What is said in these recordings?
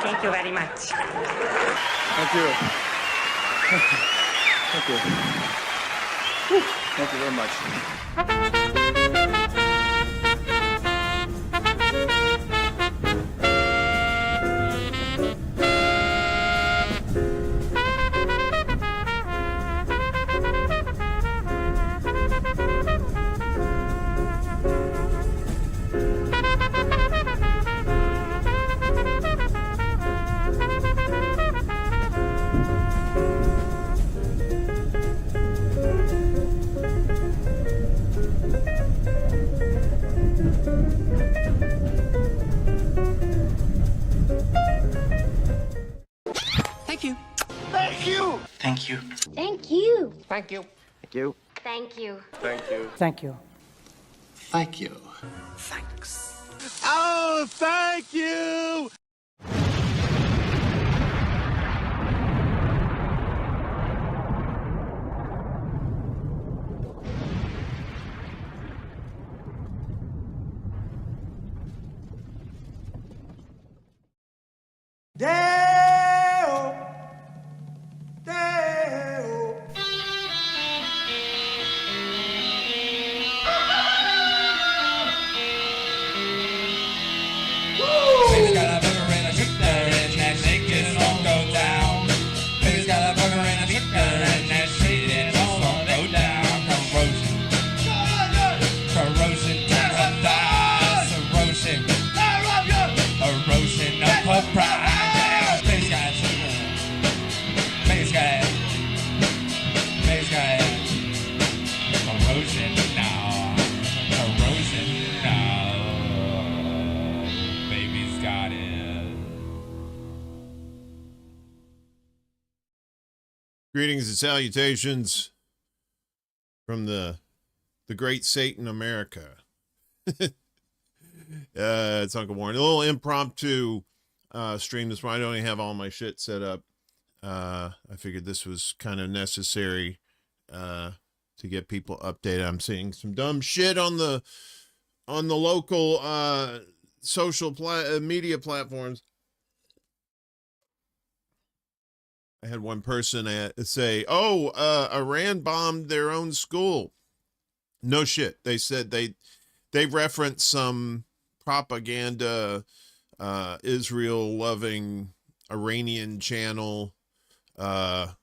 Thank you very much. Thank you. Thank you. Whew. Thank you very much. Thank you. Thank you. Thank you. Thank you. Thank you. Thank you. Thank you. Thank you. Thank you. Thank you. Thanks. Oh, thank you. Baby's got a burger and a sugar and that shake is all go down. Baby's got a burger and a sugar and that shake is all go down. Corrosion to her thighs, erosion of her pride. Baby's got sugar. Baby's got corrosion now. Corrosion now. Baby's got it. Greetings and salutations from the great Satan America. It's Uncle Warren. A little impromptu stream this morning. I don't even have all my shit set up. I figured this was kind of necessary to get people updated. I'm seeing some dumb shit on the local social media platforms. I had one person say, "Oh, Iran bombed their own school." No shit. They said they referenced some propaganda, Israel-loving Iranian channel, that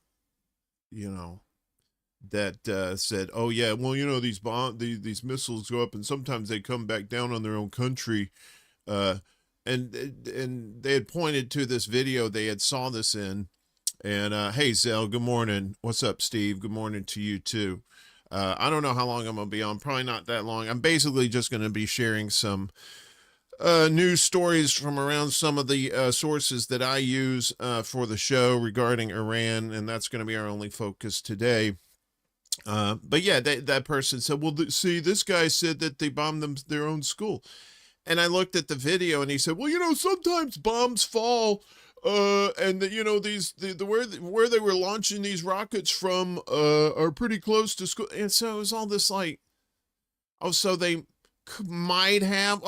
said, "Oh yeah, well, these missiles go up and sometimes they come back down on their own country," and they had pointed to this video they had saw this in. And hey, Zell, good morning. What's up, Steve? Good morning to you, too. I don't know how long I'm going to be on. Probably not that long. I'm basically just going to be sharing some news stories from around some of the sources that I use for the show regarding Iran, and that's going to be our only focus today. But yeah, that person said, well, see, this guy said that they bombed their own school. And I looked at the video, and he said, well, sometimes bombs fall. And where they were launching these rockets from are pretty close to school. And so it was all this like, oh, so they might have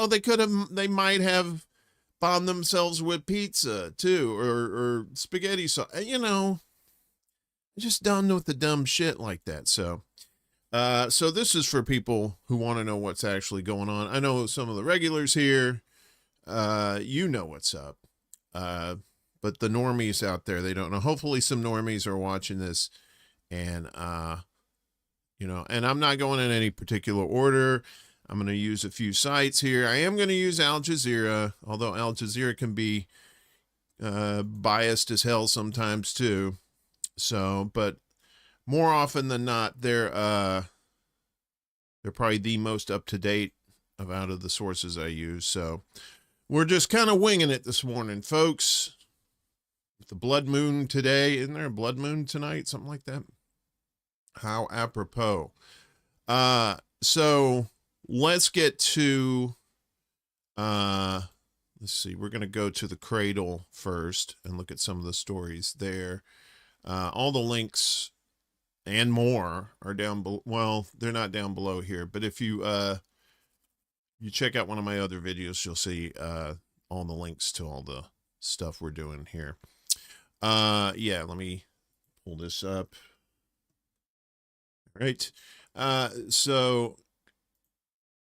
bombed themselves with pizza too, or spaghetti sauce. Just done with the dumb shit like that. So this is for people who want to know what's actually going on. I know some of the regulars here, what's up. But the normies out there, they don't know. Hopefully some normies are watching this, and and I'm not going in any particular order. I'm going to use a few sites here. I am going to use Al Jazeera, although Al Jazeera can be biased as hell sometimes too. So, but more often than not, they're probably the most up to date out of the sources I use. So we're just kind of winging it this morning, folks. The blood moon today. Isn't there a blood moon tonight? Something like that. How apropos. So let's get to, let's see. We're going to go to the cradle first and look at some of the stories there. All the links and more are down below. Well, they're not down below here, but if you check out one of my other videos, you'll see all the links to all the stuff we're doing here. Yeah, let me pull this up. All right. So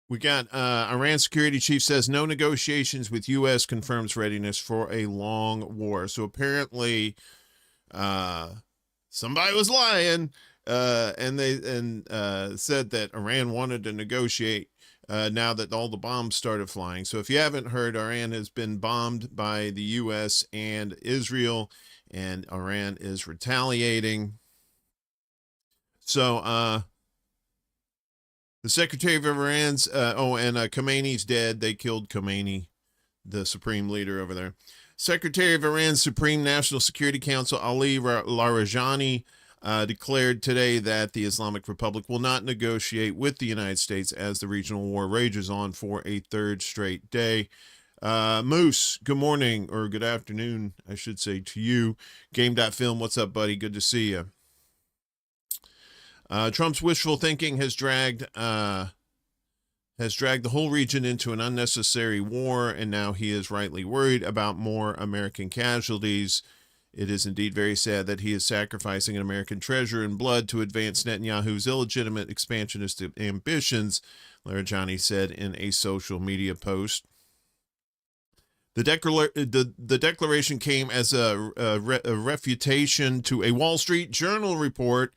we got Iran security chief says no negotiations with U.S. confirms readiness for a long war. So apparently somebody was lying and said that Iran wanted to negotiate now that all the bombs started flying. So if you haven't heard, Iran has been bombed by the U.S. and Israel, and Iran is retaliating. So the Secretary of Iran's, Khomeini's dead. They killed Khomeini, the supreme leader over there. Secretary of Iran's Supreme National Security Council, Ali Larijani, declared today that the Islamic Republic will not negotiate with the United States as the regional war rages on for a third straight day. Moose, good morning, or good afternoon, I should say, to you. Game.film, what's up, buddy? Good to see you. Trump's wishful thinking has dragged the whole region into an unnecessary war, and now he is rightly worried about more American casualties. It is indeed very sad that he is sacrificing an American treasure and blood to advance Netanyahu's illegitimate expansionist ambitions, Larijani said in a social media post. The declaration came as a refutation to a Wall Street Journal report.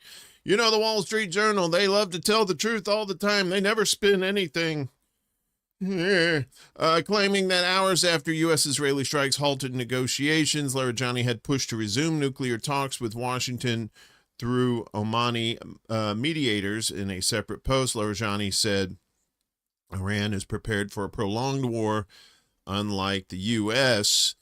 You know, the Wall Street Journal, they love to tell the truth all the time. They never spin anything. Claiming that hours after U.S.-Israeli strikes halted negotiations, Larijani had pushed to resume nuclear talks with Washington through Omani mediators. In a separate post, Larijani said Iran is prepared for a prolonged war, unlike the U.S.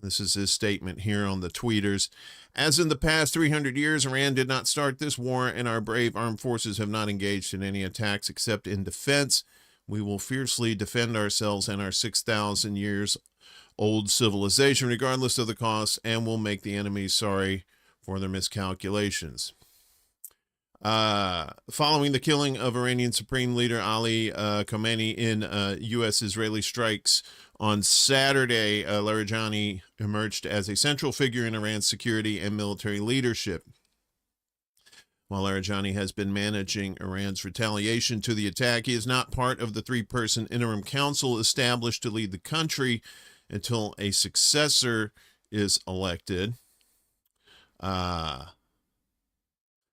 This is his statement here on the tweeters. As in the past 300 years, Iran did not start this war, and our brave armed forces have not engaged in any attacks except in defense. We will fiercely defend ourselves and our 6,000 years old civilization, regardless of the cost, and will make the enemy sorry for their miscalculations. Following the killing of Iranian Supreme Leader Ali Khamenei in U.S.-Israeli strikes on Saturday, Larijani emerged as a central figure in Iran's security and military leadership. While Larijani has been managing Iran's retaliation to the attack, he is not part of the three-person interim council established to lead the country until a successor is elected.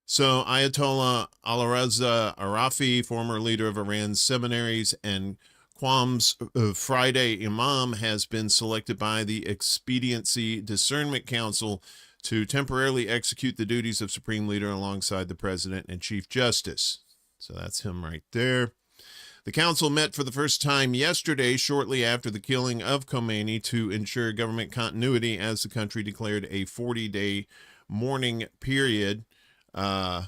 So Ayatollah Alireza Arafi, former leader of Iran's seminaries and Qam's Friday Imam, has been selected by the Expediency Discernment Council to temporarily execute the duties of Supreme Leader alongside the President and Chief Justice. So that's him right there. The council met for the first time yesterday, shortly after the killing of Khomeini, to ensure government continuity as the country declared a 40-day mourning period. Yeah,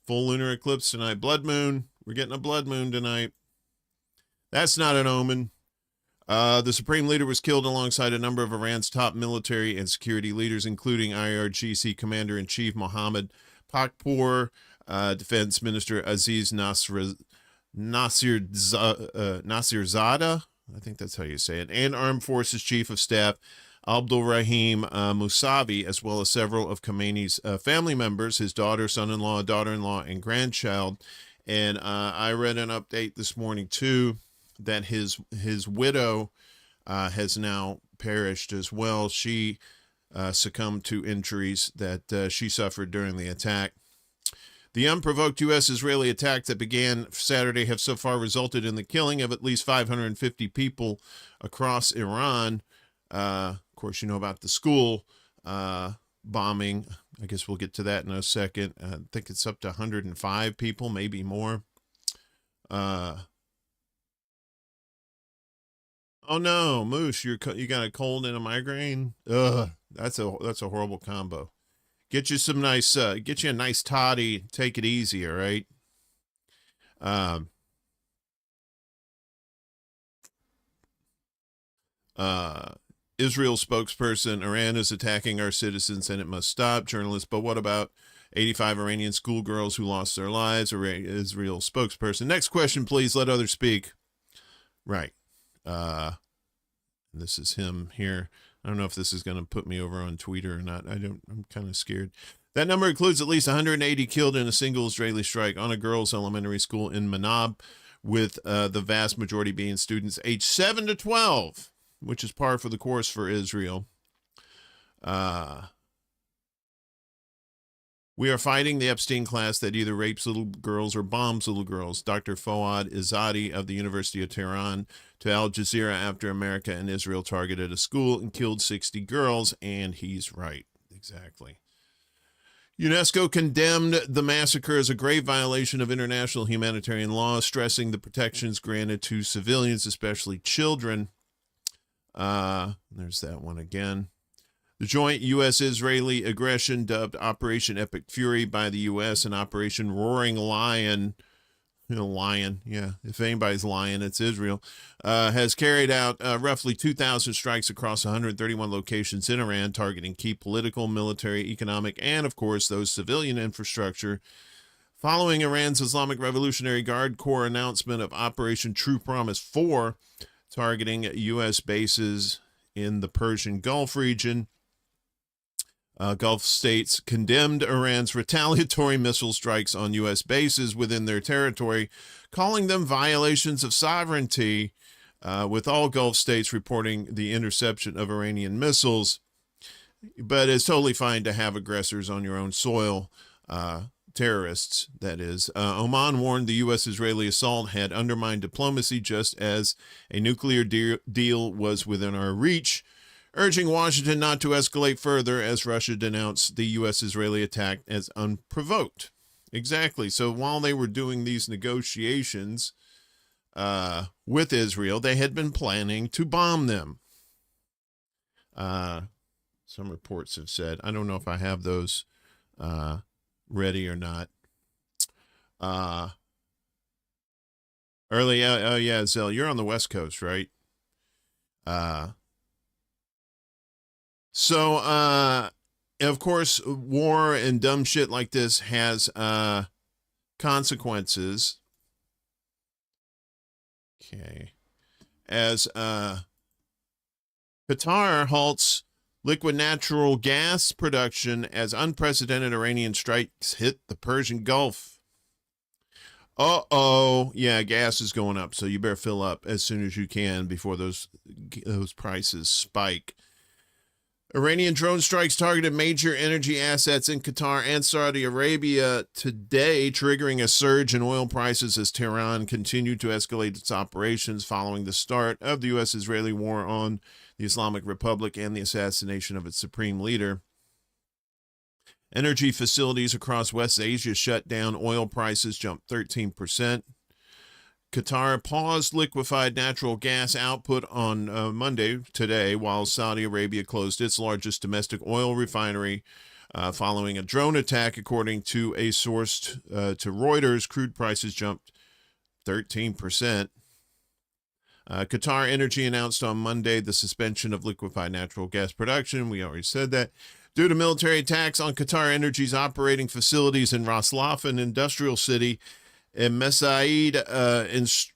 full lunar eclipse tonight. Blood moon. We're getting a blood moon tonight. That's not an omen. The Supreme Leader was killed alongside a number of Iran's top military and security leaders, including IRGC Commander-in-Chief Mohammad Pakpour, Defense Minister Aziz Nasirzadeh, I think that's how you say it, and Armed Forces Chief of Staff Abdul Rahim Mousavi, as well as several of Khomeini's family members, his daughter, son-in-law, daughter-in-law, and grandchild. And I read an update this morning, too, that his widow has now perished as well. She succumbed to injuries that she suffered during the attack. The unprovoked U.S.-Israeli attack that began Saturday have so far resulted in the killing of at least 550 people across Iran. Of course, you know about the school bombing. I guess we'll get to that in a second. I think it's up to 105 people, maybe more. Oh no, Moose, you got a cold and a migraine. Ugh, that's a horrible combo. Get you some nice, get you a nice toddy. Take it easy, all right. Israel spokesperson, Iran is attacking our citizens and it must stop. Journalist, but what about 85 Iranian schoolgirls who lost their lives? Israel spokesperson. Next question, please. Let others speak. Right. This is him here. I don't know if this is going to put me over on Twitter or not. I'm kind of scared. That number includes at least 180 killed in a single Israeli strike on a girls' elementary school in Manab, with the vast majority being students aged 7 to 12, which is par for the course for Israel. We are fighting the Epstein class that either rapes little girls or bombs little girls. Dr. Fouad Izzadi of the University of Tehran to Al Jazeera after America and Israel targeted a school and killed 60 girls, and he's right. Exactly. UNESCO condemned the massacre as a grave violation of international humanitarian law, stressing the protections granted to civilians, especially children. There's that one again. The joint U.S.-Israeli aggression, dubbed Operation Epic Fury by the U.S. and Operation Roaring Lion, lion, yeah, if anybody's lying, it's Israel, has carried out roughly 2,000 strikes across 131 locations in Iran, targeting key political, military, economic, and, of course, those civilian infrastructure. Following Iran's Islamic Revolutionary Guard Corps announcement of Operation True Promise 4, targeting U.S. bases in the Persian Gulf region, Gulf states condemned Iran's retaliatory missile strikes on U.S. bases within their territory, calling them violations of sovereignty, with all Gulf states reporting the interception of Iranian missiles. But it's totally fine to have aggressors on your own soil, terrorists, that is. Oman warned the U.S.-Israeli assault had undermined diplomacy just as a nuclear deal was within our reach, urging Washington not to escalate further as Russia denounced the U.S.-Israeli attack as unprovoked. Exactly. So while they were doing these negotiations with Israel, they had been planning to bomb them. Some reports have said, I don't know if I have those ready or not. Yeah, Zell, you're on the West Coast, right? So, of course, war and dumb shit like this has consequences. Okay. As Qatar halts liquid natural gas production as unprecedented Iranian strikes hit the Persian Gulf. Uh-oh. Yeah, gas is going up, so you better fill up as soon as you can before those prices spike. Iranian drone strikes targeted major energy assets in Qatar and Saudi Arabia today, triggering a surge in oil prices as Tehran continued to escalate its operations following the start of the U.S.-Israeli war on the Islamic Republic and the assassination of its supreme leader. Energy facilities across West Asia shut down. Oil prices jumped 13%. Qatar paused liquefied natural gas output on Monday, today, while Saudi Arabia closed its largest domestic oil refinery following a drone attack. According to a source to Reuters, crude prices jumped 13%. Qatar Energy announced on Monday the suspension of liquefied natural gas production. We already said that. Due to military attacks on Qatar Energy's operating facilities in Ras Laffan Industrial City, in Mesaid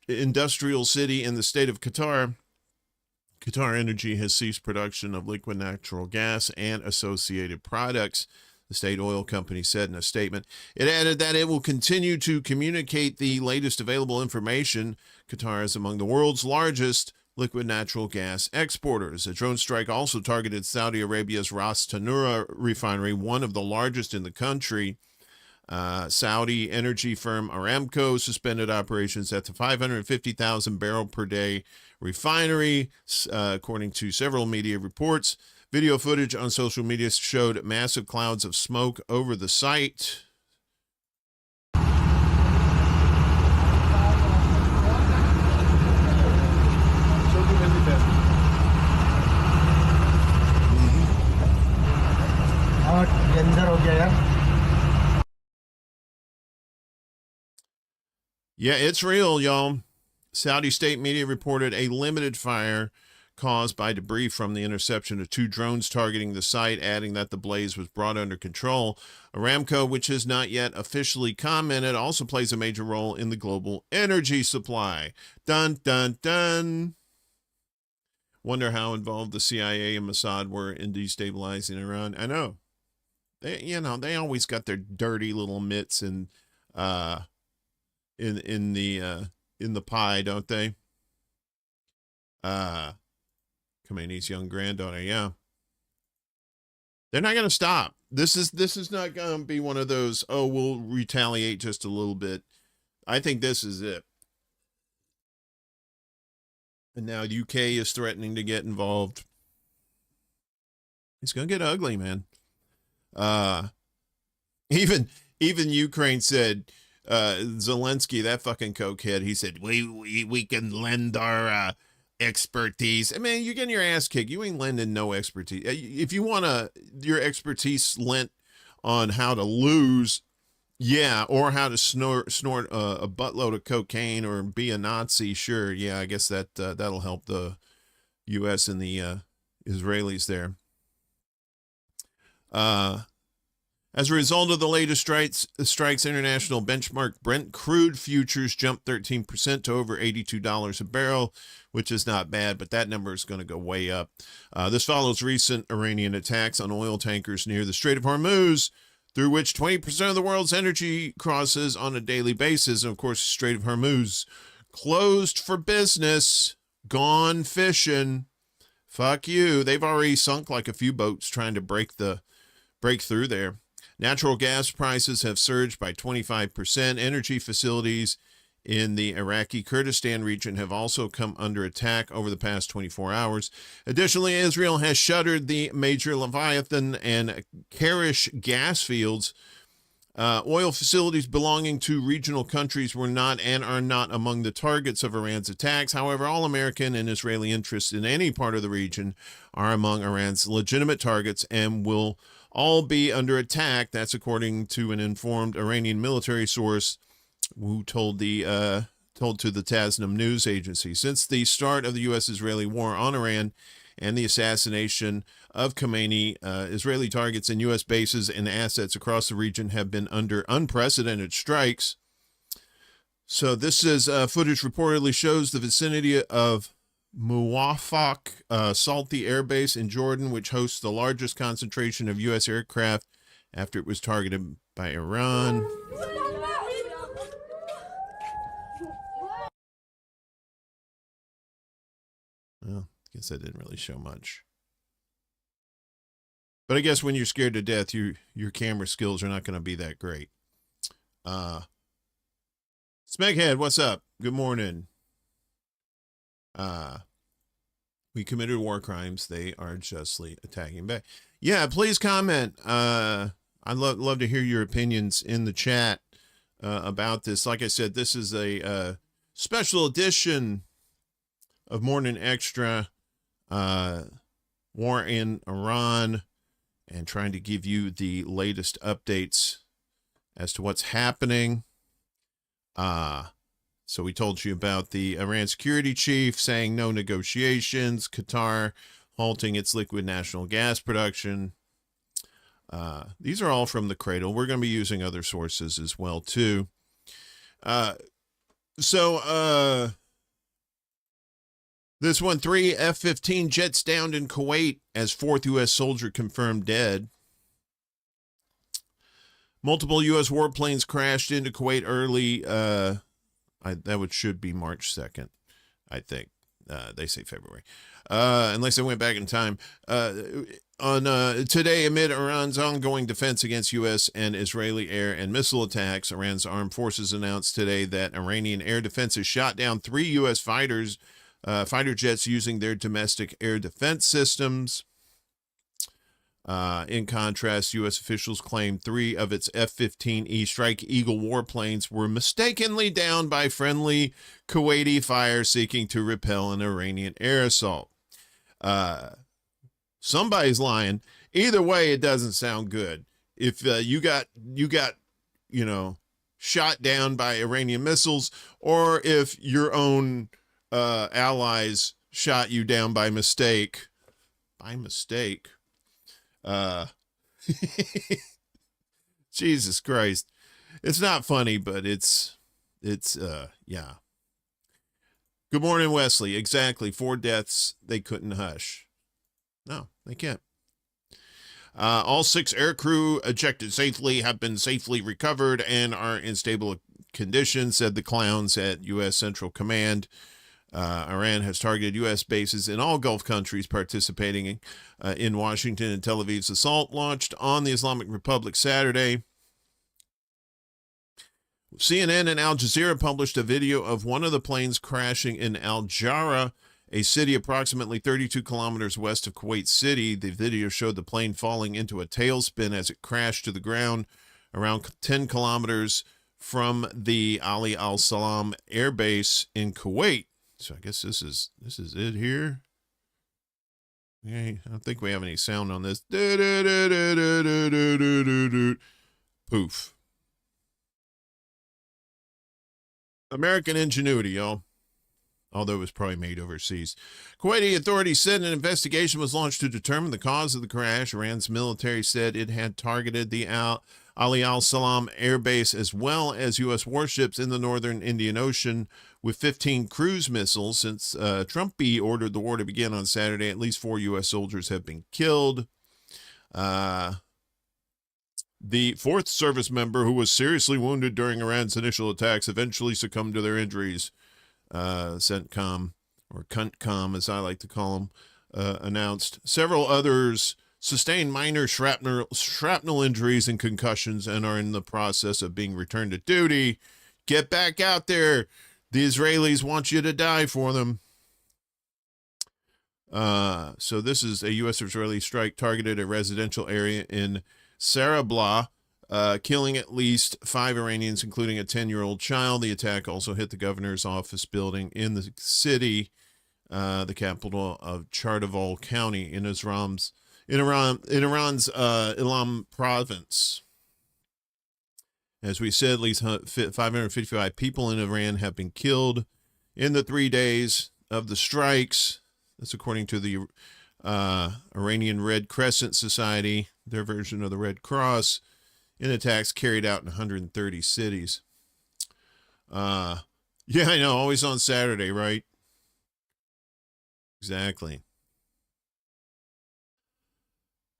Industrial City in the state of Qatar, Qatar Energy has ceased production of liquid natural gas and associated products, the state oil company said in a statement. It added that it will continue to communicate the latest available information. Qatar is among the world's largest liquid natural gas exporters. A drone strike also targeted Saudi Arabia's Ras Tanura refinery, one of the largest in the country. Saudi energy firm Aramco suspended operations at the 550,000 barrel per day refinery, according to several media reports. Video footage on social media showed massive clouds of smoke over the site. Yeah, it's real, y'all. Saudi state media reported a limited fire caused by debris from the interception of 2 drones targeting the site, adding that the blaze was brought under control. Aramco, which has not yet officially commented, also plays a major role in the global energy supply. Dun, dun, dun. Wonder how involved the CIA and Mossad were in destabilizing Iran. I know. They always got their dirty little mitts in the pie, don't they? Khomeini's young granddaughter, yeah. They're not going to stop. This is not going to be one of those, oh, we'll retaliate just a little bit. I think this is it. And now the UK is threatening to get involved. It's going to get ugly, man. Even Ukraine said, Zelensky, that fucking cokehead, he said, we can lend our expertise. I mean, you're getting your ass kicked. You ain't lending no expertise. If you want your expertise lent on how to lose, yeah, or how to snort a buttload of cocaine or be a Nazi, sure, yeah, I guess that'll help the U.S. and the Israelis there. As a result of the latest strikes, international benchmark Brent crude futures jumped 13% to over $82 a barrel, which is not bad, but that number is going to go way up. This follows recent Iranian attacks on oil tankers near the Strait of Hormuz, through which 20% of the world's energy crosses on a daily basis. And of course, the Strait of Hormuz closed for business, gone fishing. Fuck you. They've already sunk like a few boats trying to break through there. Natural gas prices have surged by 25%. Energy facilities in the Iraqi Kurdistan region have also come under attack over the past 24 hours. Additionally, Israel has shuttered the major Leviathan and Karish gas fields. Oil facilities belonging to regional countries were not and are not among the targets of Iran's attacks. However, all American and Israeli interests in any part of the region are among Iran's legitimate targets and will all be under attack. That's according to an informed Iranian military source who told to the Tasnim news agency. Since the start of the U.S.-Israeli war on Iran and the assassination of Khomeini, Israeli targets and U.S. bases and assets across the region have been under unprecedented strikes. So this is footage reportedly shows the vicinity of Muwafaq Salti Air Base in Jordan, which hosts the largest concentration of U.S. aircraft after it was targeted by Iran. Well, I guess that didn't really show much. But I guess when you're scared to death, your camera skills are not going to be that great. Smeghead, what's up? Good morning. We committed war crimes. They are justly attacking back. Yeah, please comment. I'd love to hear your opinions in the chat about this. Like I said, this is a special edition of Mornin Extra, war in Iran, and trying to give you the latest updates as to what's happening. So we told you about the Iran security chief saying no negotiations, Qatar halting its liquid national gas production. These are all from the cradle. We're going to be using other sources as well, too. This one, 3 F-15 jets downed in Kuwait as 4th U.S. soldier confirmed dead. Multiple U.S. warplanes crashed into Kuwait early. Should be March 2nd, I think. They say February. Unless I went back in time. Today, amid Iran's ongoing defense against U.S. and Israeli air and missile attacks, Iran's armed forces announced today that Iranian air defenses shot down 3 U.S. fighter jets using their domestic air defense systems. In contrast, U.S. officials claimed 3 of its F-15E Strike Eagle warplanes were mistakenly downed by friendly Kuwaiti fire seeking to repel an Iranian air assault. Somebody's lying. Either way, it doesn't sound good. If you got shot down by Iranian missiles, or if your own allies shot you down by mistake. Jesus Christ. It's not funny, but it's yeah. Good morning, Wesley. Exactly. 4 deaths they couldn't hush. No, they can't. All 6 aircrew ejected safely have been safely recovered and are in stable condition, said the clowns at U.S. Central Command. Iran has targeted U.S. bases in all Gulf countries participating in Washington and Tel Aviv's assault launched on the Islamic Republic Saturday. CNN and Al Jazeera published a video of one of the planes crashing in Al Jarrah, a city approximately 32 kilometers west of Kuwait City. The video showed the plane falling into a tailspin as it crashed to the ground around 10 kilometers from the Ali Al Salam air base in Kuwait. So I guess this is it here. Okay, I don't think we have any sound on this. Poof. American ingenuity, y'all. Although it was probably made overseas. Kuwaiti authorities said an investigation was launched to determine the cause of the crash. Iran's military said it had targeted the Ali Al Salam air base as well as U.S. warships in the northern Indian Ocean with 15 cruise missiles. Since Trump ordered the war to begin on Saturday, at least 4 U.S. soldiers have been killed. The 4th service member who was seriously wounded during Iran's initial attacks eventually succumbed to their injuries. CENTCOM, or CUNTCOM as I like to call them, announced. Several others sustained minor shrapnel injuries and concussions and are in the process of being returned to duty. Get back out there. The Israelis want you to die for them. So this is a U.S.-Israeli strike targeted a residential area in Sandbloom, killing at least 5 Iranians, including a 10-year-old child. The attack also hit the governor's office building in the city, the capital of Chanda County in Iran's Ilam province. As we said, at least 555 people in Iran have been killed in the 3 days of the strikes. That's according to the Iranian Red Crescent Society, their version of the Red Cross, in attacks carried out in 130 cities. Yeah, I know, always on Saturday, right? Exactly.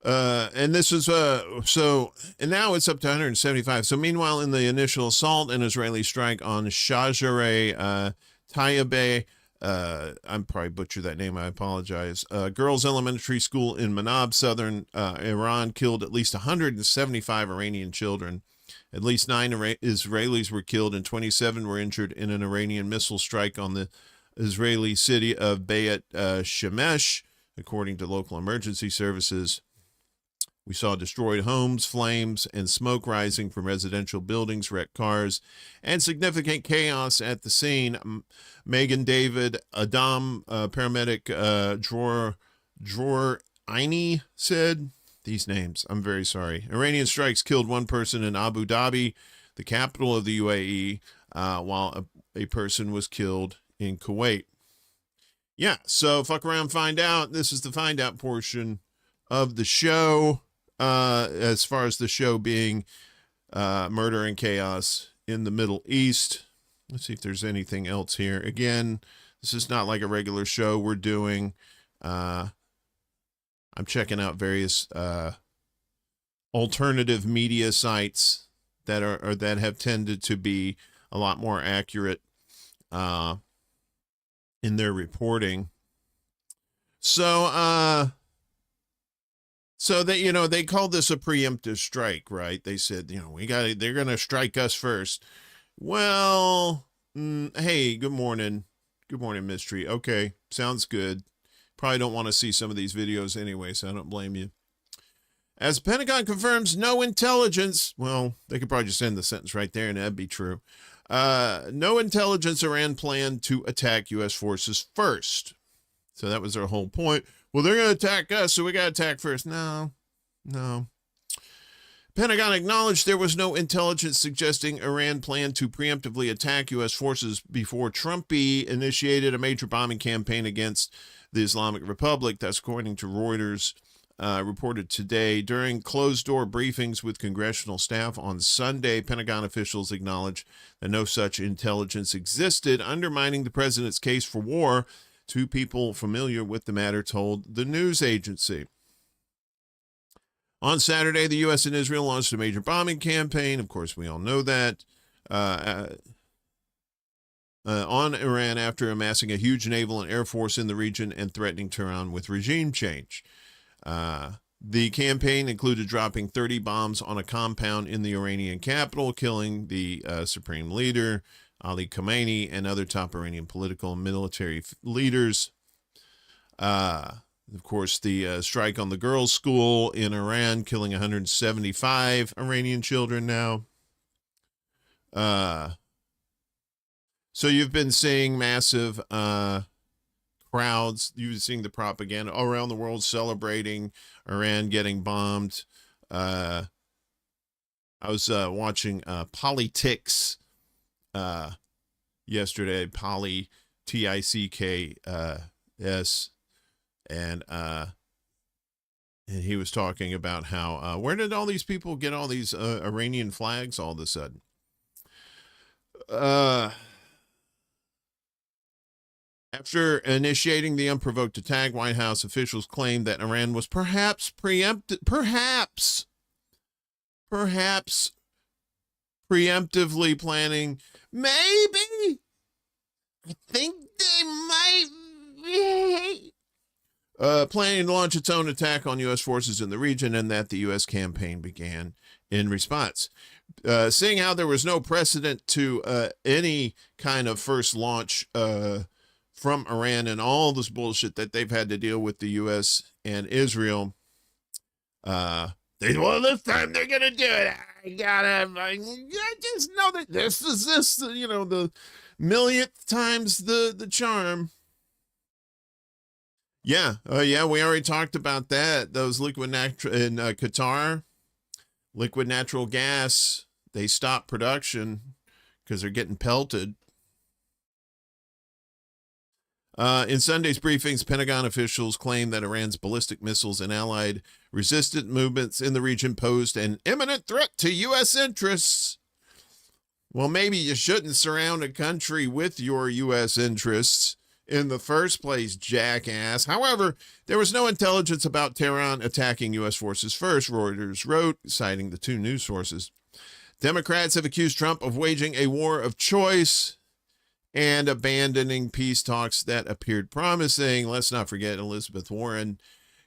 And this is, and now it's up to 175. So meanwhile, in the initial assault, an Israeli strike on Shajareh Tayyibeh, I'm probably butchered that name, I apologize. Girls' elementary school in Manab, southern Iran, killed at least 175 Iranian children. At least 9 Israelis were killed and 27 were injured in an Iranian missile strike on the Israeli city of Beit Shemesh, according to local emergency services. We saw destroyed homes, flames, and smoke rising from residential buildings, wrecked cars, and significant chaos at the scene. Megan David Adam, paramedic Dror Aini, said, these names, I'm very sorry. Iranian strikes killed 1 person in Abu Dhabi, the capital of the UAE, while a person was killed in Kuwait. Yeah, so fuck around, find out. This is the find out portion of the show. As far as the show being murder and chaos in the Middle East. Let's see if there's anything else here. Again, this is not like a regular show we're doing. I'm checking out various alternative media sites that are that have tended to be a lot more accurate in their reporting. So that, they called this a preemptive strike, right? They said, they're going to strike us first. Well, hey, good morning. Good morning, Mystery. Okay, sounds good. Probably don't want to see some of these videos anyway, so I don't blame you. As Pentagon confirms no intelligence, well, they could probably just end the sentence right there and that'd be true. No intelligence Iran planned to attack U.S. forces first. So that was their whole point. Well, they're going to attack us, so we got to attack first. No. Pentagon acknowledged there was no intelligence suggesting Iran planned to preemptively attack U.S. forces before Trump initiated a major bombing campaign against the Islamic Republic. That's according to Reuters. reported today. During closed-door briefings with congressional staff on Sunday, Pentagon officials acknowledged that no such intelligence existed, undermining the president's case for war. Two people familiar with the matter told the news agency. On Saturday, the U.S. and Israel launched a major bombing campaign. Of course, we all know that. On Iran after amassing a huge naval and air force in the region and threatening Tehran with regime change. The campaign included dropping 30 bombs on a compound in the Iranian capital, killing the supreme leader, Ali Khamenei, and other top Iranian political and military leaders. Of course, the strike on the girls' school in Iran, killing 175 Iranian children now. So you've been seeing massive crowds. You've been seeing the propaganda all around the world celebrating Iran getting bombed. I was watching Politics yesterday, T-I-C-K-S, and he was talking about how where did all these people get all these Iranian flags all of a sudden? After initiating the unprovoked attack, White House officials claimed that Iran was perhaps preemptively planning, maybe, I think they might be, planning to launch its own attack on U.S. forces in the region, and that the U.S. campaign began in response. Seeing how there was no precedent to any kind of first launch from Iran and all this bullshit that they've had to deal with the U.S. and Israel, this time they're gonna do it. I just know that this is the millionth times the charm. Yeah, we already talked about that. Those liquid natural in Qatar, liquid natural gas, they stopped production because they're getting pelted. In Sunday's briefings, Pentagon officials claimed that Iran's ballistic missiles and allied resistant movements in the region posed an imminent threat to U.S. interests. Well, maybe you shouldn't surround a country with your U.S. interests in the first place, jackass. However, there was no intelligence about Tehran attacking U.S. forces first, Reuters wrote, citing the two news sources. Democrats have accused Trump of waging a war of choice and abandoning peace talks that appeared promising. Let's not forget Elizabeth Warren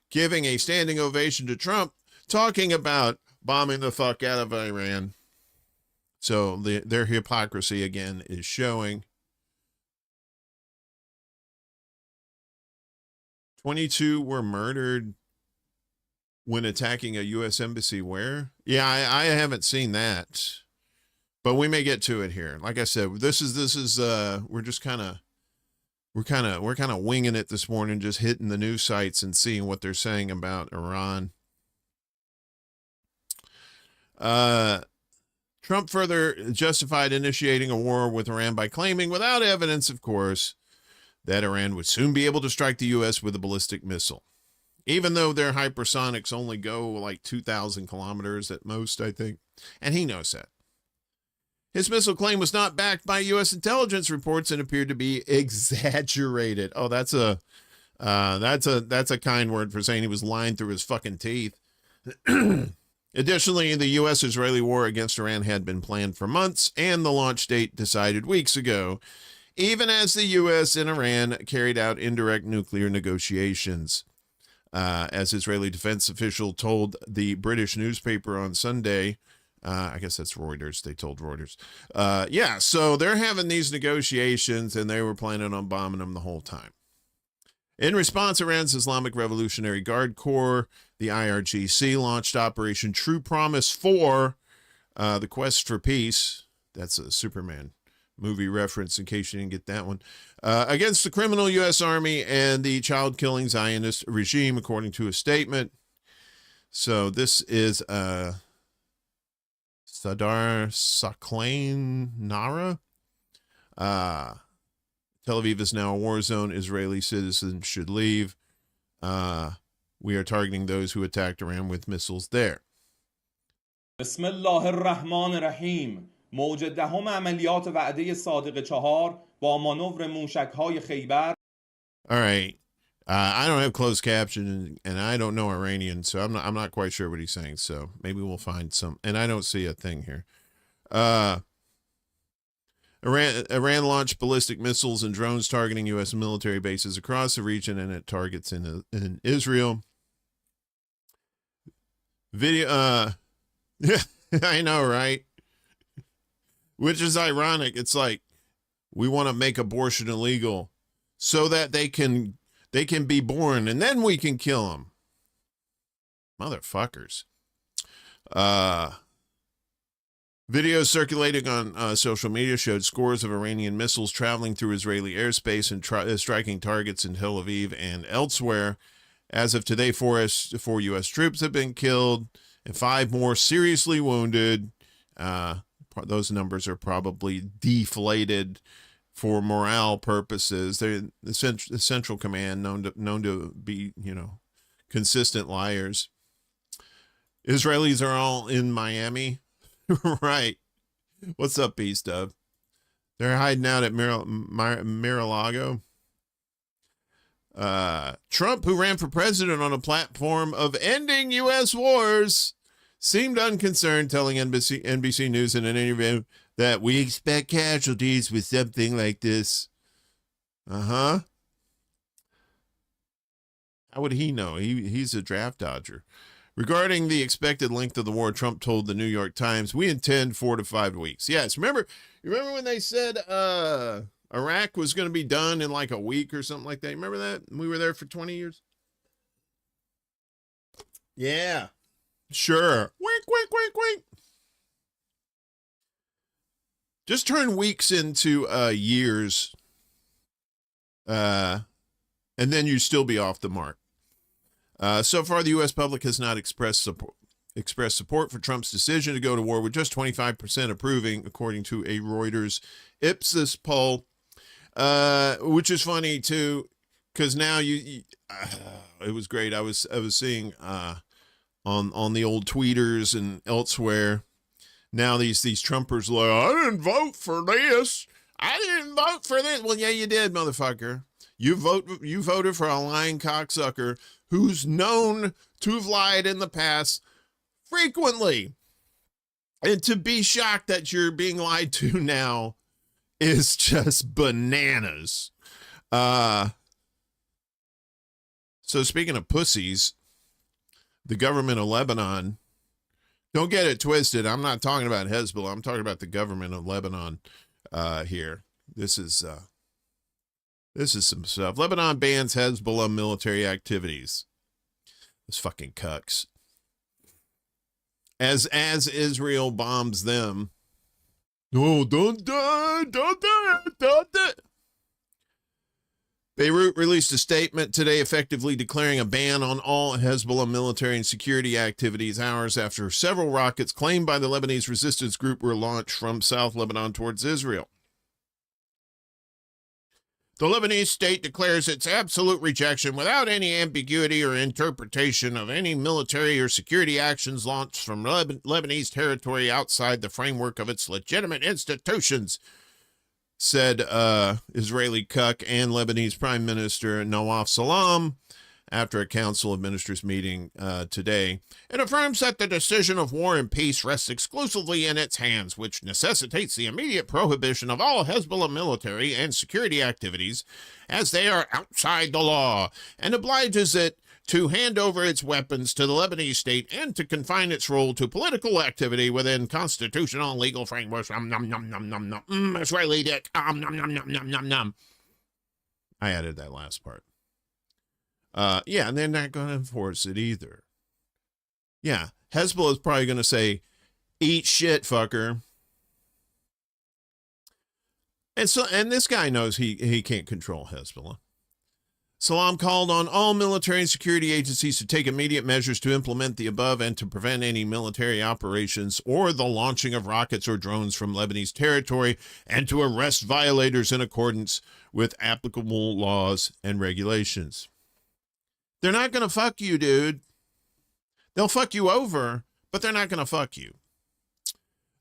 giving a standing ovation to Trump, talking about bombing the fuck out of Iran. So their hypocrisy again is showing. 22 were murdered when attacking a U.S. embassy. Where? Yeah, I haven't seen that. But we may get to it here. Like I said, this is we're kind of winging it this morning, just hitting the news sites and seeing what they're saying about Iran. Trump further justified initiating a war with Iran by claiming, without evidence, of course, that Iran would soon be able to strike the U.S. with a ballistic missile, even though their hypersonics only go like 2,000 kilometers at most, I think, and he knows that. His missile claim was not backed by U.S. intelligence reports and appeared to be exaggerated. Oh, that's a kind word for saying he was lying through his fucking teeth. Additionally, the U.S.-Israeli war against Iran had been planned for months, and the launch date decided weeks ago, even as the U.S. and Iran carried out indirect nuclear negotiations. As Israeli defense official told the British newspaper on Sunday, I guess that's Reuters. They told Reuters. So they're having these negotiations, and they were planning on bombing them the whole time. In response, Iran's Islamic Revolutionary Guard Corps, the IRGC, launched Operation True Promise 4, the Quest for Peace. That's a Superman movie reference in case you didn't get that one. Against the criminal U.S. Army and the child-killing Zionist regime, according to a statement. So this is Sadar Saklain Nara. Tel Aviv is now a war zone. Israeli citizens should leave. we are targeting those who attacked Iran with missiles there. بسم الله الرحمن الرحیم. موج دهم عملیات وعده صادق 4 با مانور موشک‌های خیبر. All right. I don't have closed caption and I don't know Iranian, so I'm not quite sure what he's saying. So maybe we'll find some. And I don't see a thing here. Iran launched ballistic missiles and drones targeting U.S. military bases across the region and at targets in Israel. Video. Yeah, I know, right? Which is ironic. It's like we want to make abortion illegal so that they can be born and then we can kill them. Motherfuckers. Videos circulating on social media showed scores of Iranian missiles traveling through Israeli airspace and striking targets in Tel Aviv and elsewhere. As of today, 4 U.S. troops have been killed and 5 more seriously wounded. Those numbers are probably deflated for morale purposes. They're the Central Command, known to be, consistent liars. Israelis are all in Miami. Right. What's up, Beast Dub? They're hiding out at Mar-a-Lago. Trump, who ran for president on a platform of ending U.S. wars, seemed unconcerned, telling NBC News in an interview that we expect casualties with something like this. Uh-huh. How would he know? He's a draft dodger. Regarding the expected length of the war, Trump told the New York Times, we intend 4 to 5 weeks. Yes, remember when they said Iraq was going to be done in like a week or something like that? Remember that? We were there for 20 years? Yeah. Sure. Wink, wink, wink, wink. Just turn weeks into years, and then you still be off the mark. So far, the U.S. public has not expressed support for Trump's decision to go to war, with just 25% approving, according to a Reuters Ipsos poll, which is funny too, because now it was great. I was seeing on the old tweeters and elsewhere. Now these Trumpers like, I didn't vote for this. I didn't vote for this. Well, yeah, you did, motherfucker. You voted for a lying cocksucker who's known to have lied in the past frequently. And to be shocked that you're being lied to now is just bananas. So speaking of pussies, the government of Lebanon, don't get it twisted. I'm not talking about Hezbollah. I'm talking about the government of Lebanon here. This is some stuff. Lebanon bans Hezbollah military activities. Those fucking cucks. As Israel bombs them. No, don't do it. Beirut released a statement today effectively declaring a ban on all Hezbollah military and security activities hours after several rockets claimed by the Lebanese resistance group were launched from South Lebanon towards Israel. The Lebanese state declares its absolute rejection without any ambiguity or interpretation of any military or security actions launched from Lebanese territory outside the framework of its legitimate institutions, said Israeli cuck and Lebanese Prime Minister Nawaf Salam after a Council of Ministers meeting today. It affirms that the decision of war and peace rests exclusively in its hands, which necessitates the immediate prohibition of all Hezbollah military and security activities as they are outside the law, and obliges it to hand over its weapons to the Lebanese state and to confine its role to political activity within constitutional and legal frameworks. Israeli dick. I added that last part. Yeah, and they're not going to enforce it either. Yeah, Hezbollah is probably going to say, eat shit, fucker. And this guy knows he can't control Hezbollah. Salam called on all military and security agencies to take immediate measures to implement the above and to prevent any military operations or the launching of rockets or drones from Lebanese territory, and to arrest violators in accordance with applicable laws and regulations. They're not going to fuck you, dude. They'll fuck you over, but they're not going to fuck you.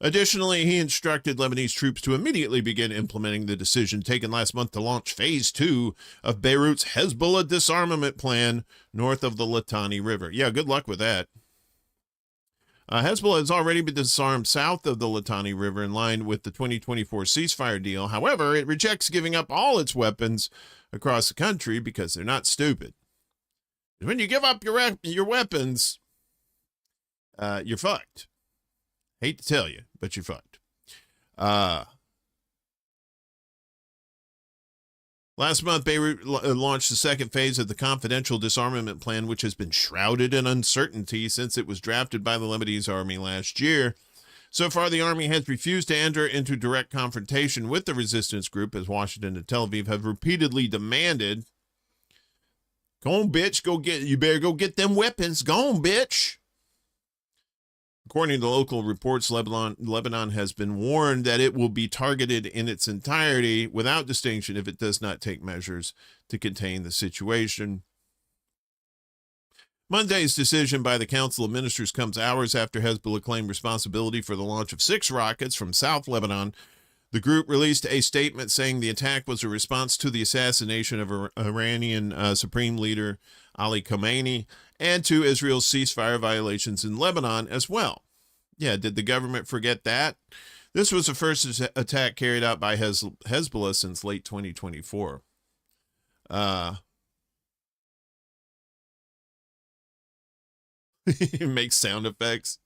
Additionally, he instructed Lebanese troops to immediately begin implementing the decision taken last month to launch Phase 2 of Beirut's Hezbollah disarmament plan north of the Litani River. Yeah, good luck with that. Hezbollah has already been disarmed south of the Litani River in line with the 2024 ceasefire deal. However, it rejects giving up all its weapons across the country because they're not stupid. When you give up your weapons, you're fucked. Hate to tell you, but you're fucked. Last month, Beirut launched the second phase of the confidential disarmament plan, which has been shrouded in uncertainty since it was drafted by the Lebanese army last year. So far, the army has refused to enter into direct confrontation with the resistance group, as Washington and Tel Aviv have repeatedly demanded. Go on, bitch. You better go get them weapons. Go on, bitch. According to local reports, Lebanon has been warned that it will be targeted in its entirety without distinction if it does not take measures to contain the situation. Monday's decision by the Council of Ministers comes hours after Hezbollah claimed responsibility for the launch of 6 rockets from South Lebanon. The group released a statement saying the attack was a response to the assassination of Iranian Supreme Leader Ali Khamenei and to Israel's ceasefire violations in Lebanon as well. Yeah, did the government forget that? This was the first attack carried out by Hezbollah since late 2024. It makes sound effects.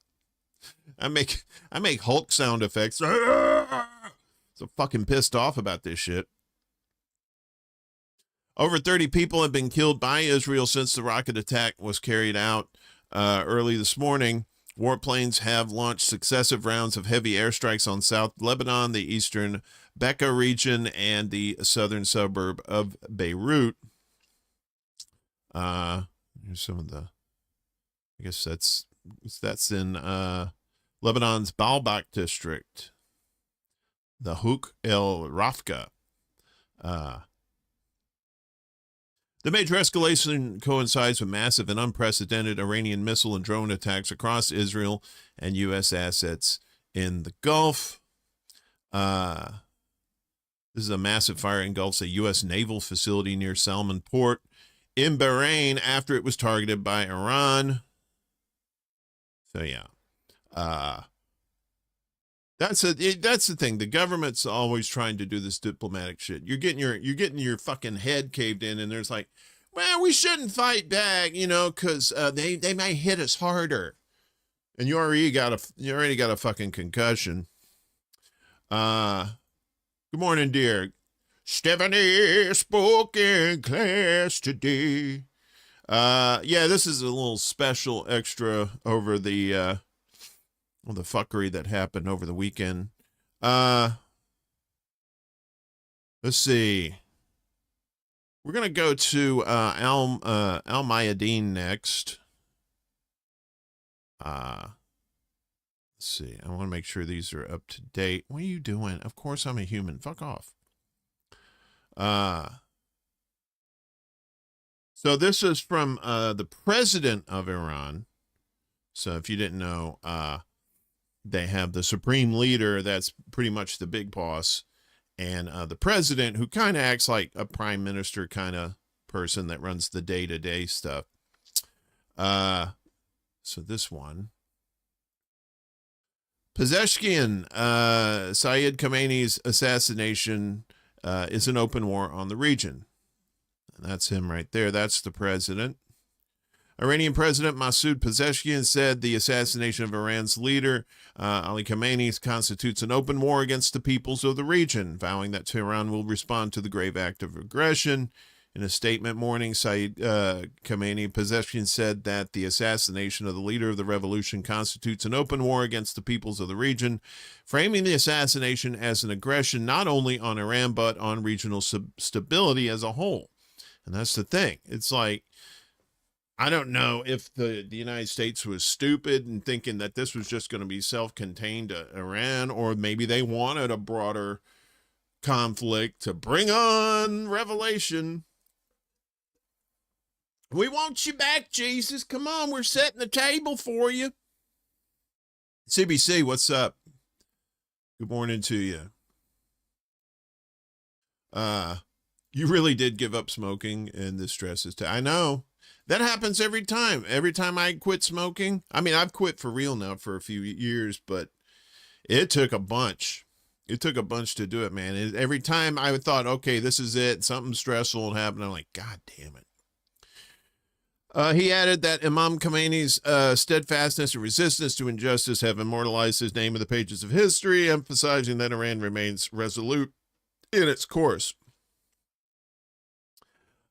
I make Hulk sound effects. So fucking pissed off about this shit. Over 30 people have been killed by Israel since the rocket attack was carried out early this morning. Warplanes have launched successive rounds of heavy airstrikes on South Lebanon, the eastern Bekaa region, and the southern suburb of Beirut. Here's some of the, I guess that's in Lebanon's Baalbek district, the Houk El Rafka. The major escalation coincides with massive and unprecedented Iranian missile and drone attacks across Israel and U.S. assets in the Gulf. This is a massive fire engulfs a U.S. naval facility near Salman Port in Bahrain after it was targeted by Iran. So, yeah. That's the thing. The government's always trying to do this diplomatic shit. You're getting your fucking head caved in, and there's like, well, we shouldn't fight back, because they might hit us harder. And you already got a fucking concussion. Good morning, dear. Stephanie spoke in class today. Yeah, this is a little special extra over the fuckery that happened over the weekend. Let's see. We're going to go to Al Mayadeen next. Let's see. I want to make sure these are up to date. What are you doing? Of course I'm a human. Fuck off. So this is from the president of Iran. So if you didn't know, they have the supreme leader, that's pretty much the big boss, and the president, who kind of acts like a prime minister kind of person that runs the day-to-day stuff. So this one. Pezeshkian, Saeed Khamenei's assassination is an open war on the region. And that's him right there. That's the president. Iranian President Masoud Pezeshkian said the assassination of Iran's leader, Ali Khamenei, constitutes an open war against the peoples of the region, vowing that Tehran will respond to the grave act of aggression. In a statement morning, Saeed Khamenei Pezeshkian said that the assassination of the leader of the revolution constitutes an open war against the peoples of the region, framing the assassination as an aggression not only on Iran but on regional stability as a whole. And that's the thing. It's like, I don't know if the United States was stupid and thinking that this was just going to be self-contained to Iran, or maybe they wanted a broader conflict to bring on revelation. We want you back, Jesus. Come on, we're setting the table for you. CBC, what's up? Good morning to you. You really did give up smoking, and this stresses too. I know. That happens every time. Every time I quit smoking. I mean, I've quit for real now for a few years, but it took a bunch. It took a bunch to do it, man. Every time I thought, okay, this is it, something stressful will happen, I'm like, God damn it. He added that Imam Khomeini's steadfastness and resistance to injustice have immortalized his name in the pages of history, emphasizing that Iran remains resolute in its course.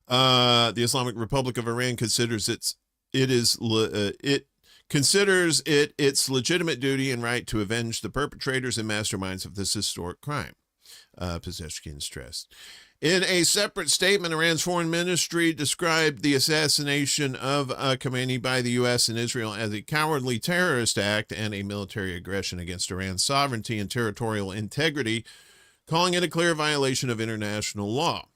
The Islamic Republic of Iran considers its legitimate duty and right to avenge the perpetrators and masterminds of this historic crime, Pezeshkian stressed. In a separate statement, Iran's foreign ministry described the assassination of Khomeini by the U.S. and Israel as a cowardly terrorist act and a military aggression against Iran's sovereignty and territorial integrity, calling it a clear violation of international law.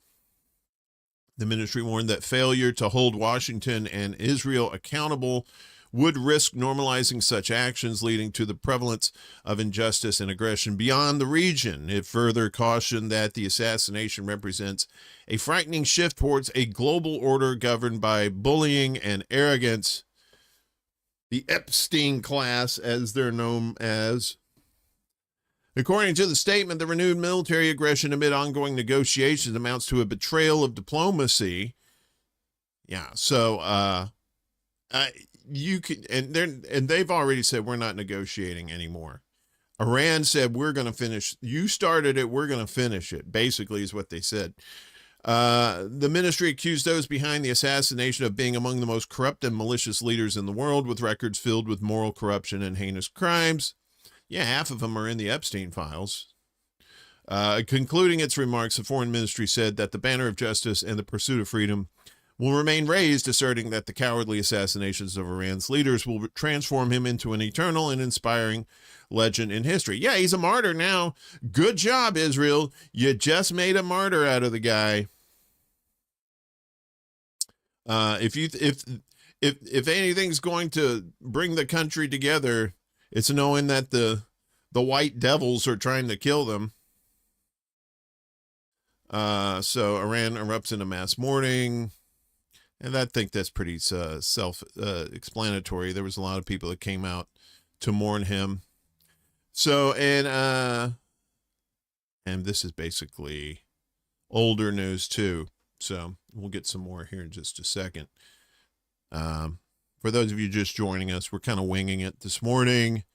The ministry warned that failure to hold Washington and Israel accountable would risk normalizing such actions, leading to the prevalence of injustice and aggression beyond the region. It further cautioned that the assassination represents a frightening shift towards a global order governed by bullying and arrogance. The Epstein class, as they're known as. According to the statement, the renewed military aggression amid ongoing negotiations amounts to a betrayal of diplomacy. Yeah, so you can, and they've already said we're not negotiating anymore. Iran said we're going to finish. You started it, we're going to finish it. Basically, is what they said. The ministry accused those behind the assassination of being among the most corrupt and malicious leaders in the world, with records filled with moral corruption and heinous crimes. Yeah, half of them are in the Epstein files. Concluding its remarks, the foreign ministry said that the banner of justice and the pursuit of freedom will remain raised, asserting that the cowardly assassinations of Iran's leaders will transform him into an eternal and inspiring legend in history. Yeah, he's a martyr now. Good job, Israel. You just made a martyr out of the guy. If anything's going to bring the country together, it's knowing that the white devils are trying to kill them. So Iran erupts into mass mourning. And I think that's pretty self-explanatory. There was a lot of people that came out to mourn him. So, and this is basically older news too. So we'll get some more here in just a second. For those of you just joining us, we're kind of winging it this morning,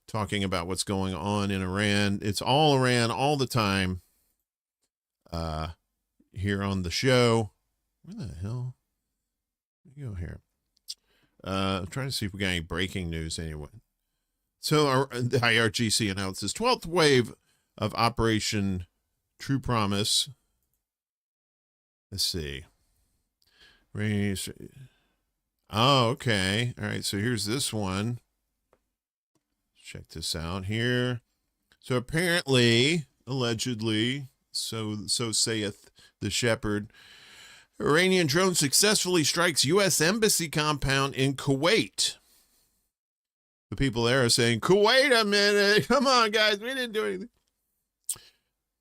talking about what's going on in Iran. It's all Iran all the time here on the show. Where the hell? Go here. I'm trying to see if we got any breaking news anyway. So the IRGC announces 12th wave of Operation True Promise. Let's see. Oh, okay. All right. So here's this one. Check this out here. So apparently, allegedly, so saith the shepherd, Iranian drone successfully strikes U.S. embassy compound in Kuwait. The people there are saying, Kuwait a minute. Come on, guys. We didn't do anything. This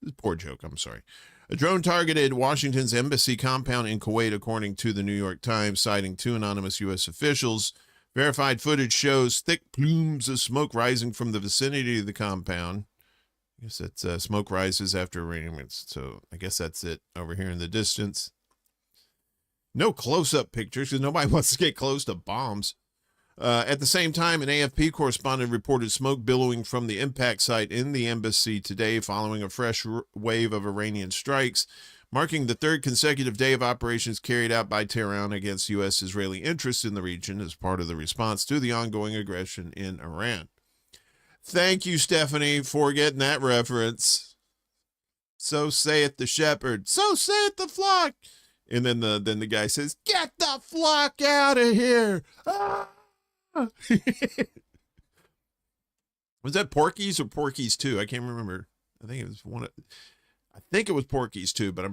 is a poor joke. I'm sorry. A drone targeted Washington's embassy compound in Kuwait, according to the New York Times, citing two anonymous U.S. officials. Verified footage shows thick plumes of smoke rising from the vicinity of the compound. I guess that's smoke rises after Iranian. So I guess that's it over here in the distance. No close-up pictures because nobody wants to get close to bombs. At the same time, an AFP correspondent reported smoke billowing from the impact site in the embassy today following a fresh wave of Iranian strikes, marking the third consecutive day of operations carried out by Tehran against U.S.-Israeli interests in the region as part of the response to the ongoing aggression in Iran. Thank you, Stephanie, for getting that reference. So saith the shepherd. So saith the flock. And then the guy says, "Get the flock out of here!" Ah! Was that Porky's or Porky's 2? I can't remember. I think it was one. I think it was Porky's too, but I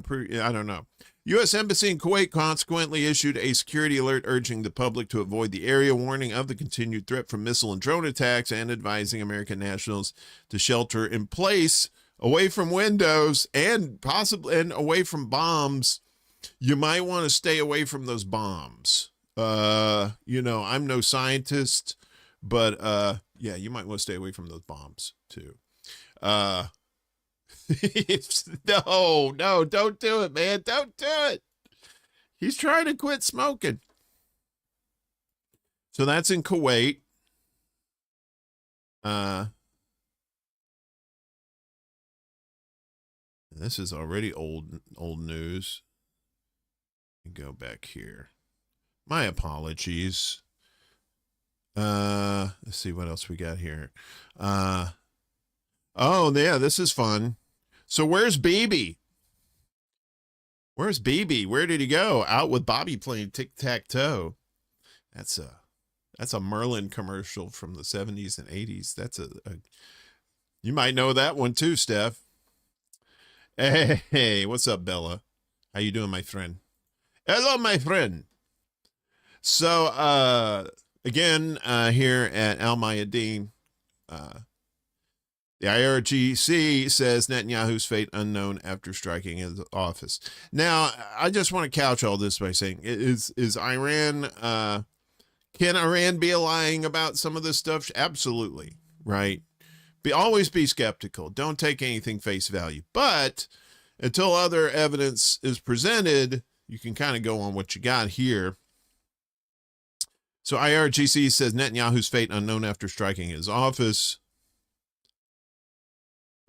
don't know. U.S. Embassy in Kuwait consequently issued a security alert urging the public to avoid the area, warning of the continued threat from missile and drone attacks, and advising American nationals to shelter in place away from windows and possibly and away from bombs. You might want to stay away from those bombs. I'm no scientist, but yeah, you might want to stay away from those bombs too. No, don't do it, man. Don't do it. He's trying to quit smoking. So that's in Kuwait. This is already old news. Go back here. My apologies. Let's see what else we got here. Oh yeah, this is fun. So where's BB? Where's BB? Where did he go? Out with Bobby playing tic-tac-toe. That's a Merlin commercial from the 70s and 80s. That's a you might know that one too, Steph. Hey, what's up, Bella? How you doing, my friend? Hello, my friend. So, again, here at Al Mayadeen, the IRGC says Netanyahu's fate unknown after striking his office. Now, I just want to couch all this by saying, is Iran, can Iran be lying about some of this stuff? Absolutely, right? Always be skeptical. Don't take anything face value. But until other evidence is presented, you can kind of go on what you got here. So IRGC says Netanyahu's fate unknown after striking his office.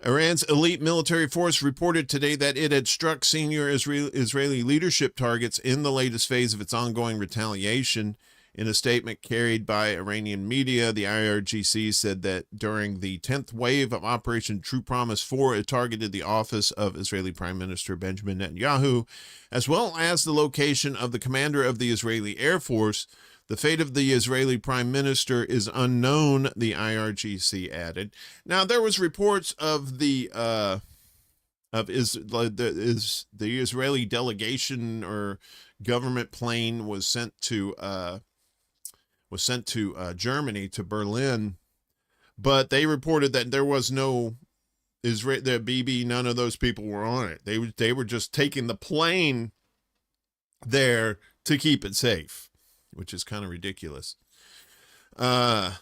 Iran's elite military force reported today that it had struck senior Israeli leadership targets in the latest phase of its ongoing retaliation. In a statement carried by Iranian media, the IRGC said that during the 10th wave of Operation True Promise 4, it targeted the office of Israeli Prime Minister Benjamin Netanyahu, as well as the location of the commander of the Israeli Air Force. The fate of the Israeli Prime Minister is unknown, the IRGC added. Now, there was reports of the Israeli delegation or government plane was sent to Germany, to Berlin, but they reported that there was no that BB, none of those people were on it. They were just taking the plane there to keep it safe, which is kind of ridiculous. The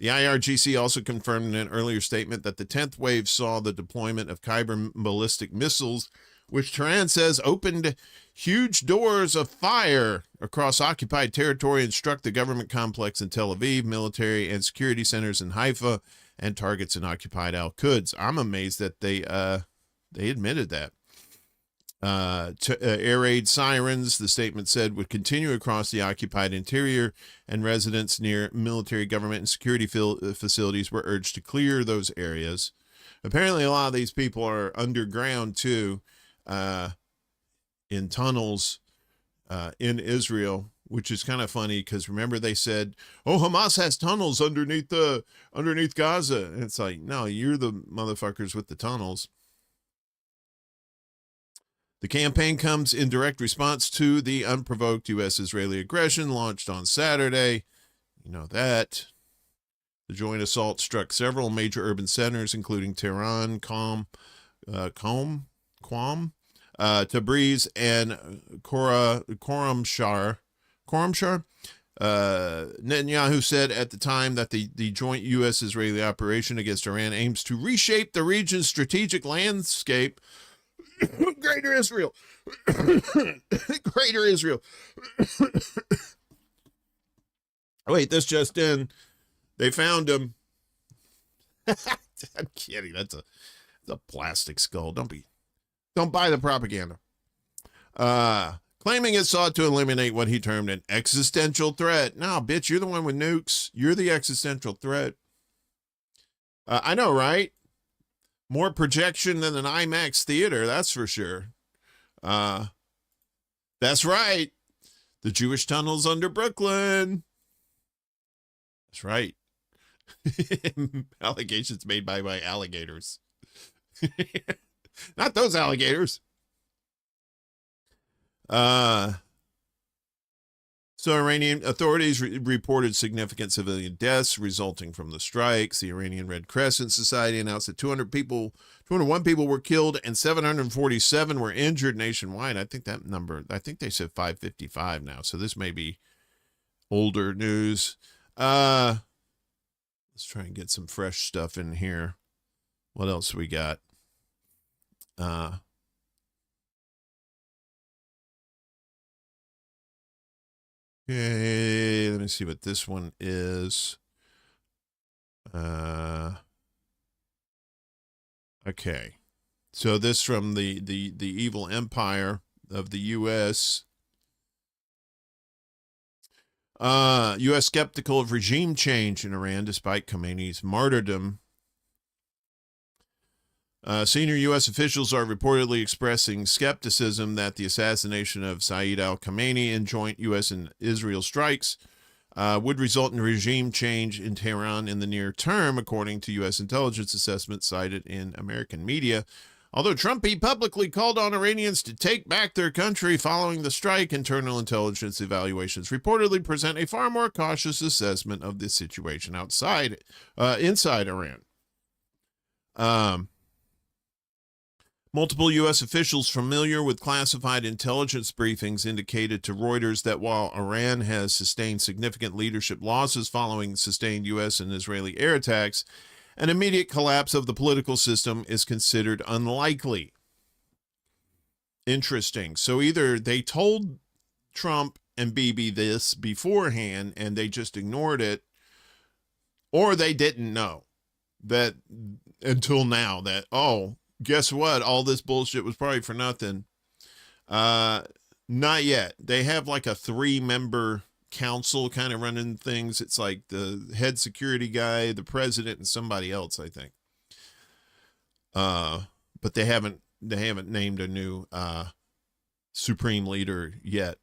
IRGC also confirmed in an earlier statement that the 10th wave saw the deployment of Kyber ballistic missiles, which Tehran says opened huge doors of fire across occupied territory and struck the government complex in Tel Aviv, military and security centers in Haifa, and targets in occupied Al-Quds. I'm amazed that they admitted that. Air raid sirens, the statement said, would continue across the occupied interior, and residents near military, government, and security facilities were urged to clear those areas. Apparently, a lot of these people are underground, too, in tunnels in Israel, which is kind of funny because remember they said, oh, Hamas has tunnels underneath Gaza. And it's like, no, you're the motherfuckers with the tunnels. The campaign comes in direct response to the unprovoked U.S.-Israeli aggression launched on Saturday. You know that. The joint assault struck several major urban centers, including Tehran, Qom, Tabriz, and Khorramshahr. Netanyahu said at the time that the joint U.S.-Israeli operation against Iran aims to reshape the region's strategic landscape. Greater Israel. Greater Israel. Wait, this just in. They found him. I'm kidding. That's a plastic skull. Don't buy the propaganda. Claiming it sought to eliminate what he termed an existential threat. No, bitch, you're the one with nukes. You're the existential threat. I know, right? More projection than an IMAX theater, that's for sure. That's right. The Jewish tunnels under Brooklyn. That's right. Allegations made by alligators. Not those alligators. So Iranian authorities reported significant civilian deaths resulting from the strikes. The Iranian Red Crescent Society announced that 201 people were killed and 747 were injured nationwide. I think they said 555 now. So this may be older news. Let's try and get some fresh stuff in here. What else we got? Okay, let me see what this one is. Okay. So this from the evil empire of the U.S. U.S. skeptical of regime change in Iran despite Khomeini's martyrdom. Senior U.S. officials are reportedly expressing skepticism that the assassination of Saeed al-Khamenei and joint U.S. and Israel strikes would result in regime change in Tehran in the near term, according to U.S. intelligence assessments cited in American media. Although Trump publicly called on Iranians to take back their country following the strike, internal intelligence evaluations reportedly present a far more cautious assessment of the situation inside Iran. Multiple U.S. officials familiar with classified intelligence briefings indicated to Reuters that while Iran has sustained significant leadership losses following sustained U.S. and Israeli air attacks, an immediate collapse of the political system is considered unlikely. Interesting. So either they told Trump and Bibi this beforehand and they just ignored it, or they didn't know that until now that, oh, guess what? All this bullshit was probably for nothing. Not yet. They have like a 3-member council kind of running things. It's like the head security guy, the president, and somebody else, I think. But they haven't named a new supreme leader yet.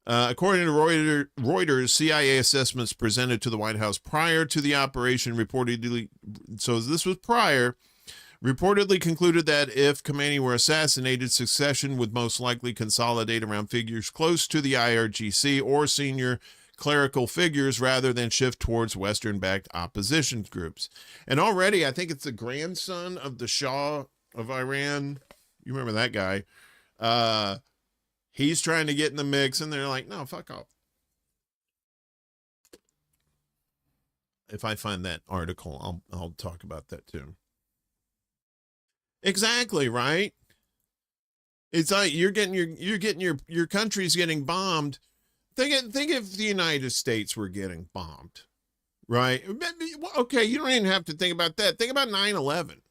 According to Reuters, CIA assessments presented to the White House prior to the operation reportedly, so this was prior, reportedly concluded that if Khamenei were assassinated, succession would most likely consolidate around figures close to the IRGC or senior clerical figures rather than shift towards Western-backed opposition groups. And already, I think it's the grandson of the Shah of Iran. You remember that guy. He's trying to get in the mix, and they're like, no, fuck off. If I find that article, I'll talk about that too. Exactly, right? It's like you're getting your country's getting bombed. Think if the United States were getting bombed, right? Okay, you don't even have to think about that. Think about 9/11.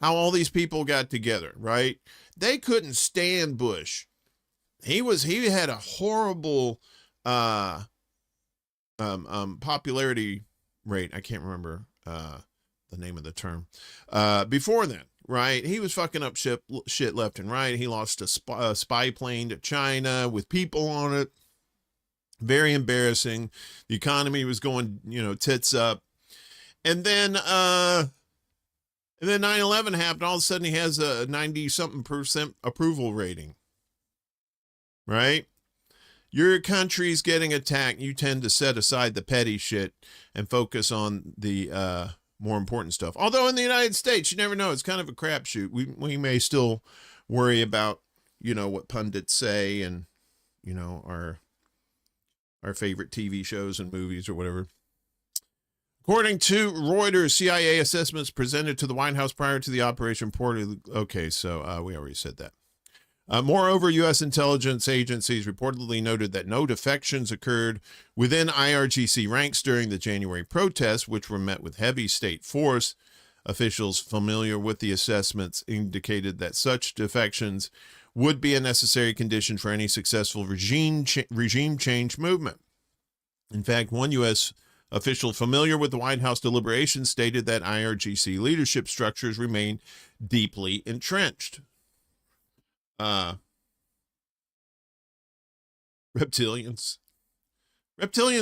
How all these people got together, right? They couldn't stand Bush. He had a horrible popularity rate. I can't remember the name of the term. Before then. Right, he was fucking up shit left and right. He lost a spy plane to China with people on it. Very embarrassing. The economy was going, tits up. And then 9/11 happened. All of a sudden, he has a 90-something% approval rating. Right? Your country's getting attacked. You tend to set aside the petty shit and focus on the more important stuff. Although in the United States, you never know. It's kind of a crapshoot. We may still worry about, what pundits say and, our favorite TV shows and movies or whatever. According to Reuters, CIA assessments presented to the White House prior to the operation reported. Okay, so we already said that. Moreover, U.S. intelligence agencies reportedly noted that no defections occurred within IRGC ranks during the January protests, which were met with heavy state force. Officials familiar with the assessments indicated that such defections would be a necessary condition for any successful regime change movement. In fact, one U.S. official familiar with the White House deliberations stated that IRGC leadership structures remain deeply entrenched. Reptilians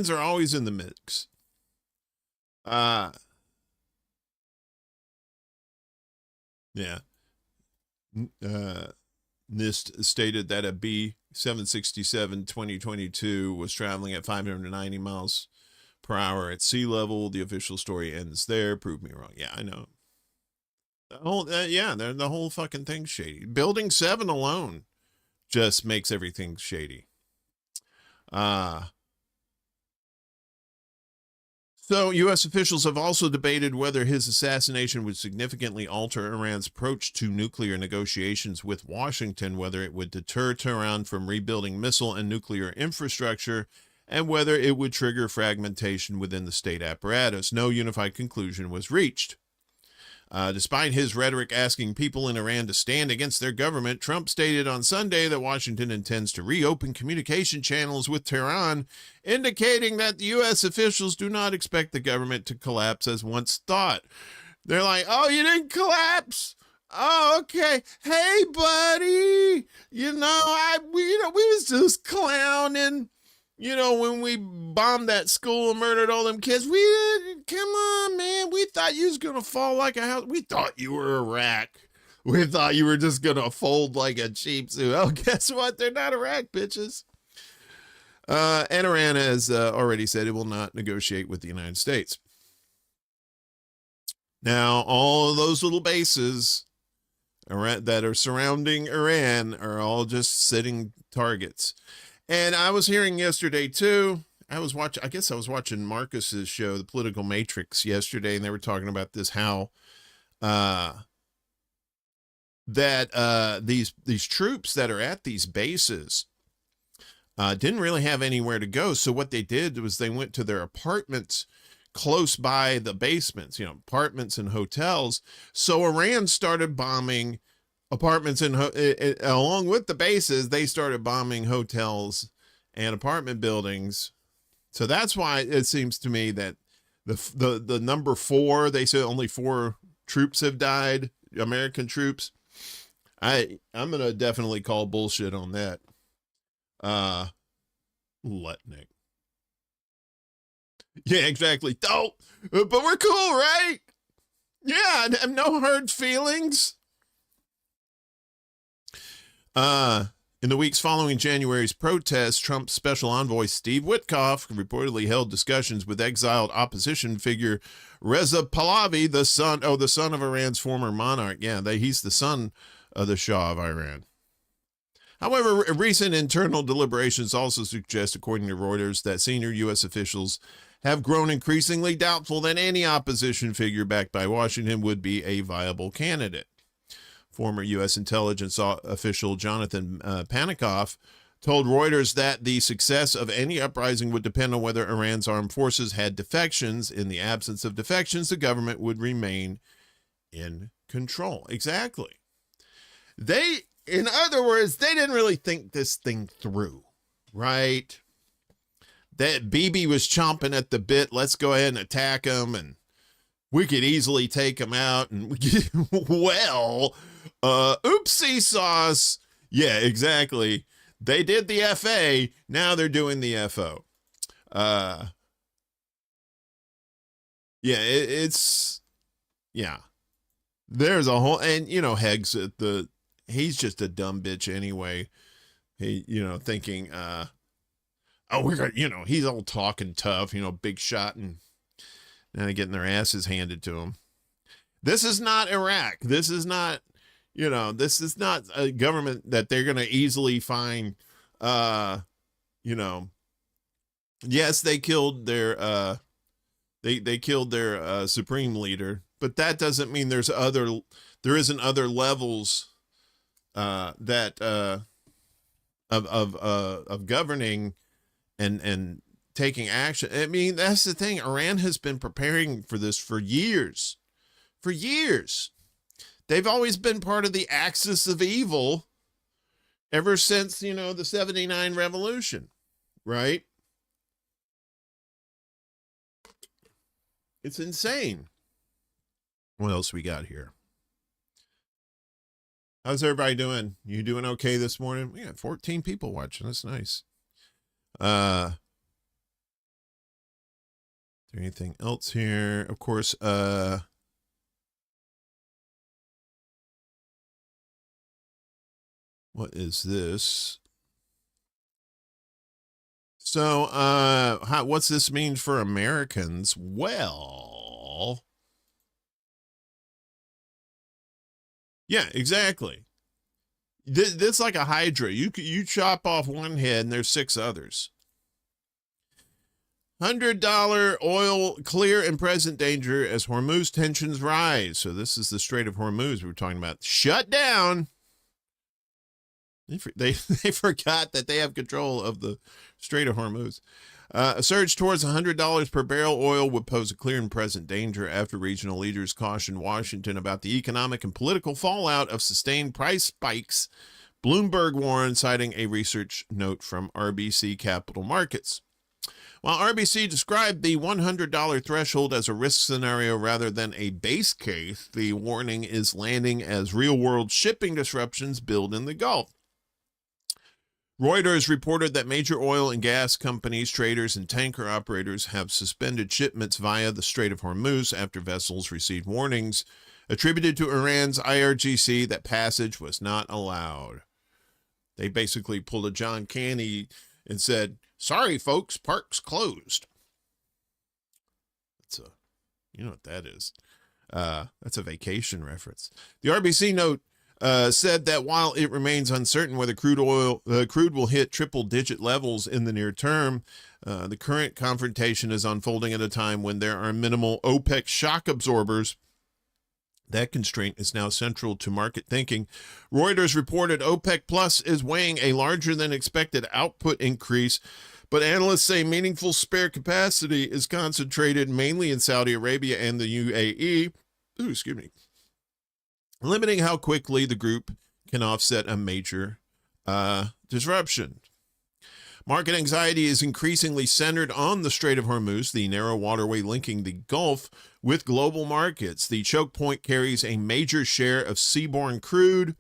are always in the mix. Yeah. NIST stated that a B-767 2022 was traveling at 590 miles per hour at sea level. The official story ends there. Prove me wrong. Yeah, I know. The whole fucking thing's shady. Building 7 alone just makes everything shady. So, U.S. officials have also debated whether his assassination would significantly alter Iran's approach to nuclear negotiations with Washington, whether it would deter Tehran from rebuilding missile and nuclear infrastructure, and whether it would trigger fragmentation within the state apparatus. No unified conclusion was reached. Despite his rhetoric asking people in Iran to stand against their government, Trump stated on Sunday that Washington intends to reopen communication channels with Tehran, indicating that the U.S. officials do not expect the government to collapse as once thought. They're like, oh, you didn't collapse? Oh, okay. Hey, buddy, we was just clowning. When we bombed that school and murdered all them kids, come on, man. We thought you was going to fall like a house. We thought you were Iraq. We thought you were just going to fold like a cheap suit. Oh, guess what? They're not Iraq, bitches. And Iran has already said it will not negotiate with the United States. Now, all of those little bases that are surrounding Iran are all just sitting targets. And I was hearing yesterday too, I was watching Marcus's show, The Political Matrix, yesterday, and they were talking about this, how these troops that are at these bases didn't really have anywhere to go. So what they did was they went to their apartments close by the basements, apartments and hotels. So Iran started bombing apartments and along with the bases, they started bombing hotels and apartment buildings. So that's why it seems to me that the number 4, they said only 4 troops have died, American troops. I'm gonna definitely call bullshit on that. Letnick. Yeah, exactly. Don't, but we're cool, right? Yeah, no hurt feelings. In the weeks following January's protests, Trump's special envoy Steve Witkoff reportedly held discussions with exiled opposition figure Reza Pahlavi, the son of Iran's former monarch. Yeah, he's the son of the Shah of Iran. However, recent internal deliberations also suggest, according to Reuters, that senior U.S. officials have grown increasingly doubtful that any opposition figure backed by Washington would be a viable candidate. Former U.S. intelligence official Jonathan Panikoff told Reuters that the success of any uprising would depend on whether Iran's armed forces had defections. In the absence of defections, the government would remain in control. Exactly. In other words, they didn't really think this thing through, right? That Bibi was chomping at the bit. Let's go ahead and attack him, and we could easily take him out. And oopsie sauce. Yeah, exactly. They did the FA. Now they're doing the FO. There's a whole, and Heg's he's just a dumb bitch anyway. He, thinking, we're gonna, he's all talking tough, big shot, and then getting their asses handed to him. This is not Iraq. This is not, this is not a government that they're going to easily find, yes, they killed their, they killed their supreme leader, but that doesn't mean there isn't other levels that of governing and taking action. I mean, that's the thing. Iran has been preparing for this for years. For years. They've always been part of the axis of evil ever since, the 79 revolution, right? It's insane. What else we got here? How's everybody doing? You doing okay this morning? We got 14 people watching. That's nice. Is there anything else here? Of course, What is this? So, what's this mean for Americans? Well, yeah, exactly. This is like a hydra. You chop off one head and there's 6 others. $100 oil clear in present danger as Hormuz tensions rise. So this is the Strait of Hormuz we were talking about. Shut down. They forgot that they have control of the Strait of Hormuz. A surge towards $100 per barrel oil would pose a clear and present danger after regional leaders cautioned Washington about the economic and political fallout of sustained price spikes. Bloomberg warned, citing a research note from RBC Capital Markets. While RBC described the $100 threshold as a risk scenario rather than a base case, the warning is landing as real-world shipping disruptions build in the Gulf. Reuters reported that major oil and gas companies, traders, and tanker operators have suspended shipments via the Strait of Hormuz after vessels received warnings attributed to Iran's IRGC that passage was not allowed. They basically pulled a John Candy and said, "Sorry, folks, park's closed." You know what that is. That's a vacation reference. The RBC note said that while it remains uncertain whether crude will hit triple-digit levels in the near term, the current confrontation is unfolding at a time when there are minimal OPEC shock absorbers. That constraint is now central to market thinking. Reuters reported OPEC Plus is weighing a larger than expected output increase, but analysts say meaningful spare capacity is concentrated mainly in Saudi Arabia and the UAE. Limiting how quickly the group can offset a major disruption. Market anxiety is increasingly centered on the Strait of Hormuz, the narrow waterway linking the Gulf with global markets. The choke point carries a major share of seaborne crude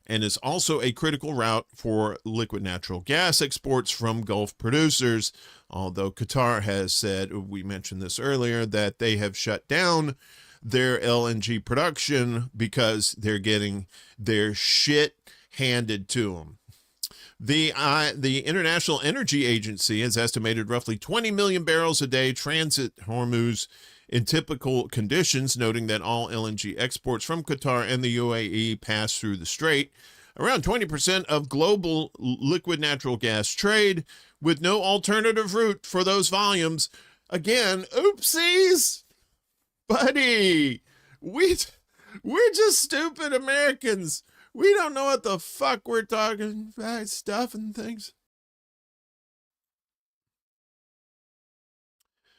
and is also a critical route for liquid natural gas exports from Gulf producers, although Qatar has said, we mentioned this earlier, that they have shut down their LNG production because they're getting their shit handed to them. The International Energy Agency has estimated roughly 20 million barrels a day transit Hormuz in typical conditions, noting that all LNG exports from Qatar and the UAE pass through the strait. Around 20% of global liquid natural gas trade, with no alternative route for those volumes. Again, oopsies, buddy. We're just stupid Americans. We don't know what the fuck we're talking about, stuff and things.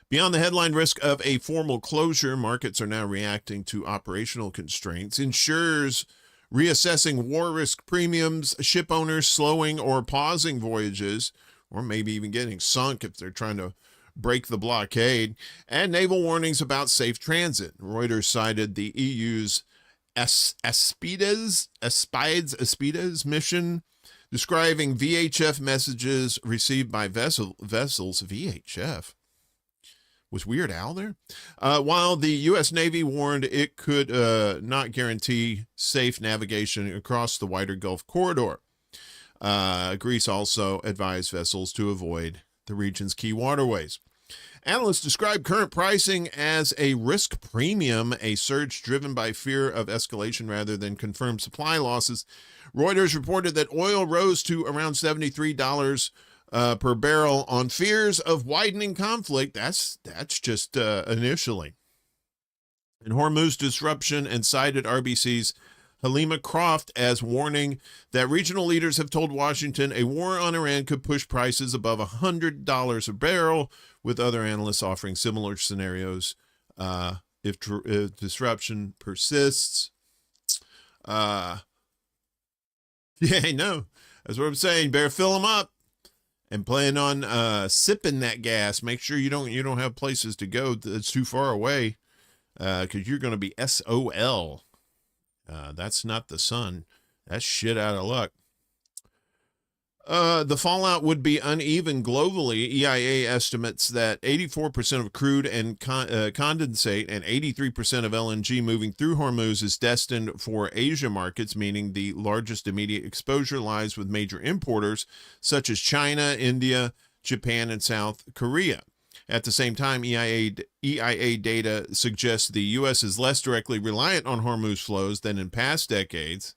Beyond the headline risk of a formal closure, markets are now reacting to operational constraints. Insurers reassessing war risk premiums, ship owners slowing or pausing voyages, or maybe even getting sunk if they're trying to break the blockade, and naval warnings about safe transit. Reuters cited the EU's Aspides mission, describing VHF messages received by vessels. VHF? Was Weird Al there? While the U.S. Navy warned it could not guarantee safe navigation across the wider Gulf corridor. Greece also advised vessels to avoid the region's key waterways. Analysts describe current pricing as a risk premium, a surge driven by fear of escalation rather than confirmed supply losses. Reuters reported that oil rose to around $73 per barrel on fears of widening conflict. That's just initially. And Hormuz disruption, and cited RBC's Halima Croft as warning that regional leaders have told Washington a war on Iran could push prices above $100 a barrel, with other analysts offering similar scenarios if disruption persists. Yeah, I know. That's what I'm saying. Better fill them up and plan on sipping that gas. Make sure you don't have places to go that's too far away, because you're going to be SOL. That's not the sun. That's shit out of luck. The fallout would be uneven globally. EIA estimates that 84% of crude and condensate and 83% of LNG moving through Hormuz is destined for Asia markets, meaning the largest immediate exposure lies with major importers such as China, India, Japan, and South Korea. At the same time, EIA data suggests the U.S. is less directly reliant on Hormuz flows than in past decades,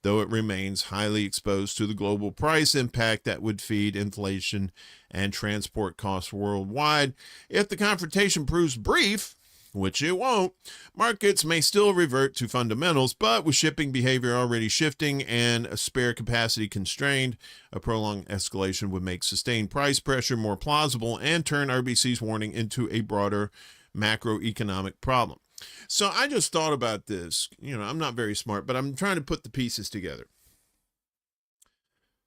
though it remains highly exposed to the global price impact that would feed inflation and transport costs worldwide. If the confrontation proves brief, which it won't, markets may still revert to fundamentals, but with shipping behavior already shifting and a spare capacity constrained, a prolonged escalation would make sustained price pressure more plausible and turn RBC's warning into a broader macroeconomic problem. So I just thought about this. I'm not very smart, but I'm trying to put the pieces together.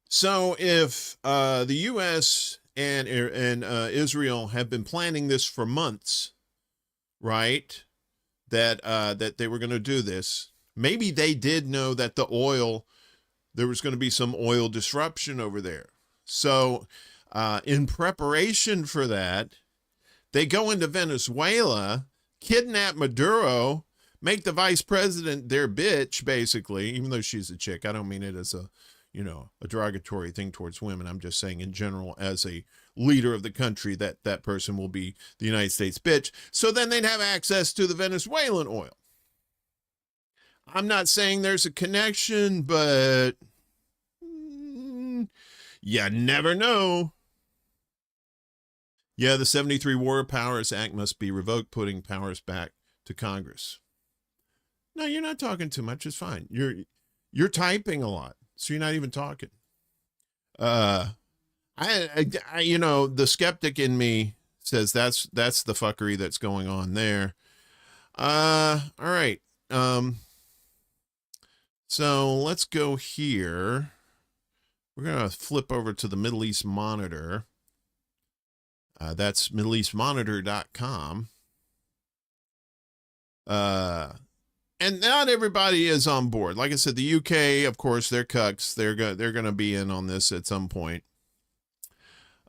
So if the U.S. and Israel have been planning this for months, right, that they were going to do this, maybe they did know that there was going to be some oil disruption over there. So in preparation for that, they go into Venezuela, kidnap Maduro, make the vice president their bitch, basically, even though she's a chick. I don't mean it as a derogatory thing towards women. I'm just saying in general, as a leader of the country, that person will be the United States bitch. So then they'd have access to the Venezuelan oil. I'm not saying there's a connection, but you never know. Yeah, the 73 War Powers Act must be revoked, putting powers back to Congress. No, you're not talking too much. It's fine. You're typing a lot, so you're not even talking. The skeptic in me says that's the fuckery that's going on there. All right. So let's go here. We're going to flip over to the Middle East Monitor. That's MiddleEastMonitor.com. And not everybody is on board. Like I said, the UK, of course, they're cucks. They're going to be in on this at some point.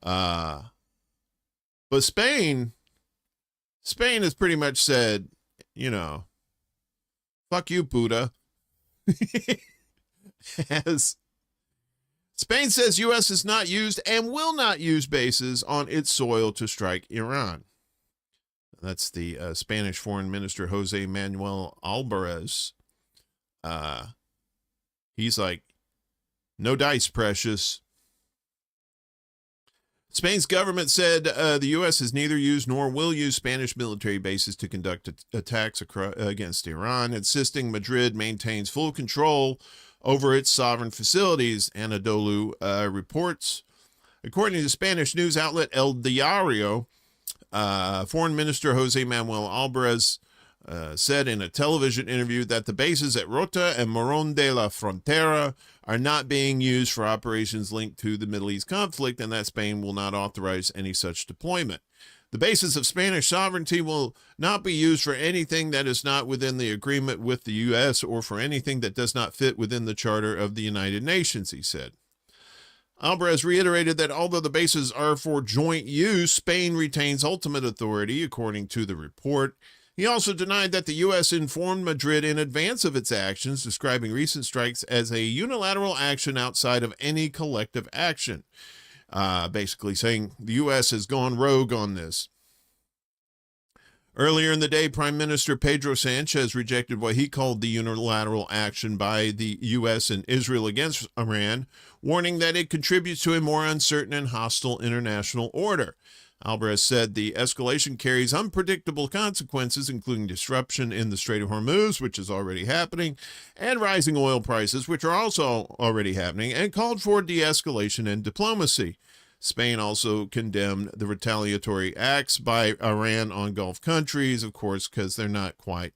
But Spain has pretty much said, fuck you, Buddha. As Spain says U.S. has not used and will not use bases on its soil to strike Iran. That's the Spanish Foreign Minister Jose Manuel Alvarez. He's like, no dice, precious. Spain's government said the U.S. has neither used nor will use Spanish military bases to conduct attacks against Iran, insisting Madrid maintains full control over its sovereign facilities, Anadolu reports. According to Spanish news outlet El Diario, Foreign Minister Jose Manuel Alvarez said in a television interview that the bases at Rota and Morón de la Frontera are not being used for operations linked to the Middle East conflict and that Spain will not authorize any such deployment. The basis of Spanish sovereignty will not be used for anything that is not within the agreement with the U.S. or for anything that does not fit within the Charter of the United Nations, he said. Alvarez reiterated that although the bases are for joint use, Spain retains ultimate authority, according to the report. He also denied that the U.S. informed Madrid in advance of its actions, describing recent strikes as a unilateral action outside of any collective action. Basically saying the U.S. has gone rogue on this. Earlier in the day, Prime Minister Pedro Sanchez rejected what he called the unilateral action by the U.S. and Israel against Iran, warning that it contributes to a more uncertain and hostile international order. Alvarez said the escalation carries unpredictable consequences, including disruption in the Strait of Hormuz, which is already happening, and rising oil prices, which are also already happening, and called for de-escalation and diplomacy. Spain also condemned the retaliatory acts by Iran on Gulf countries, of course, because they're not quite,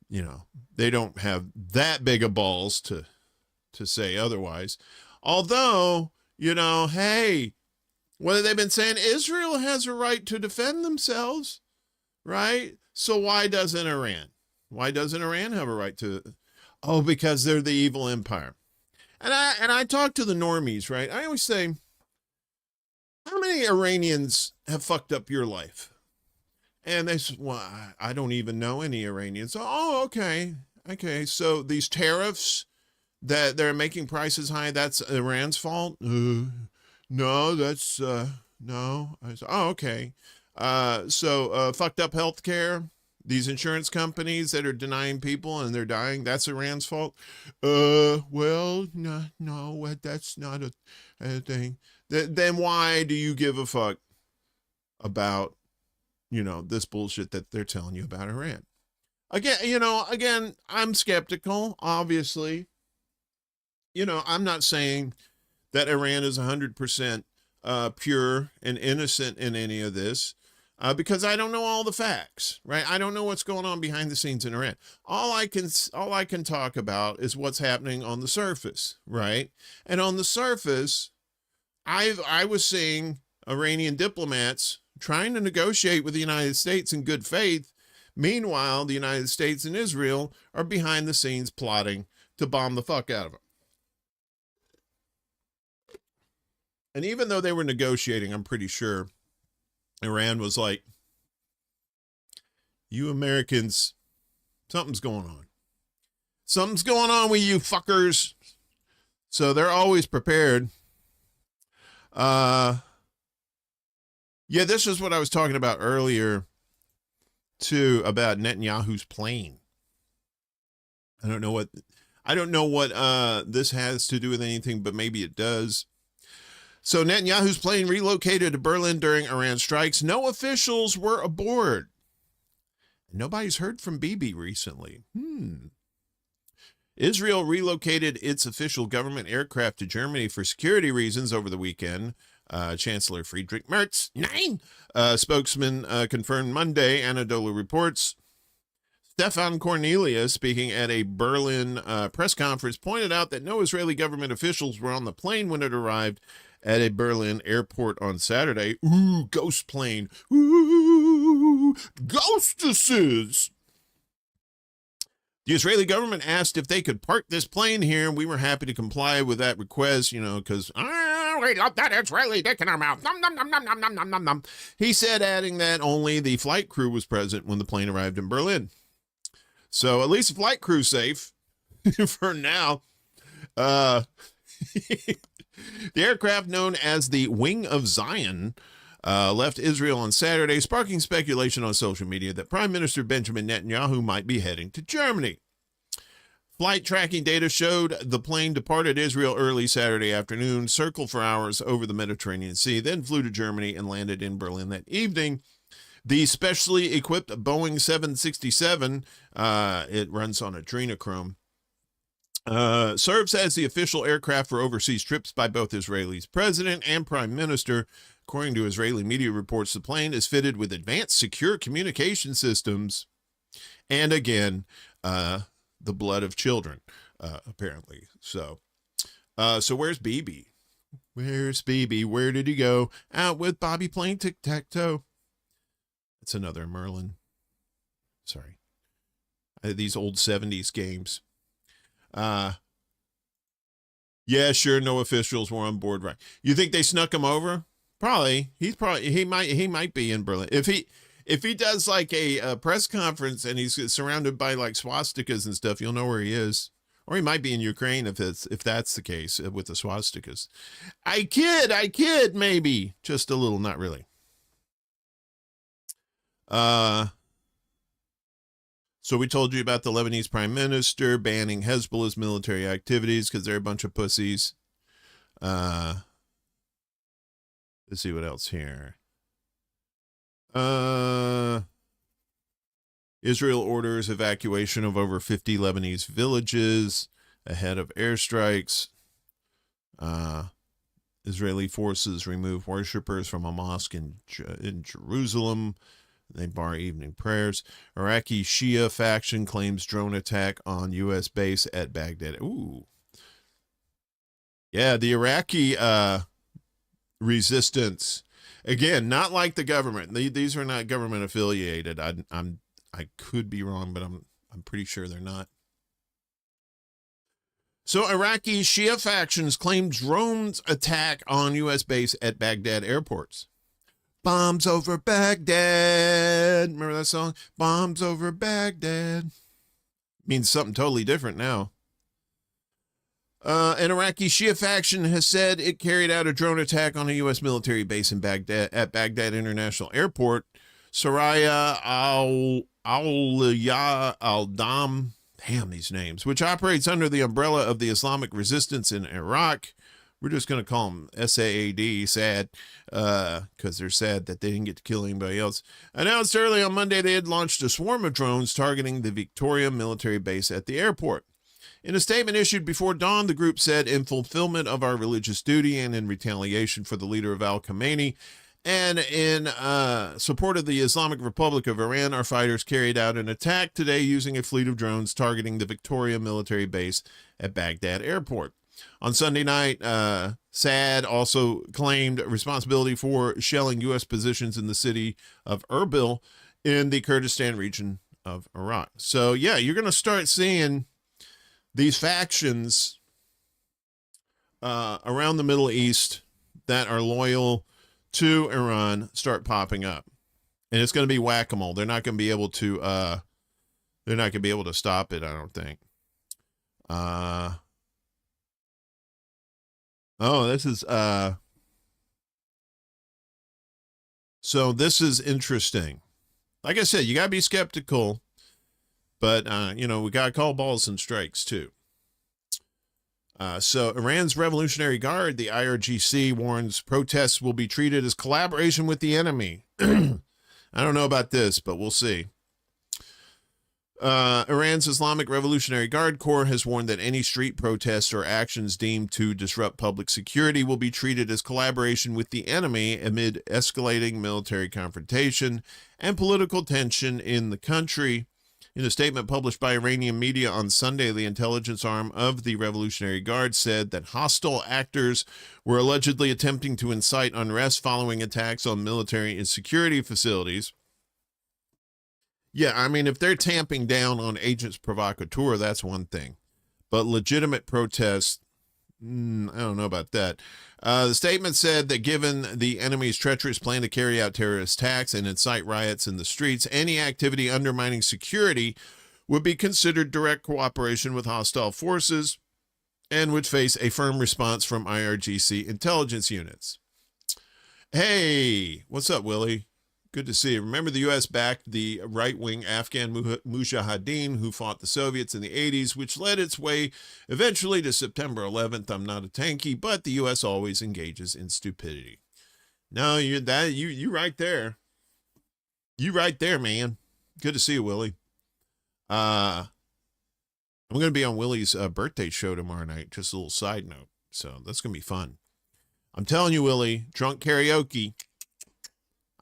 they don't have that big of balls to say otherwise. Although, hey, what have they been saying? Israel has a right to defend themselves, right? So why doesn't Iran? Why doesn't Iran have a right to? Oh, because they're the evil empire. And I talk to the normies, right? I always say, how many Iranians have fucked up your life? And they said, well, I don't even know any Iranians. Oh, okay. Okay. So these tariffs that they're making prices high, that's Iran's fault? No, that's, no. I said, oh, okay. So fucked up healthcare, these insurance companies that are denying people and they're dying, that's Iran's fault? Well, no, that's not a thing. Then why do you give a fuck about, this bullshit that they're telling you about Iran? Again, I'm skeptical, obviously. I'm not saying that Iran is 100% pure and innocent in any of this, because I don't know all the facts, right? I don't know what's going on behind the scenes in Iran. All I can talk about is what's happening on the surface, right? And on the surface, I was seeing Iranian diplomats trying to negotiate with the United States in good faith. Meanwhile, the United States and Israel are behind the scenes plotting to bomb the fuck out of them. And even though they were negotiating, I'm pretty sure Iran was like, you Americans, something's going on. Something's going on with you fuckers. So they're always prepared. Yeah, this is what I was talking about earlier, too, about Netanyahu's plane. I don't know what this has to do with anything, but maybe it does. So Netanyahu's plane relocated to Berlin during Iran strikes. No officials were aboard. Nobody's heard from Bibi recently. Israel relocated its official government aircraft to Germany for security reasons over the weekend. Chancellor Friedrich Merz, spokesman, confirmed Monday, Anadolu reports. Stefan Cornelius, speaking at a Berlin press conference, pointed out that no Israeli government officials were on the plane when it arrived at a Berlin airport on Saturday. Ooh, ghost plane. Ooh, ghostesses. The Israeli government asked if they could park this plane here, and we were happy to comply with that request, because we love that Israeli dick in our mouth. Nom, nom, nom, nom, nom, nom, nom, nom, nom. He said, adding that only the flight crew was present when the plane arrived in Berlin. So at least the flight crew's safe for now. The aircraft, known as the Wing of Zion, left Israel on Saturday, sparking speculation on social media that Prime Minister Benjamin Netanyahu might be heading to Germany. Flight tracking data showed the plane departed Israel early Saturday afternoon, circled for hours over the Mediterranean Sea, then flew to Germany and landed in Berlin that evening. The specially equipped Boeing 767, it runs on adrenochrome, serves as the official aircraft for overseas trips by both Israel's president and prime minister. According to Israeli media reports, the plane is fitted with advanced secure communication systems and, again, the blood of children, apparently. So where's Bibi? Where's Bibi? Where did he go? Out with Bobby playing tic-tac-toe. It's another Merlin. Sorry. These old 70s games. Yeah, sure, no officials were on board, right? You think they snuck him over? Probably. He might be in Berlin. If he does like a press conference and he's surrounded by like swastikas and stuff, you'll know where he is. Or he might be in Ukraine if that's the case with the swastikas. I kid, maybe. Just a little, not really. So we told you about the Lebanese prime minister banning Hezbollah's military activities because they're a bunch of pussies. Let's see what else here. Israel orders evacuation of over 50 Lebanese villages ahead of airstrikes. Israeli forces remove worshippers from a mosque in Jerusalem. They bar evening prayers. Iraqi Shia faction claims drone attack on U.S. base at Baghdad. Ooh. Yeah, the Iraqi resistance. Again, not like the government. These are not government affiliated. I could be wrong, but I'm pretty sure they're not. So Iraqi Shia factions claim drones attack on U.S. base at Baghdad airports. Bombs over Baghdad. Remember that song? Bombs over Baghdad. Means something totally different now. An Iraqi Shia faction has said it carried out a drone attack on a U.S. military base in Baghdad at Baghdad International Airport. Saraya al-Awliya al-Dam, damn these names, which operates under the umbrella of the Islamic Resistance in Iraq. We're just going to call them SAAD, sad, because they're sad that they didn't get to kill anybody else. Announced early on Monday they had launched a swarm of drones targeting the Victoria military base at the airport. In a statement issued before dawn, the group said, in fulfillment of our religious duty and in retaliation for the leader of al-Khamenei, and in support of the Islamic Republic of Iran, our fighters carried out an attack today using a fleet of drones targeting the Victoria military base at Baghdad airport. On Sunday night, Saad also claimed responsibility for shelling U.S. positions in the city of Erbil in the Kurdistan region of Iraq. So, yeah, you're going to start seeing these factions around the Middle East that are loyal to Iran start popping up, and it's going to be whack-a-mole. They're not going to be able to. They're not going to be able to stop it, I don't think. Oh, this is. So this is interesting. Like I said, you got to be skeptical, but you know, we got to call balls and strikes too. So Iran's Revolutionary Guard, the IRGC, warns protests will be treated as collaboration with the enemy. I don't know about this, but we'll see. Iran's Islamic Revolutionary Guard Corps has warned that any street protests or actions deemed to disrupt public security will be treated as collaboration with the enemy amid escalating military confrontation and political tension in the country. In a statement published by Iranian media on Sunday, the intelligence arm of the Revolutionary Guard said that hostile actors were allegedly attempting to incite unrest following attacks on military and security facilities. Yeah, I mean, if they're tamping down on agents provocateur, that's one thing. But legitimate protests, I don't know about that. The statement said that given the enemy's treacherous plan to carry out terrorist attacks and incite riots in the streets, any activity undermining security would be considered direct cooperation with hostile forces and would face a firm response from IRGC intelligence units. Hey, what's up, Willie? Good to see you. Remember, the U.S. backed the right-wing Afghan Mujahideen who fought the Soviets in the 80s, which led its way eventually to September 11th. I'm not a tanky, but the U.S. always engages in stupidity. No, you right there. You right there, man. Good to see you, Willie. I'm going to be on Willie's birthday show tomorrow night. Just a little side note. So that's going to be fun. I'm telling you, Willie, drunk karaoke.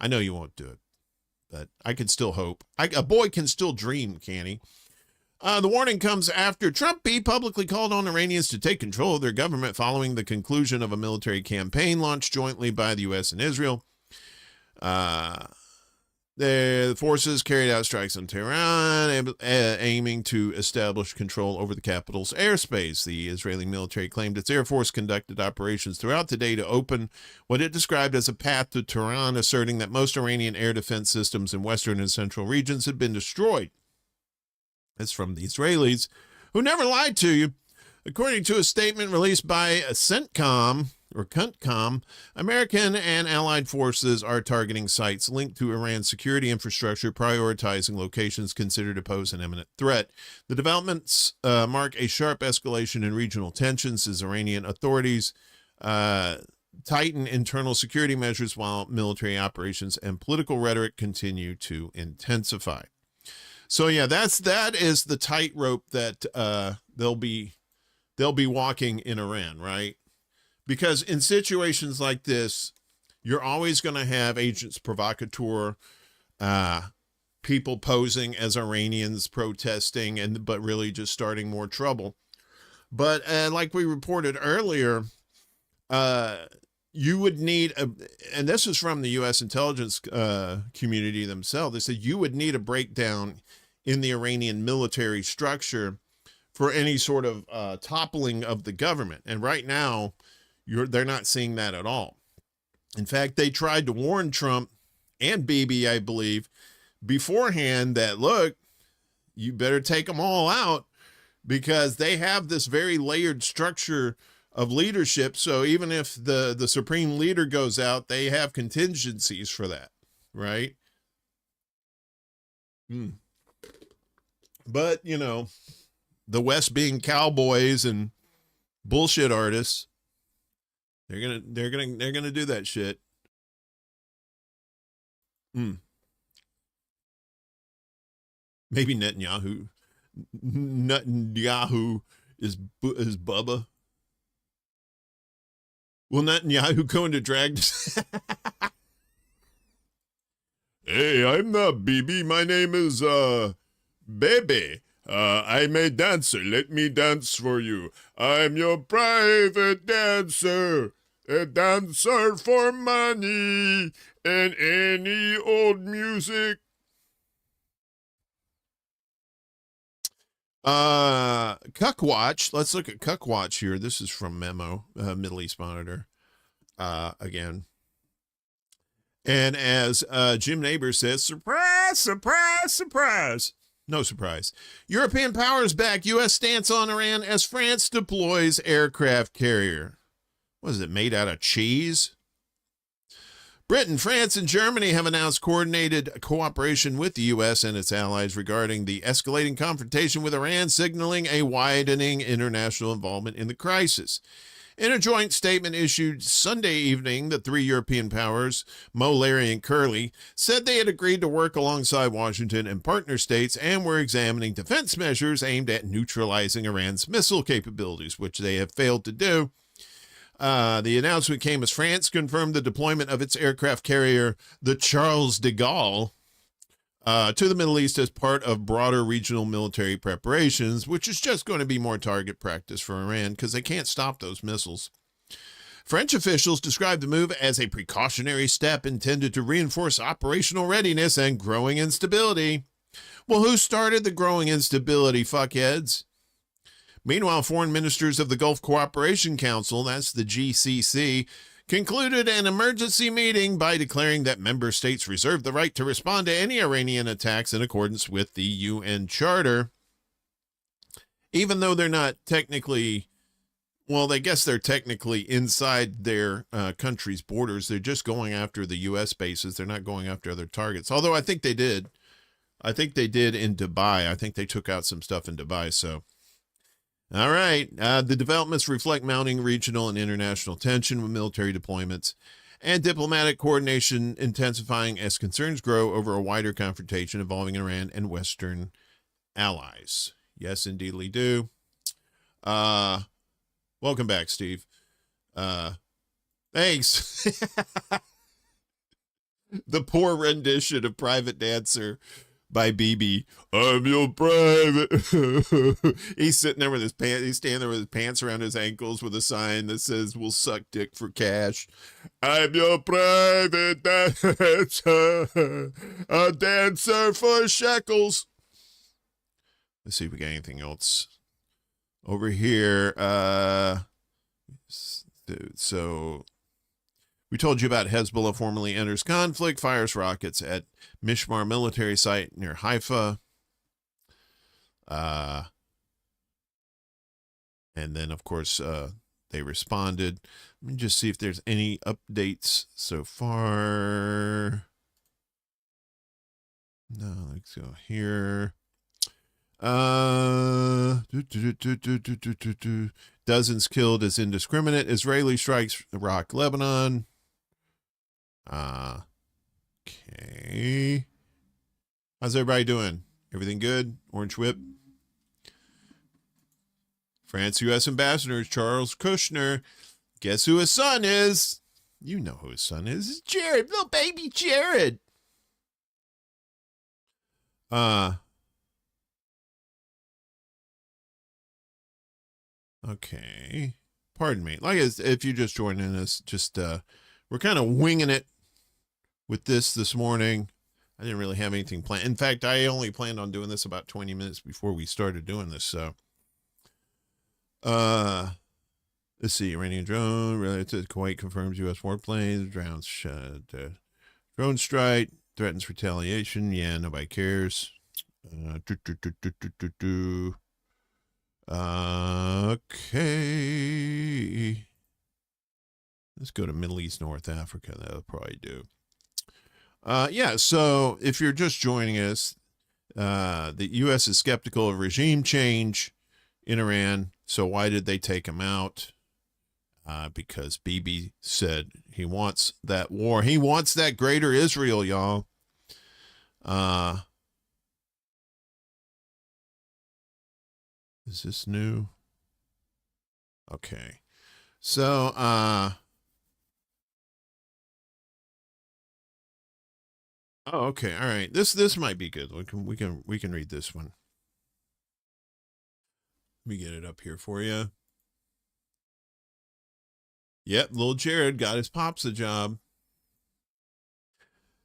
I know you won't do it, but I can still hope. A boy can still dream, can he? The warning comes after Trump publicly called on Iranians to take control of their government following the conclusion of a military campaign launched jointly by the U.S. and Israel. The forces carried out strikes on Tehran, aiming to establish control over the capital's airspace. The Israeli military claimed its Air Force conducted operations throughout the day to open what it described as a path to Tehran, asserting that most Iranian air defense systems in western and central regions had been destroyed. That's from the Israelis, who never lied to you. According to a statement released by CENTCOM, or CUNTCOM, American and allied forces are targeting sites linked to Iran's security infrastructure, prioritizing locations considered to pose an imminent threat. The developments mark a sharp escalation in regional tensions as Iranian authorities tighten internal security measures while military operations and political rhetoric continue to intensify. So yeah, that is the tightrope that they'll be walking in Iran, right? Because in situations like this, you're always going to have agents provocateur, people posing as Iranians protesting, but really just starting more trouble. But like we reported earlier, you would need, and this is from the U.S. intelligence community themselves, they said you would need a breakdown in the Iranian military structure for any sort of toppling of the government. And right now, they're not seeing that at all. In fact, they tried to warn Trump and Bibi, I believe, beforehand that, look, you better take them all out, because they have this very layered structure of leadership. So even if the supreme leader goes out, they have contingencies for that, right? But, you know, the West being cowboys and bullshit artists, they're gonna do that shit. Maybe Netanyahu is Bubba. Will Netanyahu go into drag? Hey, I'm not Bibi. My name is Bebe. I'm a dancer. Let me dance for you. I'm your private dancer. A dancer for money and any old music. Cuck Watch. Let's look at Cuck Watch here. This is from Memo, Middle East Monitor. Again. And as Jim Neighbor says, surprise, surprise, surprise. No surprise. European powers back U.S. stance on Iran as France deploys aircraft carrier. What is it, made out of cheese? Britain, France, and Germany have announced coordinated cooperation with the U.S. and its allies regarding the escalating confrontation with Iran, signaling a widening international involvement in the crisis. In a joint statement issued Sunday evening, the three European powers, Mo, Larry, and Curly, said they had agreed to work alongside Washington and partner states and were examining defense measures aimed at neutralizing Iran's missile capabilities, which they have failed to do. The announcement came as France confirmed the deployment of its aircraft carrier, the Charles de Gaulle, to the Middle East as part of broader regional military preparations, which is just going to be more target practice for Iran because they can't stop those missiles. French officials described the move as a precautionary step intended to reinforce operational readiness and growing instability. Well, who started the growing instability, fuckheads? Meanwhile, foreign ministers of the Gulf Cooperation Council, that's the GCC, concluded an emergency meeting by declaring that member states reserve the right to respond to any Iranian attacks in accordance with the UN Charter. Even though they're not technically, well, I guess they're technically inside their country's borders. They're just going after the U.S. bases. They're not going after other targets. Although I think they did. I think they did in Dubai. I think they took out some stuff in Dubai, so... All right. The developments reflect mounting regional and international tension with military deployments and diplomatic coordination intensifying as concerns grow over a wider confrontation involving Iran and Western allies. Yes, indeedly do. Welcome back, Steve. Thanks. The poor rendition of Private Dancer by BB. I'm your private. He's sitting there with his pants. He's standing there with his pants around his ankles with a sign that says, "We'll suck dick for cash." I'm your private dancer. A dancer for shekels. Let's see if we got anything else over here. So we told you about Hezbollah formally enters conflict, fires rockets at Mishmar military site near Haifa. And then, of course, they responded. Let me just see if there's any updates so far. No, let's go here. Dozens killed as indiscriminate. Israeli strikes rock Lebanon. Okay. How's everybody doing? Everything good? Orange Whip? France U.S. Ambassador Charles Kushner. Guess who his son is? You know who his son is. It's Jared. Little baby Jared. Okay. Pardon me. Like, if you're just joining us, just, we're kind of winging it with this morning. I didn't really have anything planned. In fact, I only planned on doing this about 20 minutes before we started doing this. So, Let's see. Iranian drone related to Kuwait confirms U.S. warplanes. Drone strike. Threatens retaliation. Yeah, nobody cares. Okay. Let's go to Middle East, North Africa. That'll probably do. Yeah, so if you're just joining us, the U.S. is skeptical of regime change in Iran. So why did they take him out? Because Bibi said he wants that war. He wants that greater Israel, y'all. Is this new? Okay. So, oh, okay. All right. This might be good. We can read this one. Let me get it up here for you. Yep, little Jared got his pops a job.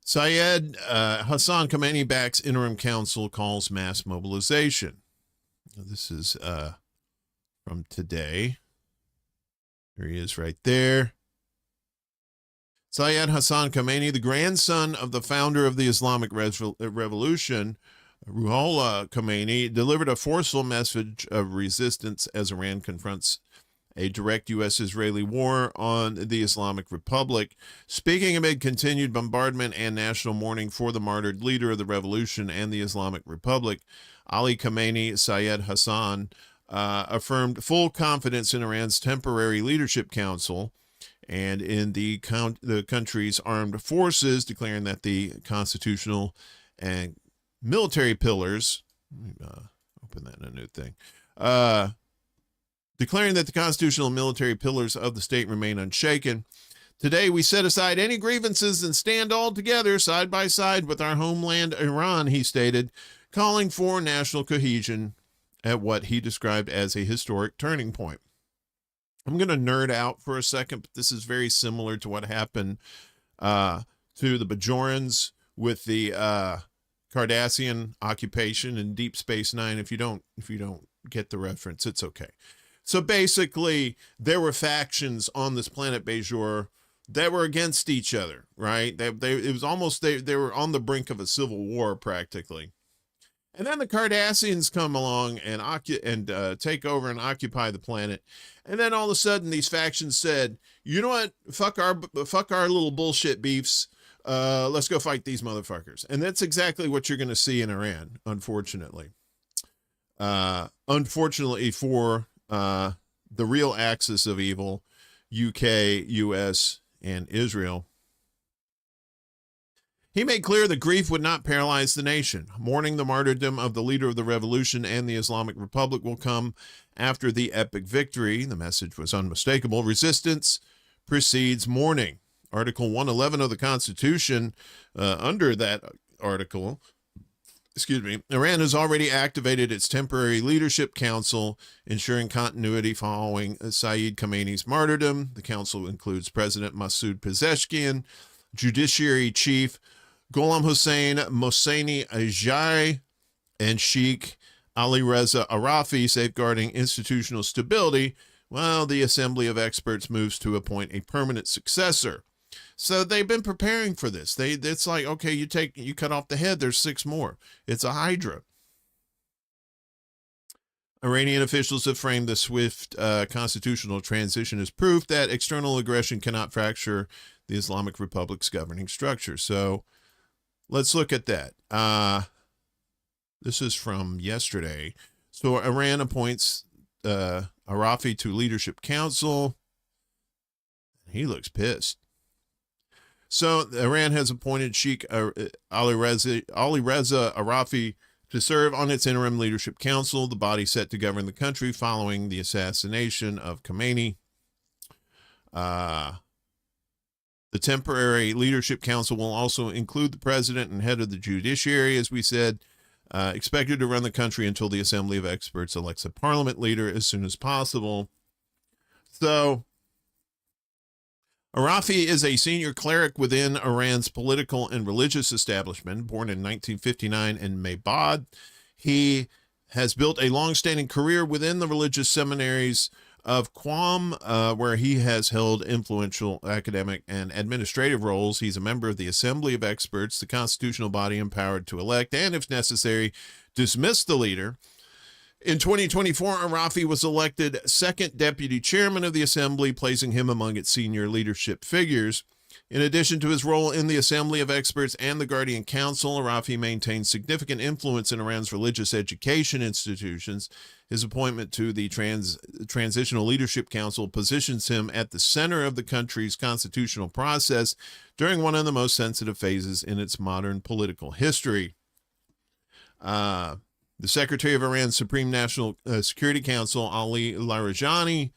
Syed Hassan Khamenei backs interim council, calls mass mobilization. This is from today. There he is right there. Syed Hassan Khamenei, the grandson of the founder of the Islamic Revolution, Ruhollah Khomeini, delivered a forceful message of resistance as Iran confronts a direct U.S.-Israeli war on the Islamic Republic. Speaking amid continued bombardment and national mourning for the martyred leader of the revolution and the Islamic Republic, Ali Khamenei, Syed Hassan, affirmed full confidence in Iran's temporary leadership council and in the country's armed forces, declaring that the constitutional and military pillars, open that in a new thing, declaring that the constitutional and military pillars of the state remain unshaken. Today, we set aside any grievances and stand all together side by side with our homeland, Iran, he stated, calling for national cohesion at what he described as a historic turning point. I'm going to nerd out for a second, but this is very similar to what happened to the Bajorans with the Cardassian occupation in Deep Space Nine. If you don't get the reference, it's okay. So basically, there were factions on this planet Bajor that were against each other, right? It was almost they were on the brink of a civil war practically. And then the Cardassians come along and take over and occupy the planet. And then all of a sudden, these factions said, "You know what? Fuck our little bullshit beefs. Let's go fight these motherfuckers." And that's exactly what you're going to see in Iran, unfortunately. Unfortunately for the real axis of evil, UK, US, and Israel. He made clear that grief would not paralyze the nation. Mourning the martyrdom of the leader of the revolution and the Islamic Republic will come after the epic victory. The message was unmistakable. Resistance precedes mourning. Article 111 of the Constitution, under that article, Iran has already activated its temporary leadership council, ensuring continuity following Saeed Khamenei's martyrdom. The council includes President Masoud Pezeshkian, Judiciary Chief Gholam Hossein Mohseni Ejai, and Sheikh Ali Reza Arafi, safeguarding institutional stability, while the Assembly of Experts moves to appoint a permanent successor. So they've been preparing for this. It's like, okay, you cut off the head, there's 6 more. It's a hydra. Iranian officials have framed the swift constitutional transition as proof that external aggression cannot fracture the Islamic Republic's governing structure. So let's look at that. This is from yesterday. So Iran appoints Arafi to Leadership Council. He looks pissed. So Iran has appointed Sheikh Ali Reza Arafi to serve on its interim leadership council, the body set to govern the country following the assassination of Khomeini. The temporary leadership council will also include the president and head of the judiciary, as we said, expected to run the country until the Assembly of Experts elects a parliament leader as soon as possible. So Arafi is a senior cleric within Iran's political and religious establishment. Born in 1959 in Maybad, he has built a long-standing career within the religious seminaries of Qom, where he has held influential academic and administrative roles. He's a member of the Assembly of Experts, the constitutional body empowered to elect and, if necessary, dismiss the leader. In 2024, Arafi was elected second deputy chairman of the Assembly, placing him among its senior leadership figures. In addition to his role in the Assembly of Experts and the Guardian Council, Arafi maintains significant influence in Iran's religious education institutions. His appointment to the Transitional Leadership Council positions him at the center of the country's constitutional process during one of the most sensitive phases in its modern political history. The Secretary of Iran's Supreme National Security Council, Ali Larijani,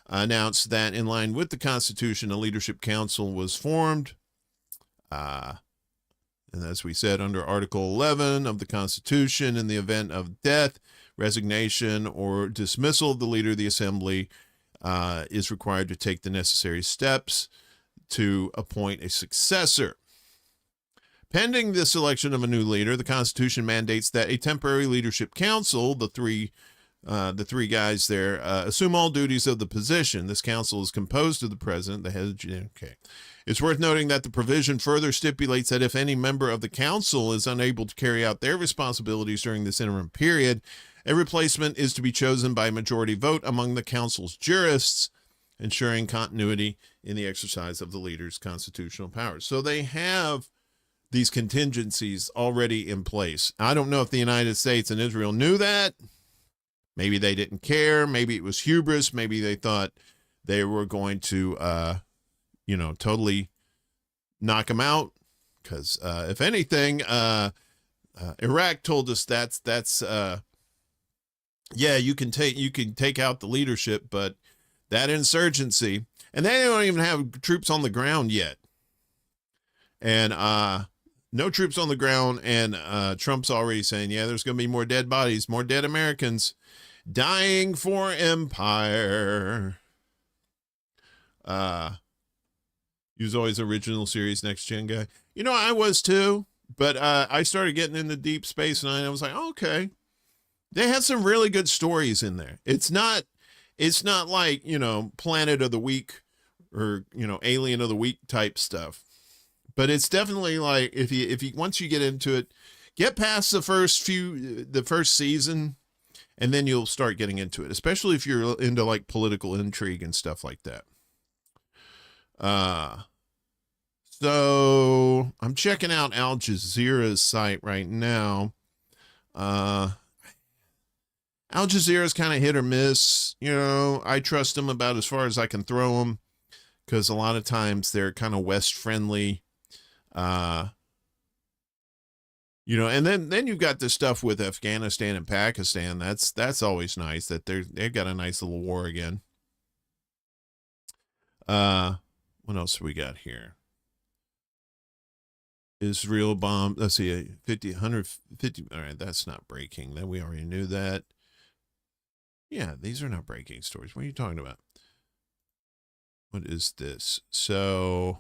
announced that in line with the Constitution, a leadership council was formed. And as we said, under Article 11 of the Constitution, in the event of death, resignation, or dismissal of the leader of the assembly, is required to take the necessary steps to appoint a successor. Pending the selection of a new leader, the Constitution mandates that a temporary leadership council, the three guys there, assume all duties of the position. This council is composed of the president, the head of okay. It's worth noting that the provision further stipulates that if any member of the council is unable to carry out their responsibilities during this interim period, a replacement is to be chosen by majority vote among the council's jurists, ensuring continuity in the exercise of the leader's constitutional powers. So they have these contingencies already in place. I don't know if the United States and Israel knew that. Maybe they didn't care. Maybe it was hubris. Maybe they thought they were going to, totally knock them out. Because if anything, Iraq told us you can take out the leadership, but that insurgency, and they don't even have troops on the ground yet. And no troops on the ground, and Trump's already saying, yeah, there's going to be more dead bodies, more dead Americans dying for empire. He was always original series Next Gen guy. I was too, but I started getting into Deep Space Nine. I was like, okay, they had some really good stories in there. It's not like, Planet of the Week or, Alien of the Week type stuff. But it's definitely like if you once you get into it, get past the first season, and then you'll start getting into it, especially if you're into like political intrigue and stuff like that. So I'm checking out Al Jazeera's site right now. Al Jazeera's kind of hit or miss. I trust them about as far as I can throw them, because a lot of times they're kind of West friendly. And then you've got this stuff with Afghanistan and Pakistan. That's always nice that they've got a nice little war again. What else we got here? Israel bomb. Let's see, 150. All right, that's not breaking. That we already knew that. Yeah, these are not breaking stories. What are you talking about? What is this? So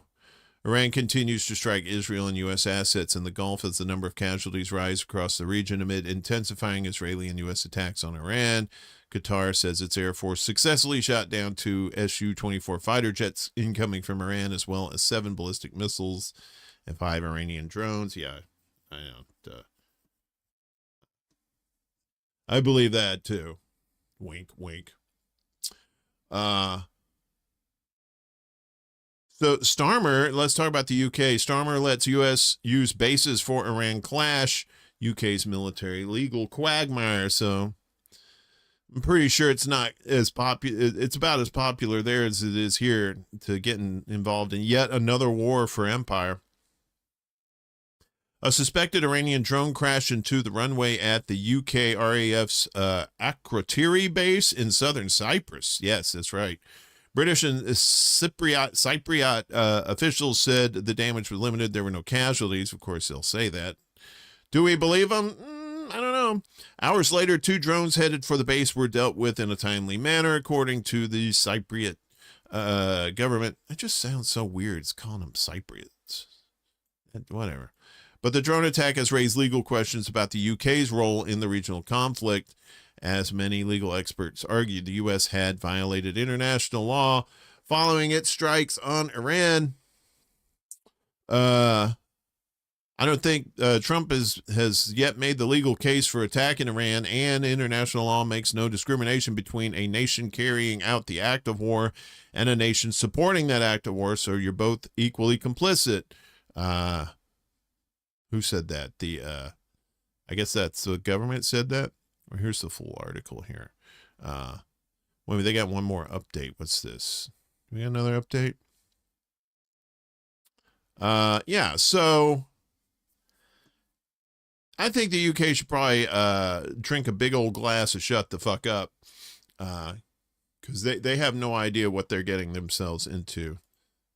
Iran continues to strike Israel and U.S. assets in the Gulf as the number of casualties rise across the region amid intensifying Israeli and U.S. attacks on Iran. Qatar says its Air Force successfully shot down 2 Su-24 fighter jets incoming from Iran, as well as 7 ballistic missiles and 5 Iranian drones. Yeah, I know. I believe that too. Wink, wink. So Starmer, let's talk about the UK. Starmer lets US use bases for Iran clash. UK's military legal quagmire. So I'm pretty sure it's not as popular. It's about as popular there as it is here to get involved in yet another war for empire. A suspected Iranian drone crashed into the runway at the UK RAF's Akrotiri base in southern Cyprus. Yes, that's right. British and Cypriot officials said the damage was limited. There were no casualties. Of course, they'll say that. Do we believe them? I don't know. Hours later, 2 drones headed for the base were dealt with in a timely manner, according to the Cypriot government. It just sounds so weird. It's calling them Cypriots. Whatever. But the drone attack has raised legal questions about the UK's role in the regional conflict. As many legal experts argued, the U.S. had violated international law following its strikes on Iran. I don't think Trump has yet made the legal case for attacking Iran, and international law makes no discrimination between a nation carrying out the act of war and a nation supporting that act of war, so you're both equally complicit. Who said that? I guess that's the government said that. Or here's the full article here. Wait, they got one more update. What's this? We got another update? Yeah, so I think the UK should probably drink a big old glass of shut the fuck up, because they have no idea what they're getting themselves into.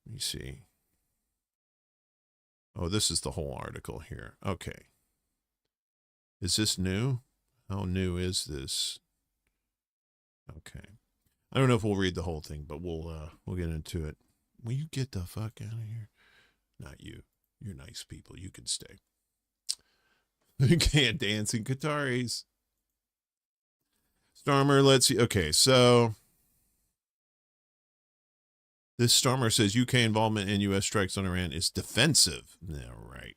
Let me see. Oh, this is the whole article here. Okay. Is this new? How new is this? Okay. I don't know if we'll read the whole thing, but we'll get into it. Will you get the fuck out of here? Not you. You're nice people. You can stay. You can't dance in Qataris. Starmer, let's see. Okay, so this Starmer says UK involvement in U.S. strikes on Iran is defensive. Yeah, right.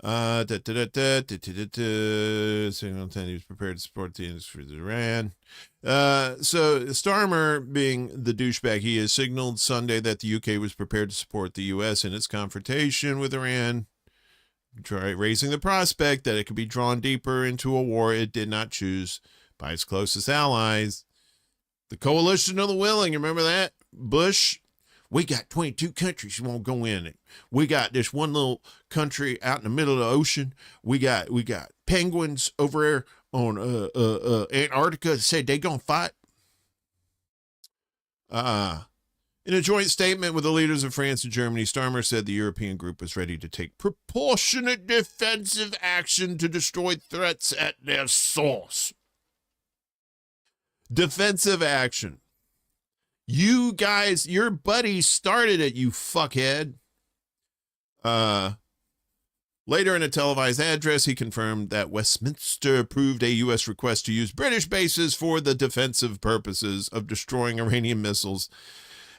Signal he was prepared to support the industry of Iran. So Starmer, being the douchebag he is, signaled Sunday that the UK was prepared to support the U.S. in its confrontation with Iran, raising the prospect that it could be drawn deeper into a war it did not choose by its closest allies. The coalition of the willing, remember that? Bush? We got 22 countries who won't go in it. We got this one little country out in the middle of the ocean. We got penguins over there on Antarctica that said they gonna fight. In a joint statement with the leaders of France and Germany, Starmer said the European group was ready to take proportionate defensive action to destroy threats at their source. Defensive action. You guys, your buddies started it, you fuckhead. Later in a televised address, he confirmed that Westminster approved a U.S. request to use British bases for the defensive purposes of destroying Iranian missiles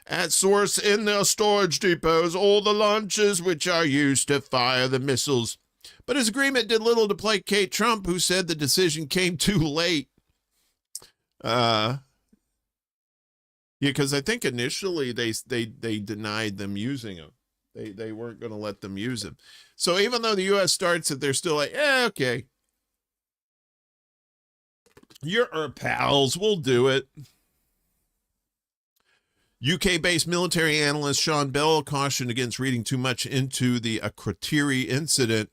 at source in their storage depots or the launches which are used to fire the missiles. But his agreement did little to placate Trump, who said the decision came too late. Yeah, because I think initially they denied them using them. They weren't going to let them use them. So even though the U.S. starts it, they're still like, okay. You're our pals. We'll do it. UK-based military analyst Sean Bell cautioned against reading too much into the Akrotiri incident.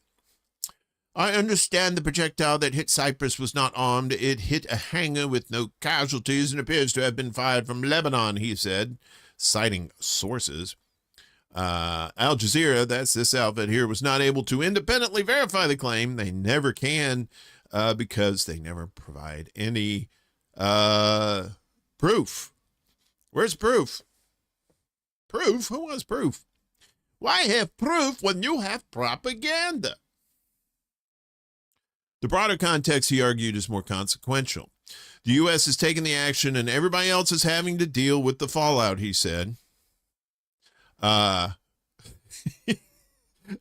I understand the projectile that hit Cyprus was not armed. It hit a hangar with no casualties and appears to have been fired from Lebanon, he said, citing sources. Al Jazeera, that's this outfit here, was not able to independently verify the claim. They never can because they never provide any proof. Where's proof? Proof? Who wants proof? Why have proof when you have propaganda? The broader context, he argued, is more consequential. The U.S. has taken the action and everybody else is having to deal with the fallout, he said. That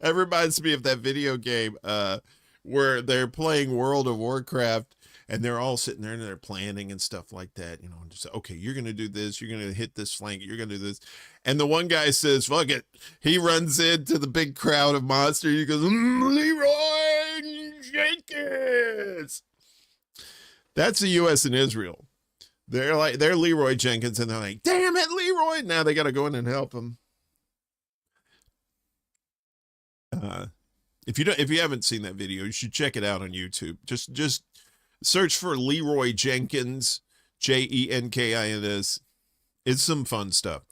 reminds me of that video game where they're playing World of Warcraft and they're all sitting there and they're planning and stuff like that. You know, and just, okay, you're going to do this. You're going to hit this flank. You're going to do this. And the one guy says, fuck it. He runs into the big crowd of monsters. He goes, Leroy Jenkins. That's the U.S. and Israel. They're Leroy Jenkins and they're like, damn it, Leroy. Now they got to go in and help him. If you haven't seen that video, you should check it out on YouTube. Just search for Leroy Jenkins, Jenkins. It's some fun stuff.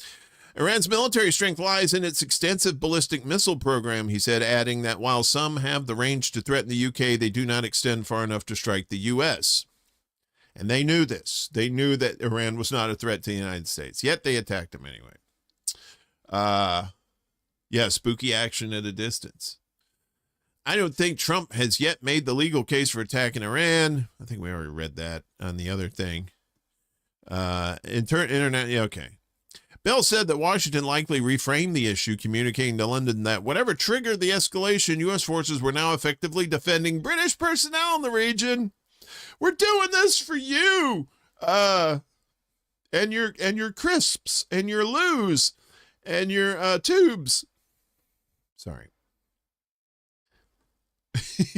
Iran's military strength lies in its extensive ballistic missile program, he said, adding that while some have the range to threaten the UK, they do not extend far enough to strike the US. And they knew this. They knew that Iran was not a threat to the United States, yet they attacked them anyway. Yeah, spooky action at a distance. I don't think Trump has yet made the legal case for attacking Iran. I think we already read that on the other thing. Internet, yeah, okay. Bell said that Washington likely reframed the issue, communicating to London that whatever triggered the escalation, U.S. forces were now effectively defending British personnel in the region. We're doing this for you, and your crisps, and your loos, and your tubes. Sorry.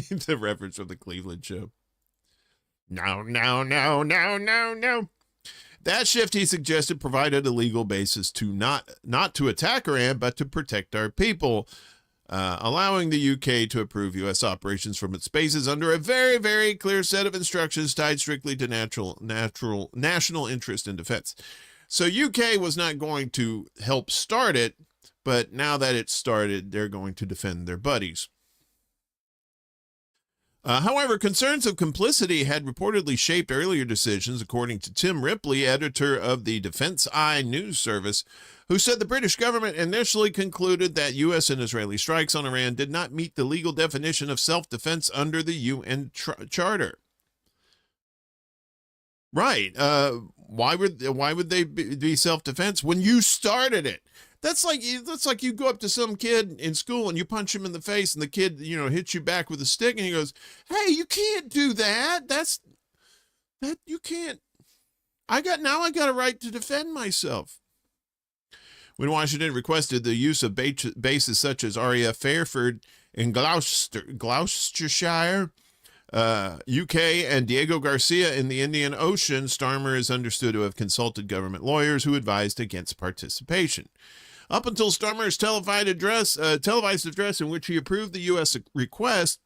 The reference from the Cleveland show. No. That shift, he suggested, provided a legal basis to not to attack Iran, but to protect our people, allowing the UK to approve U.S. operations from its bases under a very, very clear set of instructions tied strictly to national interest and defense. So UK was not going to help start it, but now that it's started, they're going to defend their buddies. However, concerns of complicity had reportedly shaped earlier decisions, according to Tim Ripley, editor of the Defense Eye news service, who said the British government initially concluded that U.S. and Israeli strikes on Iran did not meet the legal definition of self-defense under the UN Charter. Right. Why would they be self-defense when you started it? That's like you go up to some kid in school and you punch him in the face and the kid, hits you back with a stick and he goes, "Hey, you can't do that. That you can't. I got a right to defend myself." When Washington requested the use of bases such as RAF Fairford in Gloucestershire, UK, and Diego Garcia in the Indian Ocean, Starmer is understood to have consulted government lawyers who advised against participation. Up until Starmer's televised address in which he approved the U.S. request,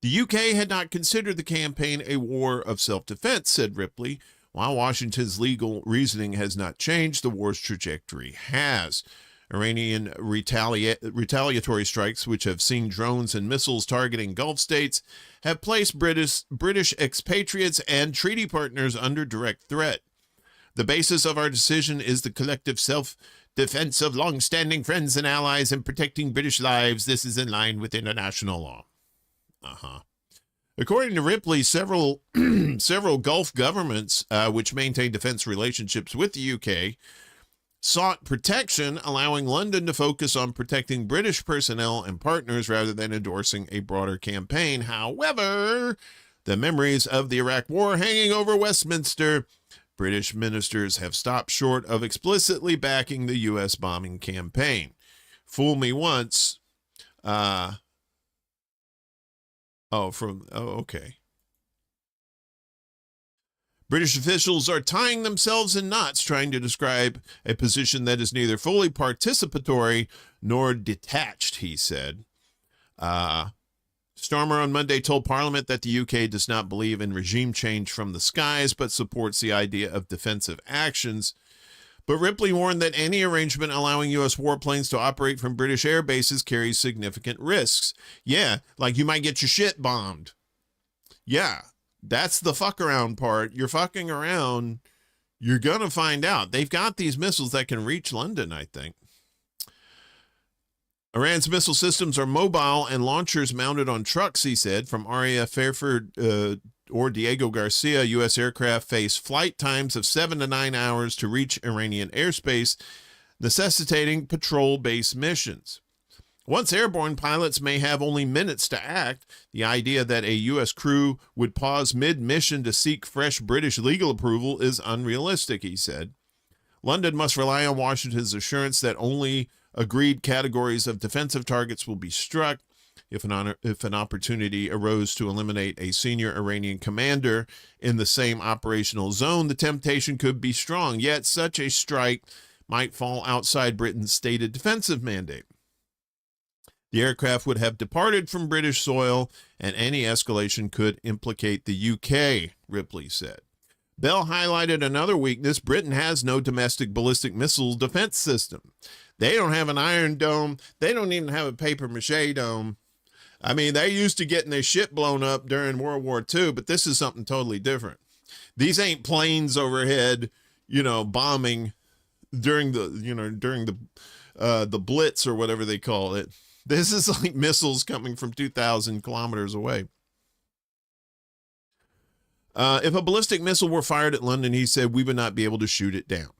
the UK had not considered the campaign a war of self-defense, said Ripley. While Washington's legal reasoning has not changed, the war's trajectory has. Iranian retaliatory strikes, which have seen drones and missiles targeting Gulf states, have placed British expatriates and treaty partners under direct threat. The basis of our decision is the collective self-defense of long-standing friends and allies in protecting British lives. This is in line with international law. According to Ripley, several Gulf governments, which maintain defense relationships with the UK, sought protection, allowing London to focus on protecting British personnel and partners rather than endorsing a broader campaign. However, the memories of the Iraq War hanging over Westminster, British ministers have stopped short of explicitly backing the U.S. bombing campaign. Fool me once. Okay. British officials are tying themselves in knots trying to describe a position that is neither fully participatory nor detached, he said. Starmer on Monday told Parliament that the UK does not believe in regime change from the skies, but supports the idea of defensive actions. But Ripley warned that any arrangement allowing U.S. warplanes to operate from British air bases carries significant risks. Yeah, like you might get your shit bombed. Yeah, that's the fuck around part. You're fucking around. You're going to find out. They've got these missiles that can reach London, I think. Iran's missile systems are mobile and launchers mounted on trucks, he said. From RAF Fairford or Diego Garcia, U.S. aircraft face flight times of 7 to 9 hours to reach Iranian airspace, necessitating patrol-based missions. Once airborne, pilots may have only minutes to act. The idea that a U.S. crew would pause mid-mission to seek fresh British legal approval is unrealistic, he said. London must rely on Washington's assurance that only agreed categories of defensive targets will be struck. If an opportunity arose to eliminate a senior Iranian commander in the same operational zone, the temptation could be strong. Yet such a strike might fall outside Britain's stated defensive mandate. The aircraft would have departed from British soil, and any escalation could implicate the UK, Ripley said. Bell highlighted another weakness. Britain has no domestic ballistic missile defense system. They don't have an Iron Dome. They don't even have a papier-mâché dome. I mean, they used to getting their shit blown up during World War II, but this is something totally different. These ain't planes overhead, bombing during the Blitz or whatever they call it. This is like missiles coming from 2,000 kilometers away. If a ballistic missile were fired at London, he said, we would not be able to shoot it down.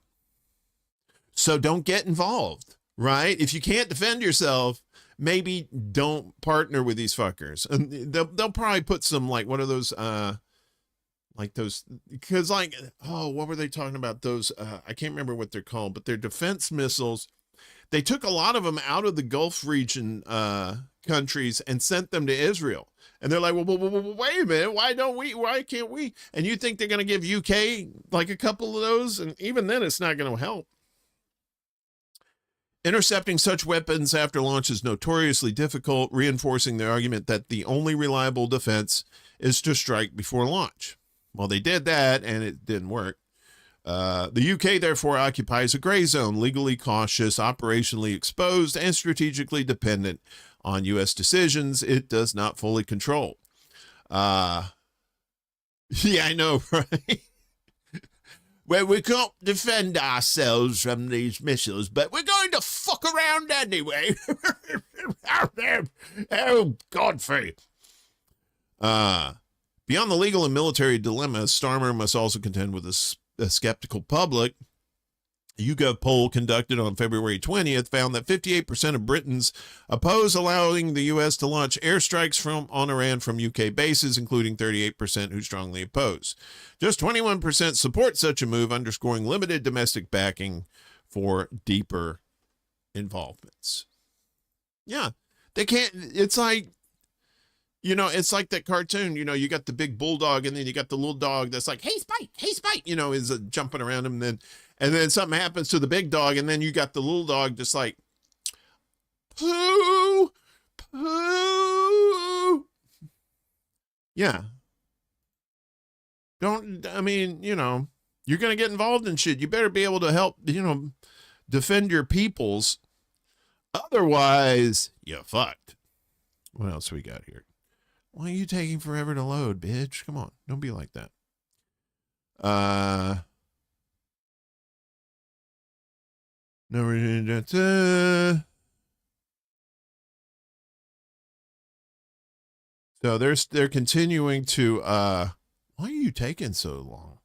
So don't get involved, right? If you can't defend yourself, maybe don't partner with these fuckers. And they'll probably put some, like, what are those, like those, because like, oh, what were they talking about? Those, I can't remember what they're called, but they're defense missiles. They took a lot of them out of the Gulf region countries and sent them to Israel. And they're like, well, wait a minute. Why can't we? And you think they're going to give UK like a couple of those? And even then it's not going to help. Intercepting such weapons after launch is notoriously difficult, reinforcing the argument that the only reliable defense is to strike before launch. Well, they did that and it didn't work. The UK therefore occupies a gray zone, legally cautious, operationally exposed, and strategically dependent on U.S. decisions it does not fully control. Yeah, I know, right? Well, we can't defend ourselves from these missiles, but we're going to fuck around anyway. Oh, Godfrey. Beyond the legal and military dilemma, Starmer must also contend with a skeptical public. A YouGov poll conducted on February 20th found that 58% of Britons oppose allowing the U.S. to launch airstrikes on Iran from UK bases, including 38% who strongly oppose. Just 21% support such a move, underscoring limited domestic backing for deeper involvements. Yeah, they can't, it's like, you know, it's like that cartoon, you know, you got the big bulldog and then you got the little dog that's like, hey, Spike, you know, is jumping around him. And then something happens to the big dog. And then you got the little dog just like, poo. Yeah. I mean, you know, you're going to get involved in shit. You better be able to help, you know, defend your peoples. Otherwise, you're fucked. What else we got here? Why are you taking forever to load, bitch? Come on. Don't be like that. So they're continuing to why are you taking so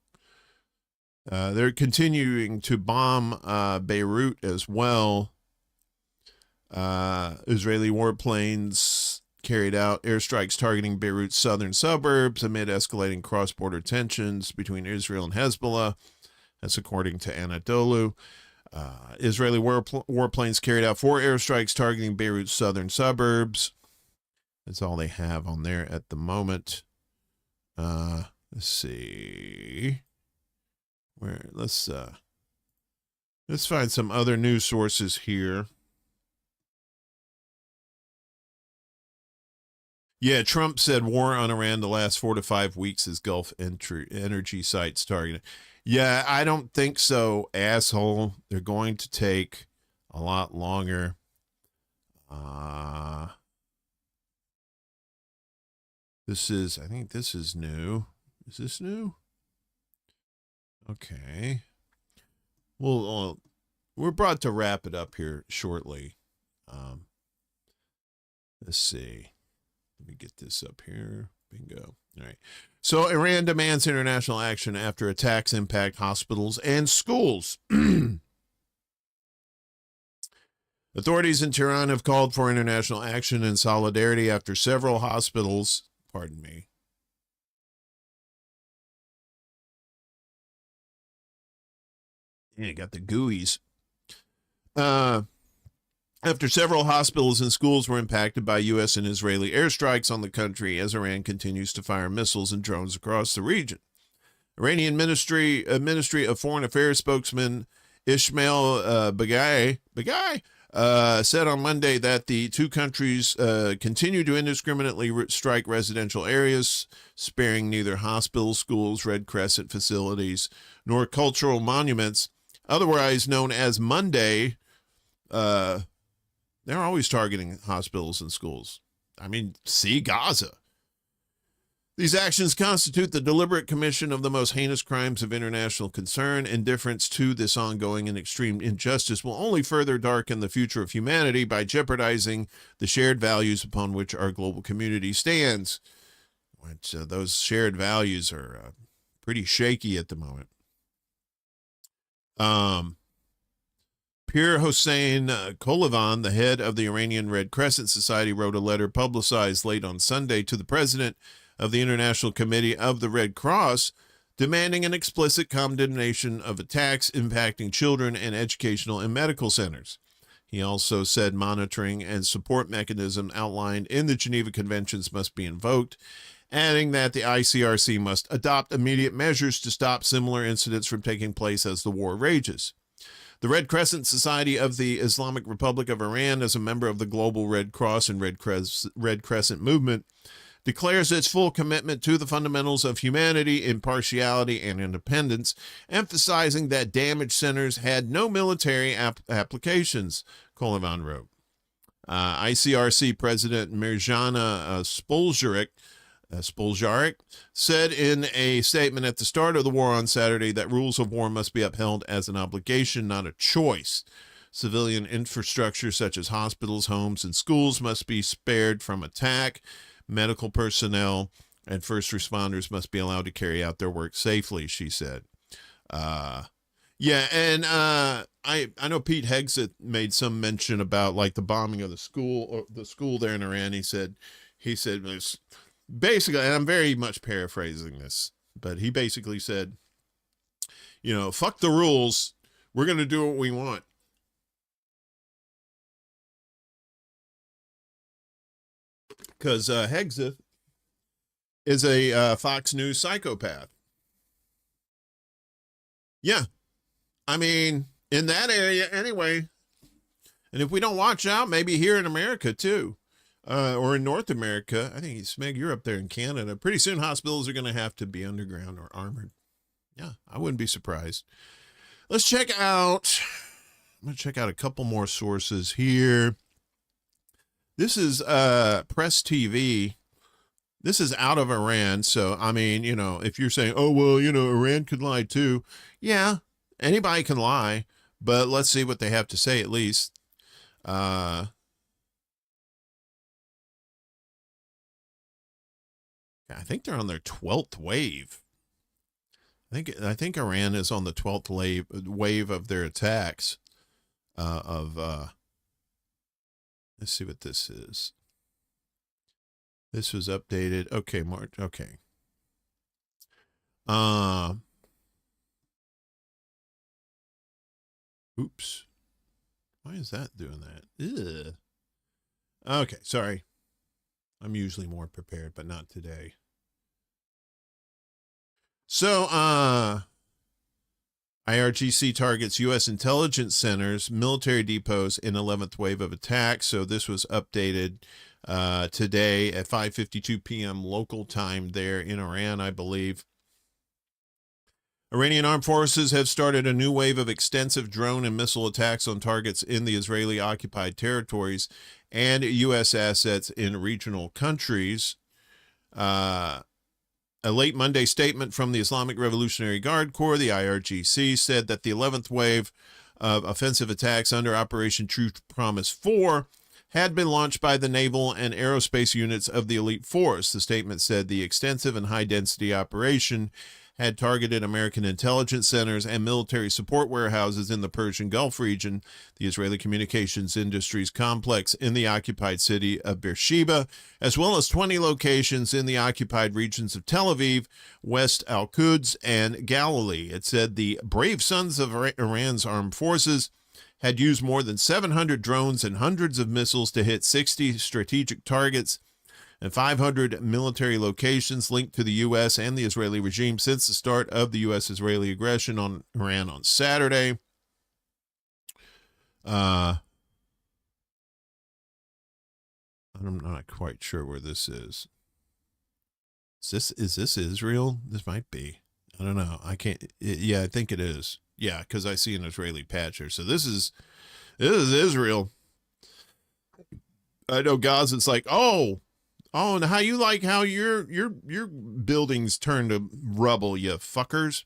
long? They're continuing to bomb Beirut as well. Israeli warplanes carried out airstrikes targeting Beirut's southern suburbs amid escalating cross-border tensions between Israel and Hezbollah. That's according to Anadolu. Israeli warplanes carried out 4 airstrikes targeting Beirut's southern suburbs. That's all they have on there at the moment. Let's see. Let's find some other news sources here. Yeah, Trump said war on Iran to last 4 to 5 weeks as Gulf energy sites targeted. Yeah, I don't think so, asshole. They're going to take a lot longer. I think this is new. Is this new? Okay. Well, we're about to wrap it up here shortly. Let's see. Let me get this up here. Bingo. All right. So Iran demands international action after attacks impact hospitals and schools. Authorities in Tehran have called for international action and solidarity after several hospitals, pardon me. Yeah, got the gooeys. After several hospitals and schools were impacted by U.S. and Israeli airstrikes on the country as Iran continues to fire missiles and drones across the region. Iranian Ministry of Foreign Affairs spokesman Ismail Baghai said on Monday that the two countries continue to indiscriminately strike residential areas, sparing neither hospitals, schools, Red Crescent facilities, nor cultural monuments, otherwise known as Monday. They're always targeting hospitals and schools. I mean, see Gaza. These actions constitute the deliberate commission of the most heinous crimes of international concern. Indifference to this ongoing and extreme injustice will only further darken the future of humanity by jeopardizing the shared values upon which our global community stands. Which those shared values are pretty shaky at the moment. Pir Hossein Kolivan, the head of the Iranian Red Crescent Society, wrote a letter publicized late on Sunday to the president of the International Committee of the Red Cross, demanding an explicit condemnation of attacks impacting children and educational and medical centers. He also said monitoring and support mechanism outlined in the Geneva Conventions must be invoked, adding that the ICRC must adopt immediate measures to stop similar incidents from taking place as the war rages. The Red Crescent Society of the Islamic Republic of Iran, as a member of the Global Red Cross and Red Crescent movement, declares its full commitment to the fundamentals of humanity, impartiality, and independence, emphasizing that damaged centers had no military applications, Kolivan wrote. ICRC President Mirjana Spoljaric said in a statement at the start of the war on Saturday that rules of war must be upheld as an obligation, not a choice. Civilian infrastructure such as hospitals, homes, and schools must be spared from attack. Medical personnel and first responders must be allowed to carry out their work safely, she said. I know Pete Hegseth made some mention about like the bombing of the school there in Iran. He said it was basically, and I'm very much paraphrasing this, but he basically said, fuck the rules. We're going to do what we want. Because Hegseth is a Fox News psychopath. Yeah. I mean, in that area anyway. And if we don't watch out, maybe here in America too, or in North America. I think, Smeg, you're up there in Canada. Pretty soon hospitals are going to have to be underground or armored. Yeah, I wouldn't be surprised. I'm going to check out a couple more sources here. This is Press TV. This is out of Iran. So, I mean, if you're saying, oh, well, Iran could lie too. Yeah, anybody can lie. But let's see what they have to say at least. I think they're on their 12th wave. I think Iran is on the 12th wave of their attacks let's see what this is. This was updated. Okay, March. Okay. Oops. Why is that doing that? Ugh. Okay, sorry. I'm usually more prepared, but not today. So, IRGC targets U.S. intelligence centers, military depots in 11th wave of attacks. So this was updated today at 5:52 p.m. local time there in Iran, I believe. Iranian armed forces have started a new wave of extensive drone and missile attacks on targets in the Israeli-occupied territories and U.S. assets in regional countries. A late Monday statement from the Islamic Revolutionary Guard Corps, the IRGC, said that the 11th wave of offensive attacks under Operation True Promise 4 had been launched by the naval and aerospace units of the elite force. The statement said the extensive and high-density operation had targeted American intelligence centers and military support warehouses in the Persian Gulf region, the Israeli communications industries complex in the occupied city of Beersheba, as well as 20 locations in the occupied regions of Tel Aviv, West Al-Quds, and Galilee. It said the brave sons of Iran's armed forces had used more than 700 drones and hundreds of missiles to hit 60 strategic targets and 500 military locations linked to the U.S. and the Israeli regime since the start of the U.S.-Israeli aggression on Iran on Saturday. I'm not quite sure where this is. Is this Israel? This might be. I don't know. I think it is. Yeah, because I see an Israeli patch here. So this is Israel. I know Gaza's like, oh Oh, and how you like how your buildings turned to rubble, you fuckers.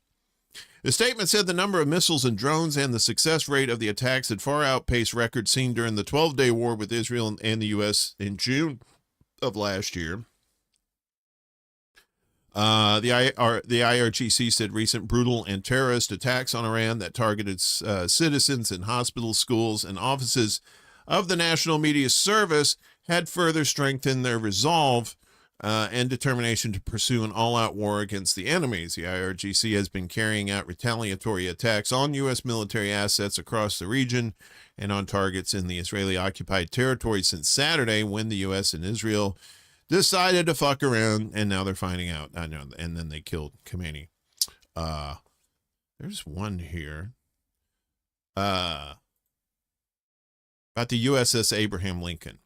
The statement said the number of missiles and drones and the success rate of the attacks had far outpaced records seen during the 12-day war with Israel and the U.S. in June of last year. The IRGC said recent brutal and terrorist attacks on Iran that targeted citizens in hospitals, schools, and offices of the National Media Service had further strengthened their resolve and determination to pursue an all-out war against the enemies. The IRGC has been carrying out retaliatory attacks on U.S. military assets across the region and on targets in the Israeli-occupied territory since Saturday, when the U.S. and Israel decided to fuck around, and now they're finding out. I know, and then they killed Khamenei. There's one here. About the USS Abraham Lincoln.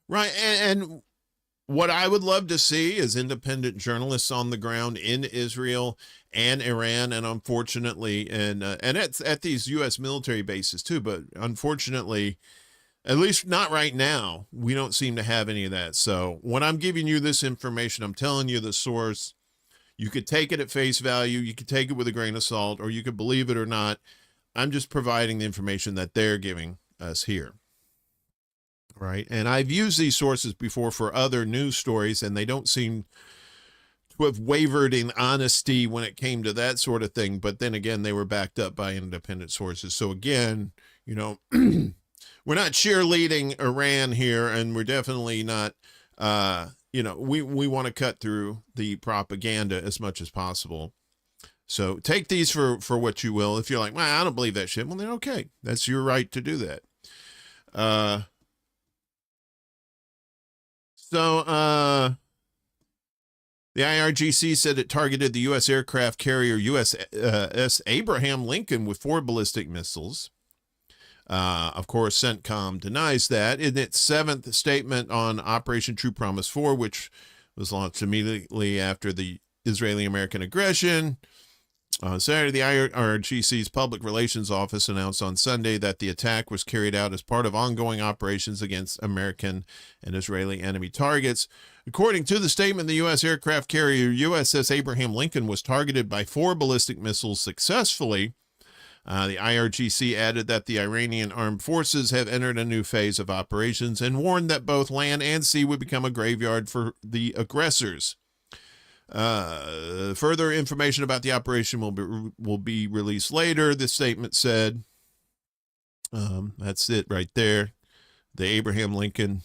Right, and what I would love to see is independent journalists on the ground in Israel and Iran, and unfortunately, and at these U.S. military bases too, but unfortunately, at least not right now, we don't seem to have any of that. So when I'm giving you this information, I'm telling you the source. You could take it at face value, you could take it with a grain of salt, or you could believe it or not. I'm just providing the information that they're giving us here. Right. And I've used these sources before for other news stories, and they don't seem to have wavered in honesty when it came to that sort of thing. But then again, they were backed up by independent sources. So again, you know, we're not cheerleading Iran here, and we're definitely not, you know, we want to cut through the propaganda as much as possible. So take these for what you will. If you're like, well, I don't believe that shit, well, then okay. That's your right to do that. So the IRGC said it targeted the U.S. aircraft carrier USS Abraham Lincoln with 4 ballistic missiles. Of course, CENTCOM denies that. In its 7th statement on Operation True Promise 4, which was launched immediately after the Israeli-American aggression, on Saturday, the IRGC's Public Relations Office announced on Sunday that the attack was carried out as part of ongoing operations against American and Israeli enemy targets. According to the statement, the U.S. aircraft carrier USS Abraham Lincoln was targeted by 4 ballistic missiles successfully. The IRGC added that the Iranian armed forces have entered a new phase of operations and warned that both land and sea would become a graveyard for the aggressors. Further information about the operation will be released later, the statement said. That's it right there. The Abraham Lincoln.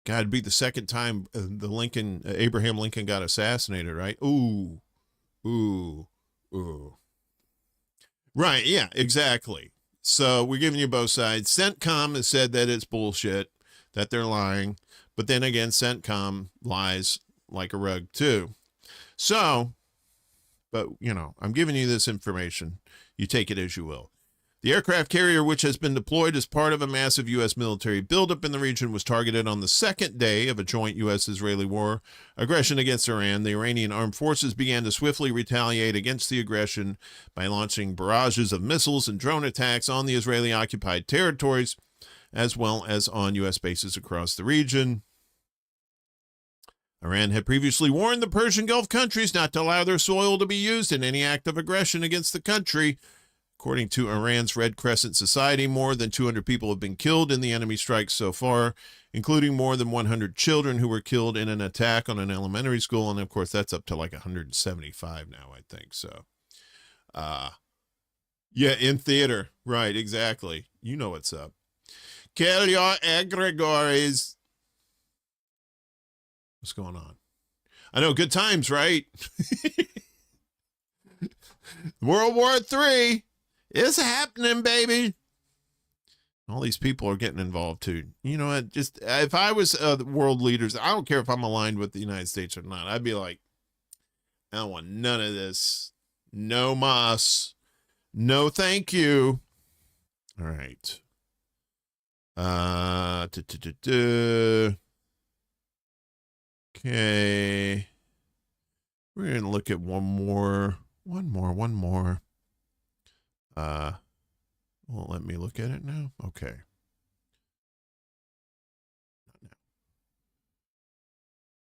God, it'd be the second time Abraham Lincoln got assassinated, right? Ooh. Right, yeah, exactly. So we're giving you both sides. CENTCOM has said that it's bullshit, that they're lying. But then again, CENTCOM lies like a rug too. So, but you know, I'm giving you this information. You take it as you will. The aircraft carrier, which has been deployed as part of a massive U.S. military buildup in the region, was targeted on the 2nd day of a joint U.S.-Israeli war aggression against Iran. The Iranian armed forces began to swiftly retaliate against the aggression by launching barrages of missiles and drone attacks on the Israeli-occupied territories, as well as on U.S. bases across the region. Iran had previously warned the Persian Gulf countries not to allow their soil to be used in any act of aggression against the country. According to Iran's Red Crescent Society, more than 200 people have been killed in the enemy strikes so far, including more than 100 children who were killed in an attack on an elementary school. And of course, that's up to like 175 now, I think. So, yeah, in theater. Right, exactly. You know what's up. Kill your egregores. What's going on? I know, good times, right? World War III is happening, baby. All these people are getting involved too. You know what? Just if I was world leaders, I don't care if I'm aligned with the United States or not. I'd be like, I don't want none of this. No mas. No, thank you. All right. Okay. We're going to look at one more. Won't let me look at it now. Okay.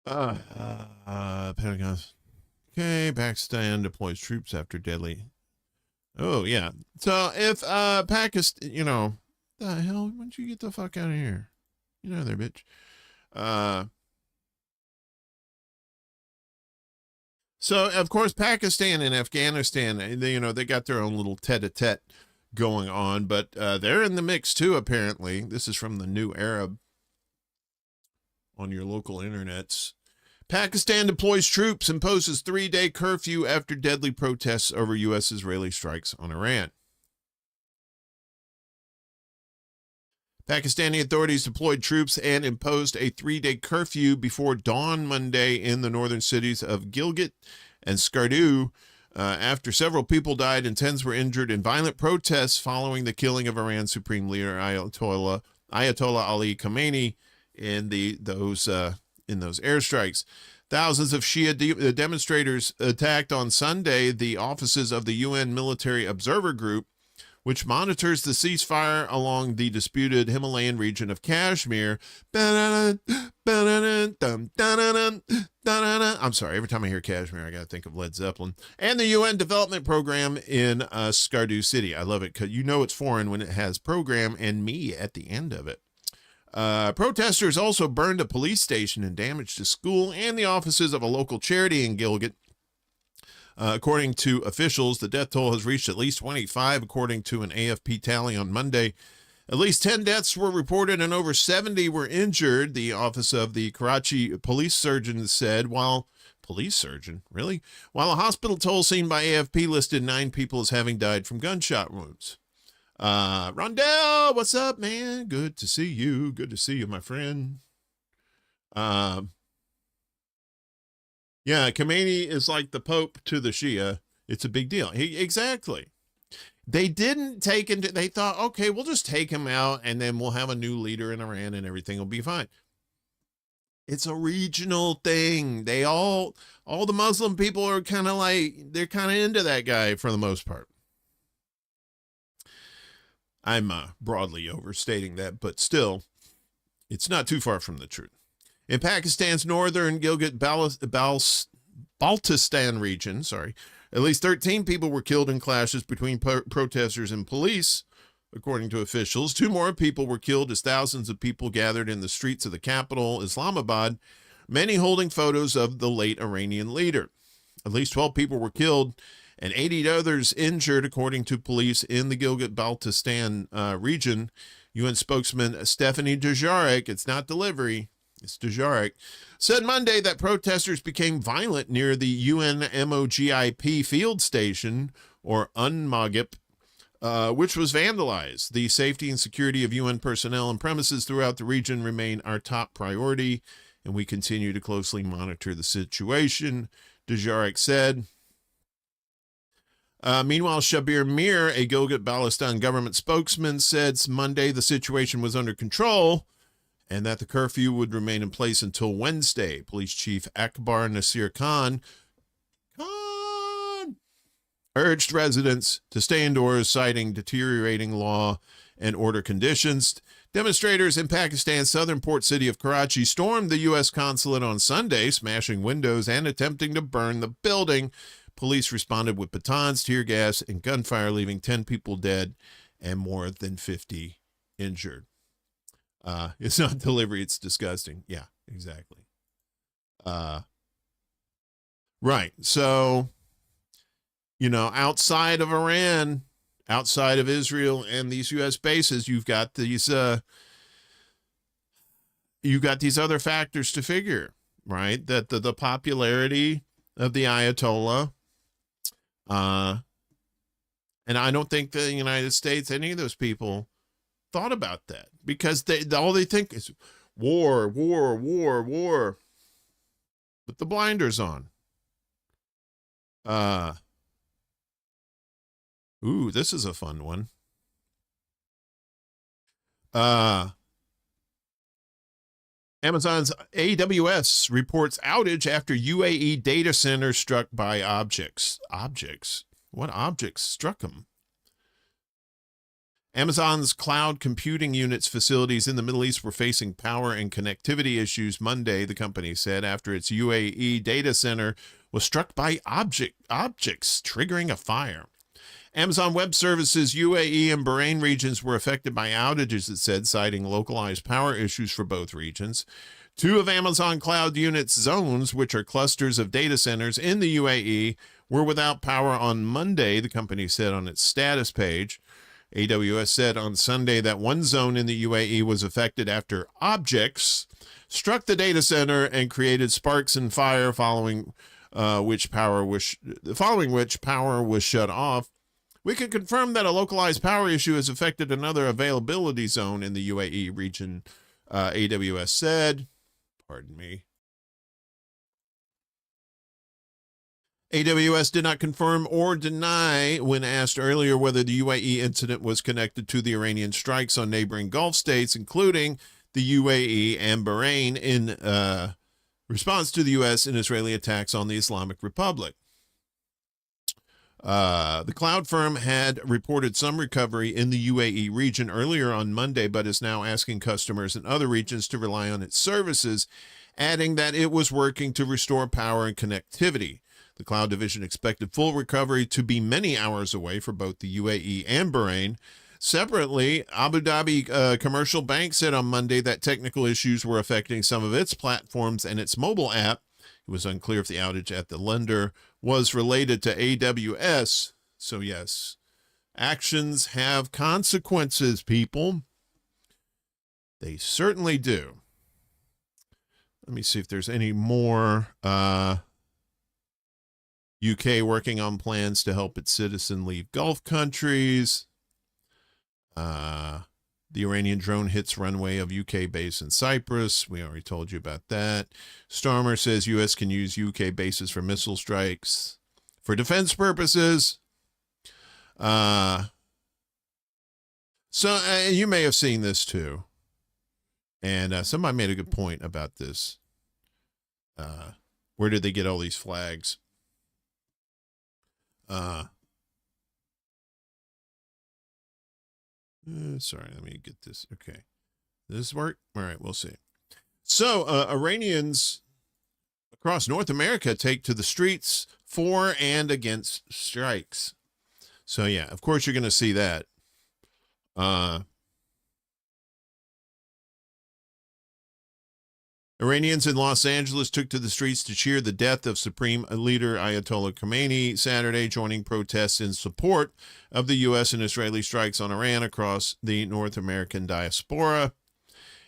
Pentagon. Okay, Pakistan deploys troops after deadly. Oh, yeah. So if Pakistan, the hell, why don't you get the fuck out of here? You know there, bitch. So, of course, Pakistan and Afghanistan, they got their own little tete-a-tete going on, but they're in the mix too, apparently. This is from the New Arab on your local internets. Pakistan deploys troops, imposes 3-day curfew after deadly protests over U.S.-Israeli strikes on Iran. Pakistani authorities deployed troops and imposed a 3-day curfew before dawn Monday in the northern cities of Gilgit and Skardu after several people died and tens were injured in violent protests following the killing of Iran's supreme leader Ayatollah Ali Khamenei in those airstrikes. Thousands of Shia demonstrators attacked on Sunday the offices of the UN Military Observer Group, which monitors the ceasefire along the disputed Himalayan region of Kashmir. I'm sorry, every time I hear Kashmir, I got to think of Led Zeppelin. And the UN Development Program in Skardu City. I love it because it's foreign when it has program and me at the end of it. Protesters also burned a police station and damaged a school and the offices of a local charity in Gilgit. According to officials, the death toll has reached at least 25, according to an AFP tally on Monday. At least 10 deaths were reported and over 70 were injured, the office of the Karachi police surgeon said, police surgeon? Really? While a hospital toll seen by AFP listed 9 people as having died from gunshot wounds. Rondell, what's up, man? Good to see you. Good to see you, my friend. Yeah, Khamenei is like the Pope to the Shia. It's a big deal. Exactly. They didn't they thought, okay, we'll just take him out and then we'll have a new leader in Iran and everything will be fine. It's a regional thing. They all the Muslim people are they're kind of into that guy for the most part. I'm broadly overstating that, but still, it's not too far from the truth. In Pakistan's northern Gilgit-Baltistan region, at least 13 people were killed in clashes between protesters and police, according to officials. 2 more people were killed as thousands of people gathered in the streets of the capital, Islamabad, many holding photos of the late Iranian leader. At least 12 people were killed and 80 others injured, according to police in the Gilgit-Baltistan region. UN spokesman Stephanie Dujarric, it's not delivery, it's Dujarric, said Monday that protesters became violent near the UN MOGIP field station, or UNMOGIP, which was vandalized. The safety and security of UN personnel and premises throughout the region remain our top priority, and we continue to closely monitor the situation, Dujarric said. Meanwhile, Shabir Mir, a Gilgit-Baltistan government spokesman, said Monday the situation was under control and that the curfew would remain in place until Wednesday. Police Chief Akbar Nasir Khan urged residents to stay indoors, citing deteriorating law and order conditions. Demonstrators in Pakistan's southern port city of Karachi stormed the U.S. consulate on Sunday, smashing windows and attempting to burn the building. Police responded with batons, tear gas, and gunfire, leaving 10 people dead and more than 50 injured. It's not delivery, it's disgusting. Yeah, exactly. Right. So, outside of Iran, outside of Israel and these U.S. bases, you've got these other factors to figure, right? That the popularity of the Ayatollah, and I don't think the United States, any of those people, thought about that, because all they think is war, with the blinders on. Ooh, this is a fun one. Amazon's AWS reports outage after UAE data center struck by objects. Objects? What objects struck them? Amazon's cloud computing units facilities in the Middle East were facing power and connectivity issues Monday, the company said, after its UAE data center was struck by objects, triggering a fire. Amazon Web Services UAE and Bahrain regions were affected by outages, it said, citing localized power issues for both regions. 2 of Amazon Cloud Unit's zones, which are clusters of data centers in the UAE, were without power on Monday, the company said on its status page. AWS said on Sunday that one zone in the UAE was affected after objects struck the data center and created sparks and fire, following which power was shut off. We can confirm that a localized power issue has affected another availability zone in the UAE region, AWS said. Pardon me. AWS did not confirm or deny when asked earlier whether the UAE incident was connected to the Iranian strikes on neighboring Gulf states, including the UAE and Bahrain, in response to the U.S. and Israeli attacks on the Islamic Republic. The cloud firm had reported some recovery in the UAE region earlier on Monday, but is now asking customers in other regions to rely on its services, adding that it was working to restore power and connectivity. The cloud division expected full recovery to be many hours away for both the UAE and Bahrain. Separately, Abu Dhabi Commercial Bank said on Monday that technical issues were affecting some of its platforms and its mobile app. It was unclear if the outage at the lender was related to AWS. So yes, actions have consequences, people. They certainly do. Let me see if there's any more. UK working on plans to help its citizen leave Gulf countries. The Iranian drone hits runway of UK base in Cyprus. We already told you about that. Starmer says U.S. can use UK bases for missile strikes for defense purposes. So you may have seen this too. And somebody made a good point about this. Where did they get all these flags? Sorry, let me get this. Okay. Does this work? All right, we'll see. So, Iranians across North America take to the streets for and against strikes. So, yeah, of course you're going to see that. Iranians in Los Angeles took to the streets to cheer the death of Supreme Leader Ayatollah Khamenei Saturday, joining protests in support of the U.S. and Israeli strikes on Iran across the North American diaspora.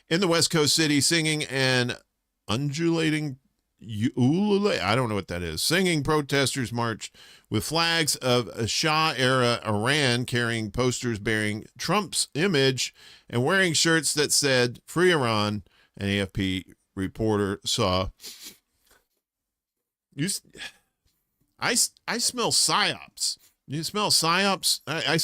In the West Coast city, singing and undulating, I don't know what that is, singing protesters marched with flags of Shah-era Iran, carrying posters bearing Trump's image and wearing shirts that said, "Free Iran," an AFP reporter saw. I smell psyops. You smell psyops? I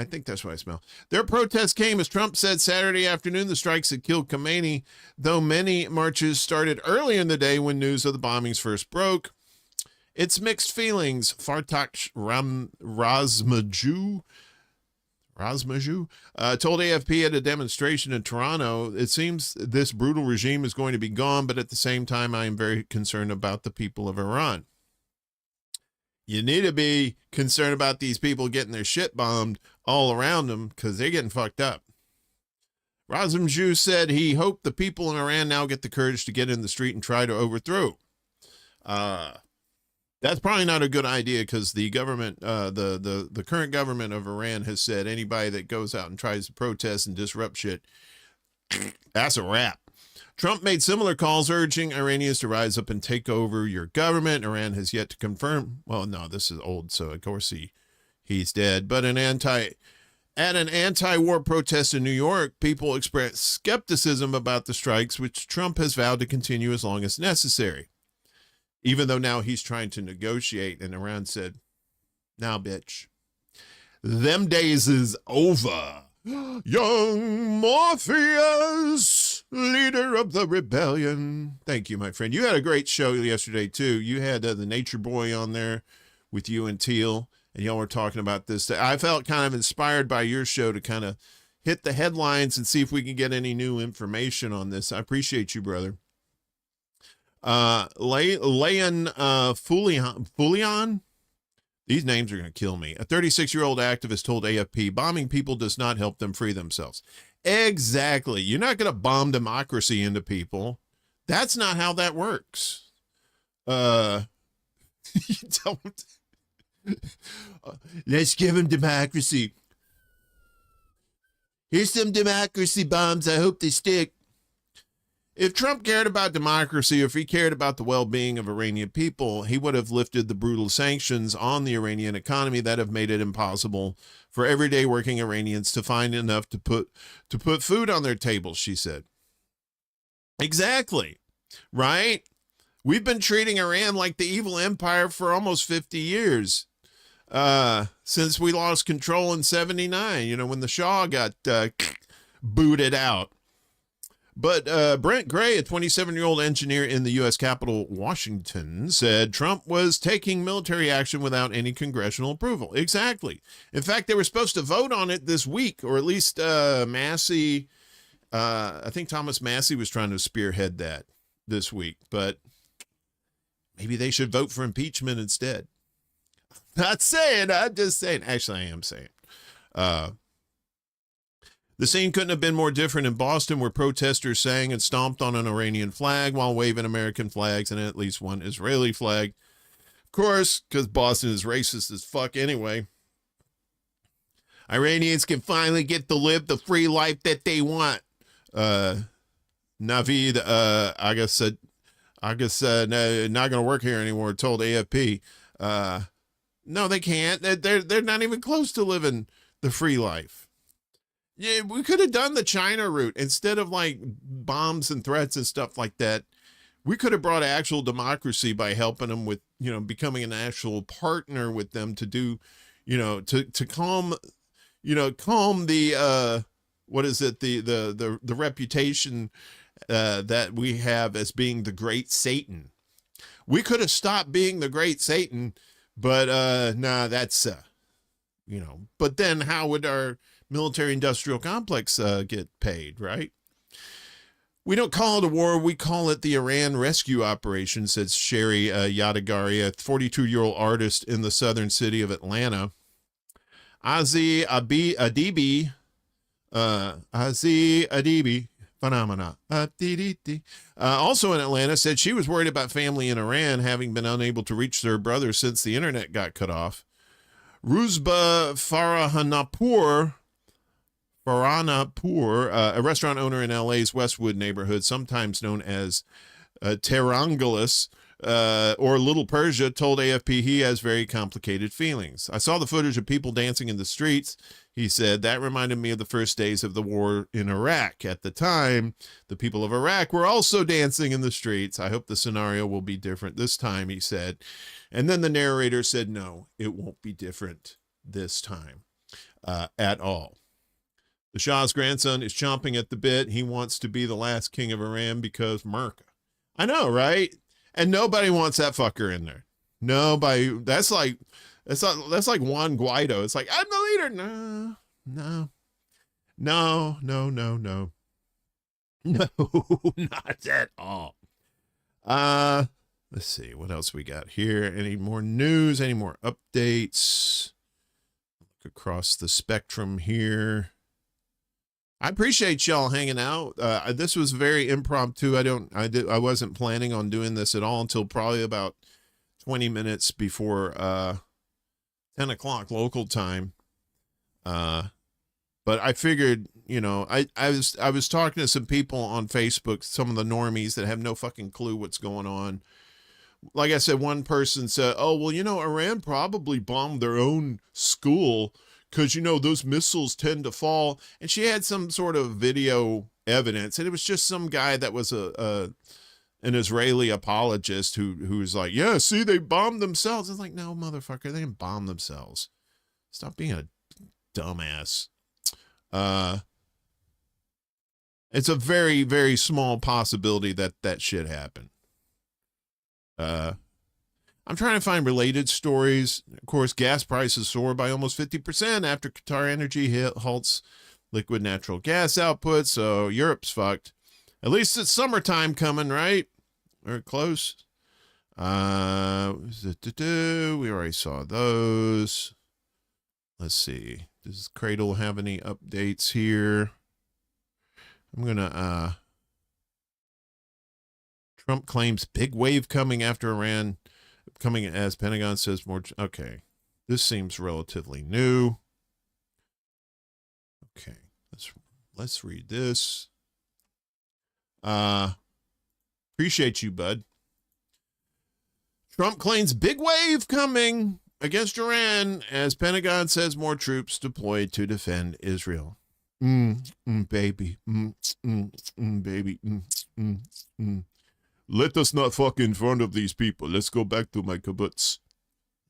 think that's what I smell. Their protest came, as Trump said Saturday afternoon, the strikes had killed Khamenei, though many marches started early in the day when news of the bombings first broke. It's mixed feelings. Fartakh Razmaju told AFP at a demonstration in Toronto, "It seems this brutal regime is going to be gone, but at the same time, I am very concerned about the people of Iran." You need to be concerned about these people getting their shit bombed all around them because they're getting fucked up. Razmaju said he hoped the people in Iran now get the courage to get in the street and try to overthrow. That's probably not a good idea because the government, the current government of Iran has said anybody that goes out and tries to protest and disrupt shit, that's a wrap. Trump made similar calls urging Iranians to rise up and take over your government. Iran has yet to confirm. Well, no, this is old, so of course he's dead. But at an anti-war protest in New York, people expressed skepticism about the strikes, which Trump has vowed to continue as long as necessary. Even though now he's trying to negotiate, and Iran said, "Now, bitch, them days is over. Young Morpheus, leader of the rebellion." Thank you, my friend. You had a great show yesterday, too. You had the Nature Boy on there with you and Teal, and y'all were talking about this. I felt kind of inspired by your show to kind of hit the headlines and see if we can get any new information on this. I appreciate you, brother. Laine Fulion. These names are going to kill me. A 36-year-old activist told AFP, bombing people does not help them free themselves. Exactly. You're not going to bomb democracy into people. That's not how that works. You don't. Let's give them democracy. Here's some democracy bombs. I hope they stick. If Trump cared about democracy, if he cared about the well-being of Iranian people, he would have lifted the brutal sanctions on the Iranian economy that have made it impossible for everyday working Iranians to find enough to put food on their tables, she said. Exactly. Right? We've been treating Iran like the evil empire for almost 50 years. Since we lost control in 79, when the Shah got booted out. But Brent Gray, a 27-year-old engineer in the U.S. Capitol, Washington, said Trump was taking military action without any congressional approval. Exactly. In fact, they were supposed to vote on it this week, or at least Massey. I think Thomas Massey was trying to spearhead that this week, but maybe they should vote for impeachment instead. Not saying, I'm just saying. Actually, I am saying. The scene couldn't have been more different in Boston, where protesters sang and stomped on an Iranian flag while waving American flags and at least one Israeli flag. Of course, because Boston is racist as fuck anyway. Iranians can finally get to live the free life that they want. Navid, I guess, no, not going to work here anymore, told AFP. No, they can't. They're not even close to living the free life. Yeah, we could have done the China route instead of like bombs and threats and stuff like that. We could have brought actual democracy by helping them with, becoming an actual partner with them to do, to calm the, what is it? The reputation, that we have as being the great Satan. We could have stopped being the great Satan, but, that's, but then how would our military industrial complex get paid, right? We don't call it a war, we call it the Iran rescue operation, said Sherry Yadagari, a 42-year-old artist in the southern city of Atlanta. Azi Adibi, phenomena, also in Atlanta, said she was worried about family in Iran, having been unable to reach their brother since the internet got cut off. Ruzba Farhanapur, a restaurant owner in LA's Westwood neighborhood, sometimes known as Tehrangelis or Little Persia, told AFP he has very complicated feelings. I saw the footage of people dancing in the streets. He said, that reminded me of the first days of the war in Iraq. At the time, the people of Iraq were also dancing in the streets. I hope the scenario will be different this time, he said. And then the narrator said, no, it won't be different this time at all. The Shah's grandson is chomping at the bit. He wants to be the last king of Iran because America. I know, right? And nobody wants that fucker in there. Nobody. That's like Juan Guaido. It's like, I'm the leader. No, not at all. Let's see what else we got here. Any more news? Any more updates? Look across the spectrum here. I appreciate y'all hanging out. This was very impromptu. I wasn't planning on doing this at all until probably about 20 minutes before 10 o'clock local time. But I figured, I was talking to some people on Facebook, some of the normies that have no fucking clue what's going on. Like I said, one person said, oh, well, Iran probably bombed their own school because, those missiles tend to fall. And she had some sort of video evidence. And it was just some guy that was an Israeli apologist who was like, yeah, see, they bombed themselves. It's like, no, motherfucker, they didn't bomb themselves. Stop being a dumbass. It's a very, very small possibility that shit happened. I'm trying to find related stories. Of course, gas prices soar by almost 50% after Qatar Energy halts liquid natural gas output, so Europe's fucked. At least it's summertime coming, right? Or close. We already saw those. Let's see. Does Cradle have any updates here? I'm gonna Trump claims big wave coming after Iran, coming as Pentagon says more. Okay, this seems relatively new. Okay, let's read this. Appreciate you, bud. Trump claims big wave coming against Iran as Pentagon says more troops deployed to defend Israel. Baby. Baby. Let us not fuck in front of these people. Let's go back to my kibbutz.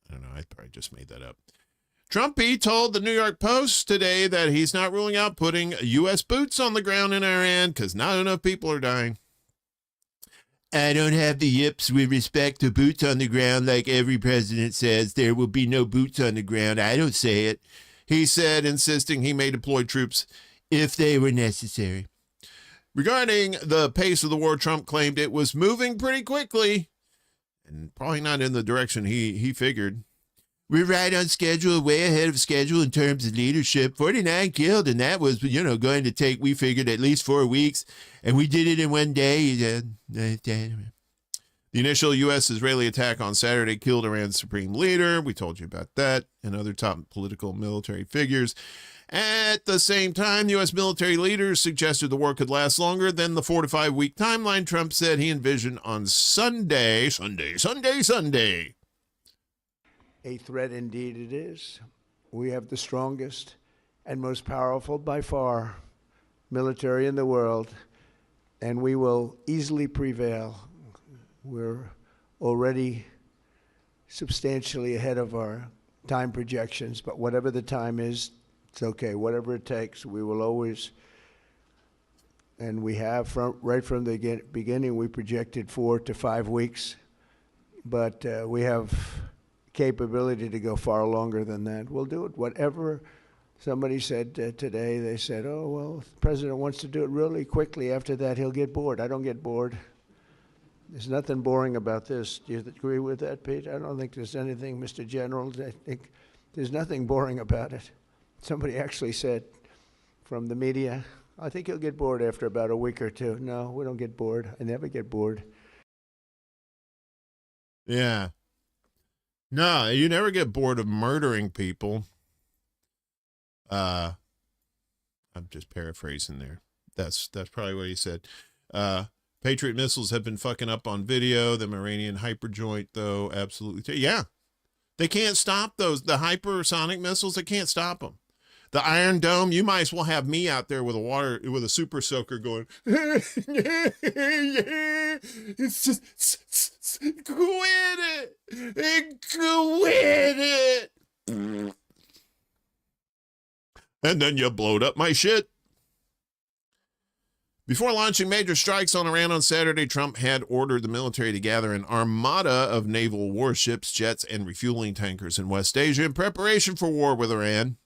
I don't know. I probably just made that up. Trumpy told the New York Post today that he's not ruling out putting U.S. boots on the ground in Iran because not enough people are dying. I don't have the yips with respect to boots on the ground like every president says. There will be no boots on the ground. I don't say it. He said, insisting he may deploy troops if they were necessary. Regarding the pace of the war, Trump claimed it was moving pretty quickly and probably not in the direction he figured. We're right on schedule, way ahead of schedule in terms of leadership. 49 killed, and that was, going to take, we figured, at least 4 weeks, and we did it in one day. The initial U.S.-Israeli attack on Saturday killed Iran's supreme leader. We told you about that, and other top political military figures. At the same time, U.S. military leaders suggested the war could last longer than the 4 to 5 week timeline Trump said he envisioned on Sunday. A threat indeed it is. We have the strongest and most powerful by far military in the world, and we will easily prevail. We're already substantially ahead of our time projections, but whatever the time is, it's okay. Whatever it takes, we will always, and we have right from the beginning, we projected 4 to 5 weeks, but we have capability to go far longer than that. We'll do it. Whatever somebody said today, they said, oh, well, if the president wants to do it really quickly. After that, he'll get bored. I don't get bored. There's nothing boring about this. Do you agree with that, Pete? I don't think there's anything, Mr. General. I think there's nothing boring about it. Somebody actually said from the media, I think he'll get bored after about a week or two. No, we don't get bored. I never get bored. Yeah. No, you never get bored of murdering people. I'm just paraphrasing there. That's probably what he said. Patriot missiles have been fucking up on video. The Iranian hyperjoint, though, absolutely. Yeah. They can't stop those. The hypersonic missiles, they can't stop them. The Iron Dome, you might as well have me out there with a super soaker going, it's just, quit it. Quit it. And then you blowed up my shit. Before launching major strikes on Iran on Saturday, Trump had ordered the military to gather an armada of naval warships, jets, and refueling tankers in West Asia in preparation for war with Iran.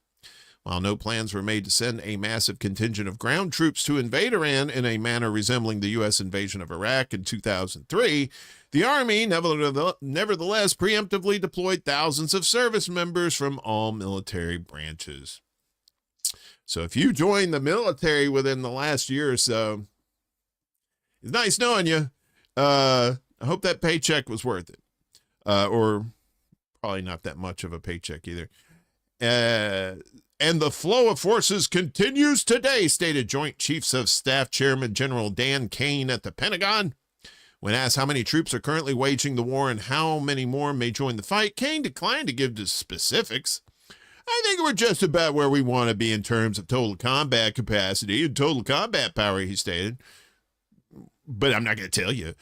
While no plans were made to send a massive contingent of ground troops to invade Iran in a manner resembling the U.S. invasion of Iraq in 2003, the Army nevertheless preemptively deployed thousands of service members from all military branches. So if you joined the military within the last year or so, it's nice knowing you. I hope that paycheck was worth it. Or probably not that much of a paycheck either. And the flow of forces continues today, stated Joint Chiefs of Staff Chairman General Dan Kane at the Pentagon. When asked how many troops are currently waging the war and how many more may join the fight, Kane declined to give the specifics. I think we're just about where we want to be in terms of total combat capacity and total combat power, he stated. But I'm not going to tell you.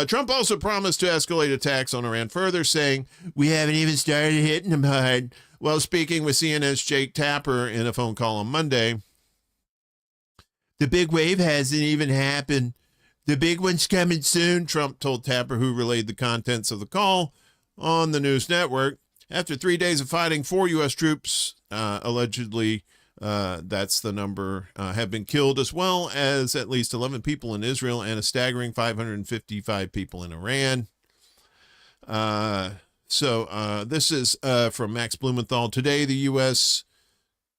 Trump also promised to escalate attacks on Iran further, saying, we haven't even started hitting them hard. While speaking with CNN's Jake Tapper in a phone call on Monday, the big wave hasn't even happened. The big one's coming soon, Trump told Tapper, who relayed the contents of the call on the news network. After 3 days of fighting, 4 U.S. troops, allegedly, that's the number, have been killed, as well as at least 11 people in Israel and a staggering 555 people in Iran. This is from Max Blumenthal. Today, the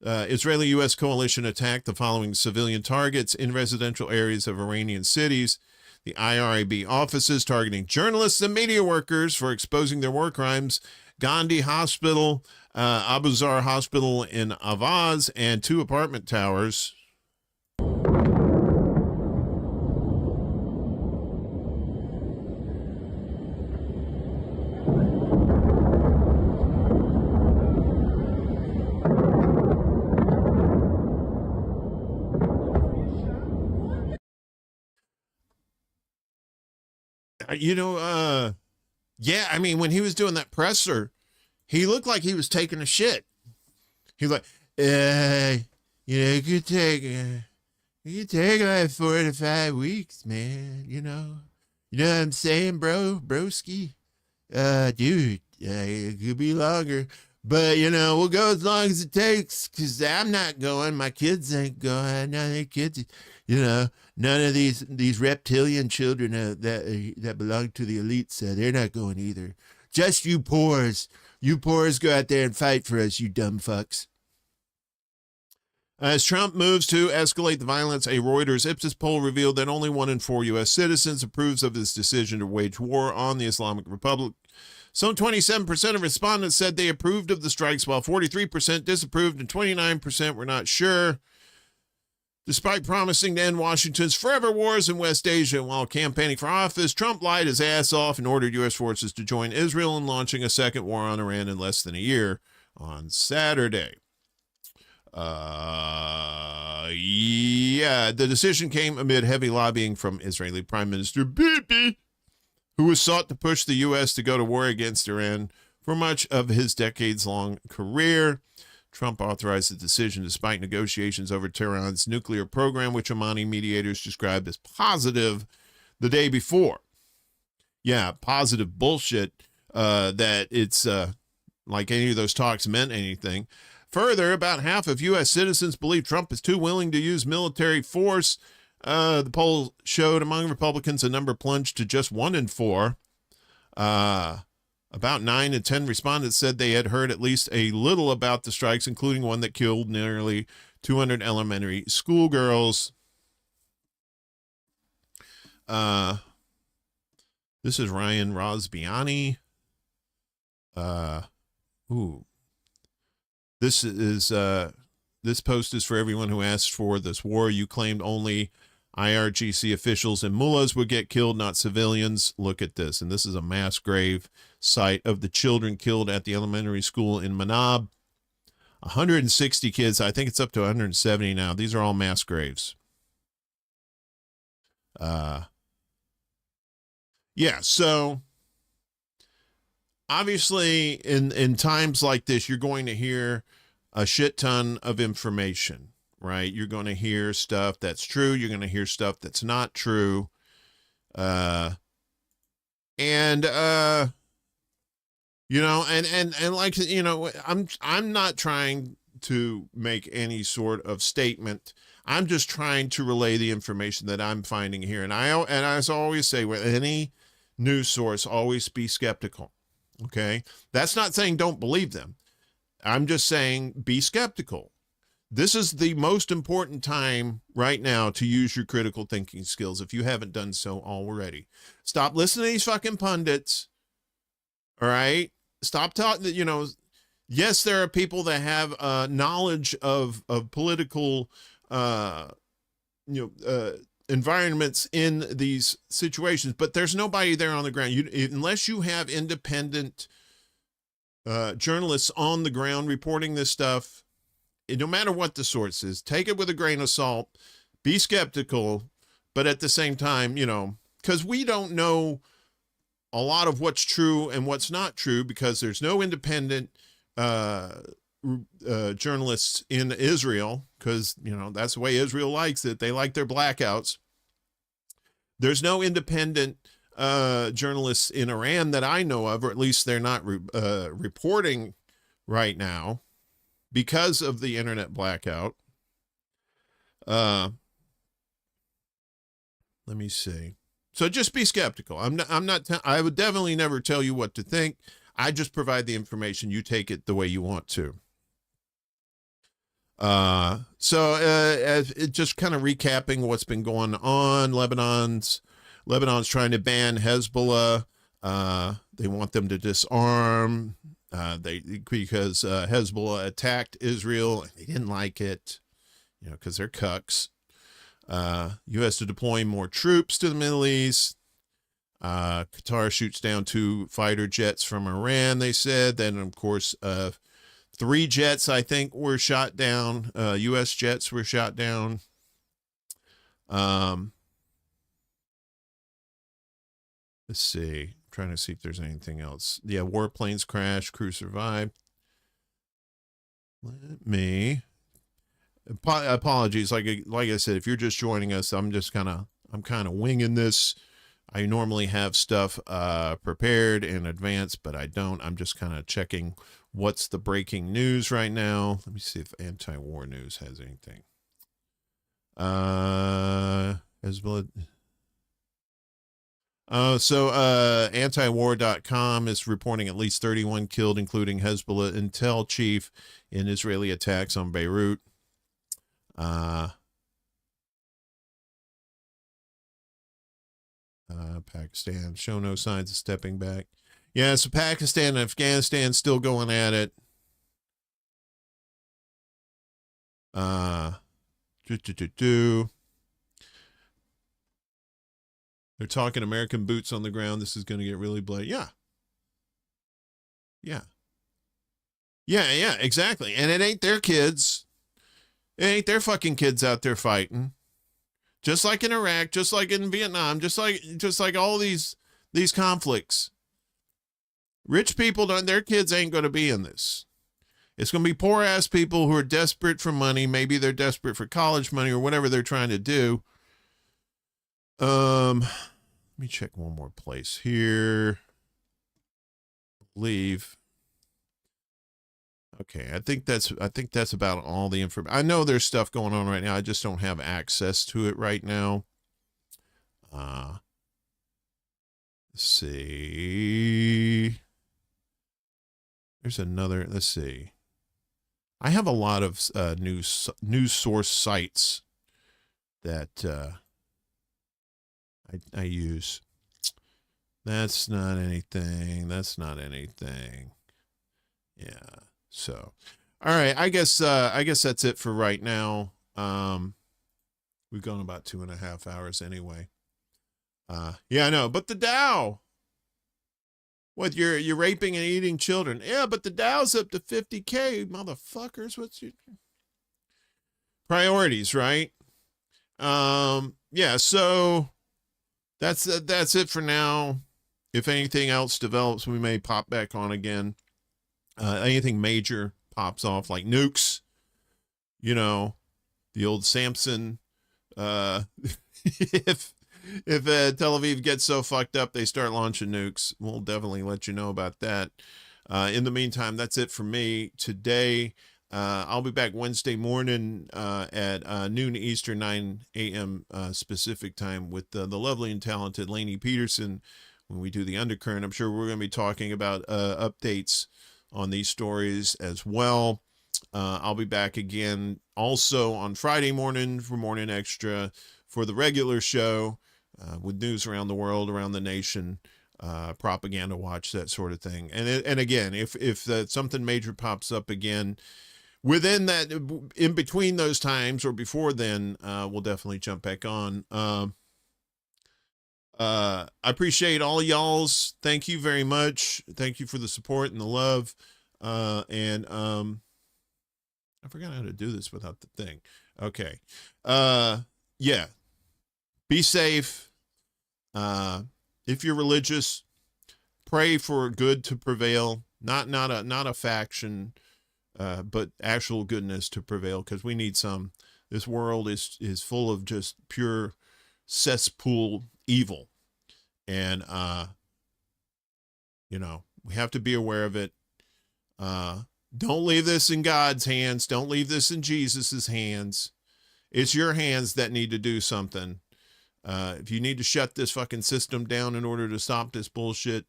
Israeli-U.S. coalition attacked the following civilian targets in residential areas of Iranian cities. The IRIB offices targeting journalists and media workers for exposing their war crimes. Gandhi Hospital, Abu Zar Hospital in Avaz, and 2 apartment towers. Yeah, I mean, when he was doing that presser, he looked like he was taking a shit. He was like, it could take like 4 to 5 weeks, man, you know what I'm saying, broski? Dude, it could be longer, but, we'll go as long as it takes, because I'm not going, my kids ain't going, none of the kids, none of these reptilian children that belong to the elites, they're not going either. Just you poors. You poors go out there and fight for us, you dumb fucks. As Trump moves to escalate the violence, a Reuters Ipsos poll revealed that only 1 in 4 U.S. citizens approves of his decision to wage war on the Islamic Republic. Some 27% of respondents said they approved of the strikes, while 43% disapproved and 29% were not sure. Despite promising to end Washington's forever wars in West Asia while campaigning for office, Trump lied his ass off and ordered U.S. forces to join Israel in launching a second war on Iran in less than a year on Saturday. The decision came amid heavy lobbying from Israeli Prime Minister Bibi, who has sought to push the U.S. to go to war against Iran for much of his decades-long career. Trump authorized the decision despite negotiations over Tehran's nuclear program, which Omani mediators described as positive the day before. Yeah, positive bullshit, that it's like any of those talks meant anything. Further, about half of U.S. citizens believe Trump is too willing to use military force. The poll showed among Republicans a number plunged to just 1 in 4. About 9 in 10 respondents said they had heard at least a little about the strikes, including one that killed nearly 200 elementary schoolgirls. This is Ryan Rosbiani. This post is for everyone who asked for this war. You claimed only IRGC officials and mullahs would get killed, not civilians. Look at this. And this is a mass grave site of the children killed at the elementary school in Manab. 160 kids. I think it's up to 170 now. These are all mass graves. So obviously in times like this, you're going to hear a shit ton of information, right? You're going to hear stuff that's true. You're going to hear stuff that's not true. And like, I'm not trying to make any sort of statement. I'm just trying to relay the information that I'm finding here. And as I always say, with any news source, always be skeptical. Okay. That's not saying don't believe them. I'm just saying be skeptical. This is the most important time right now to use your critical thinking skills if you haven't done so already. Stop listening to these fucking pundits. All right? Stop talking, yes, there are people that have knowledge of political, environments in these situations, but there's nobody there on the ground. Unless you have independent journalists on the ground reporting this stuff, no matter what the source is, take it with a grain of salt, be skeptical, but at the same time, because we don't know a lot of what's true and what's not true because there's no independent journalists in Israel, because, that's the way Israel likes it. They like their blackouts. There's no independent journalists in Iran that I know of, or at least they're not reporting right now because of the internet blackout. Let me see. So just be skeptical. I would definitely never tell you what to think. I just provide the information. You take it the way you want to. Just kind of recapping what's been going on. Lebanon's trying to ban Hezbollah. They want them to disarm. Because Hezbollah attacked Israel and they didn't like it, because they're cucks. U.S. to deploy more troops to the Middle East. Qatar shoots down 2 fighter jets from Iran, they said. Then, of course, 3 jets, I think, were shot down. U.S. jets were shot down. Let's see. I'm trying to see if there's anything else. Yeah, warplanes crashed. Crew survived. Apologies. Like I said, if you're just joining us, I'm kind of winging this. I normally have stuff prepared in advance, but I don't. I'm just kind of checking what's the breaking news right now. Let me see if anti-war news has anything. Hezbollah. So antiwar.com is reporting at least 31 killed, including Hezbollah intel chief in Israeli attacks on Beirut. Pakistan show no signs of stepping back. Yeah, so Pakistan and Afghanistan still going at it. They're talking American boots on the ground. This is going to get really bloody. Yeah, exactly. And it ain't their kids. It ain't their fucking kids out there fighting. Just like in Iraq, just like in Vietnam, just like all these conflicts. Rich people, their kids ain't going to be in this. It's going to be poor ass people who are desperate for money. Maybe they're desperate for college money or whatever they're trying to do. Let me check one more place here. Leave. Okay, I think that's about all the information. I know there's stuff going on right now. I just don't have access to it right now. Let's see. There's another. Let's see. I have a lot of news source sites that I use. That's not anything. Yeah. So, all right. I guess that's it for right now. We've gone about 2.5 hours anyway. Yeah, I know. But the Dow. What, you're raping and eating children? Yeah, but the Dow's up to 50K, motherfuckers. What's your priorities, right? Yeah. So that's it for now. If anything else develops, we may pop back on again. Anything major pops off, like nukes, the old Samson. If Tel Aviv gets so fucked up they start launching nukes, we'll definitely let you know about that. In the meantime, that's it for me today. I'll be back Wednesday morning at noon Eastern, 9 a.m. Pacific time with the lovely and talented Laine Petersen when we do the Undercurrent. I'm sure we're going to be talking about updates on these stories as well. I'll be back again also on Friday morning for Morning Extra for the regular show with news around the world, around the nation, propaganda watch, that sort of thing. And again, if something major pops up again within that, in between those times or before then, we'll definitely jump back on. I appreciate all y'all's. Thank you very much. Thank you for the support and the love. And I forgot how to do this without the thing. Okay. Yeah. Be safe. If you're religious, pray for good to prevail. Not a faction, but actual goodness to prevail, because we need some. This world is full of just pure cesspool evil, And, you know, we have to be aware of it. Don't leave this in God's hands. Don't leave this in Jesus's hands. It's your hands that need to do something. If you need to shut this fucking system down in order to stop this bullshit,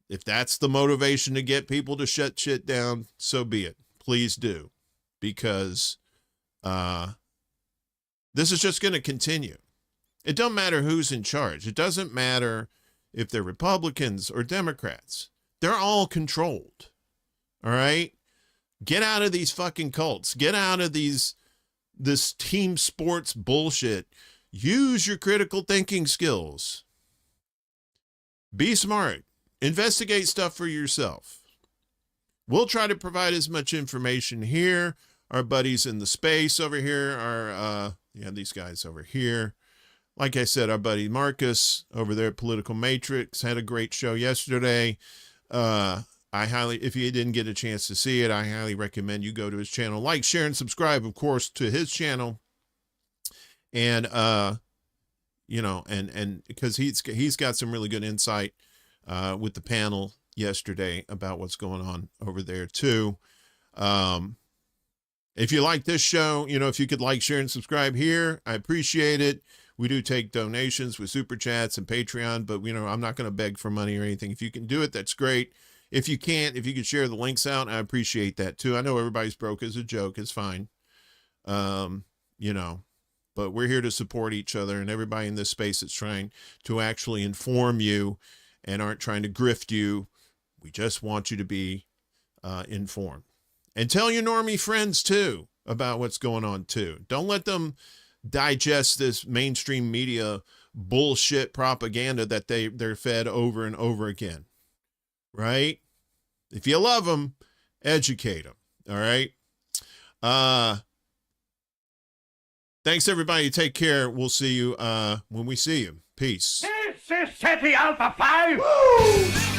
if that's the motivation to get people to shut shit down, so be it. Please do. Because this is just going to continue. It doesn't matter who's in charge. It doesn't matter if they're Republicans or Democrats. They're all controlled. All right? Get out of these fucking cults. Get out of this team sports bullshit. Use your critical thinking skills. Be smart. Investigate stuff for yourself. We'll try to provide as much information here. Our buddies in the space over here are, these guys over here. Like I said, our buddy Marcus over there at Political Matrix had a great show yesterday. If you didn't get a chance to see it, I highly recommend you go to his channel. Like, share, and subscribe, of course, to his channel. And, and because he's got some really good insight with the panel yesterday about what's going on over there too. If you like this show, if you could like, share, and subscribe here, I appreciate it. We do take donations with Super Chats and Patreon, but, I'm not going to beg for money or anything. If you can do it, that's great. If you can't, if you could share the links out, I appreciate that too. I know everybody's broke as a joke. It's fine. But we're here to support each other, and everybody in this space is trying to actually inform you and aren't trying to grift you. We just want you to be informed. And tell your normie friends too about what's going on too. Don't let them digest this mainstream media bullshit propaganda that they're fed over and over again. Right? If you love them, educate them. All right? Thanks, everybody. Take care. We'll see you when we see you. Peace. This is City Alpha 5. Woo!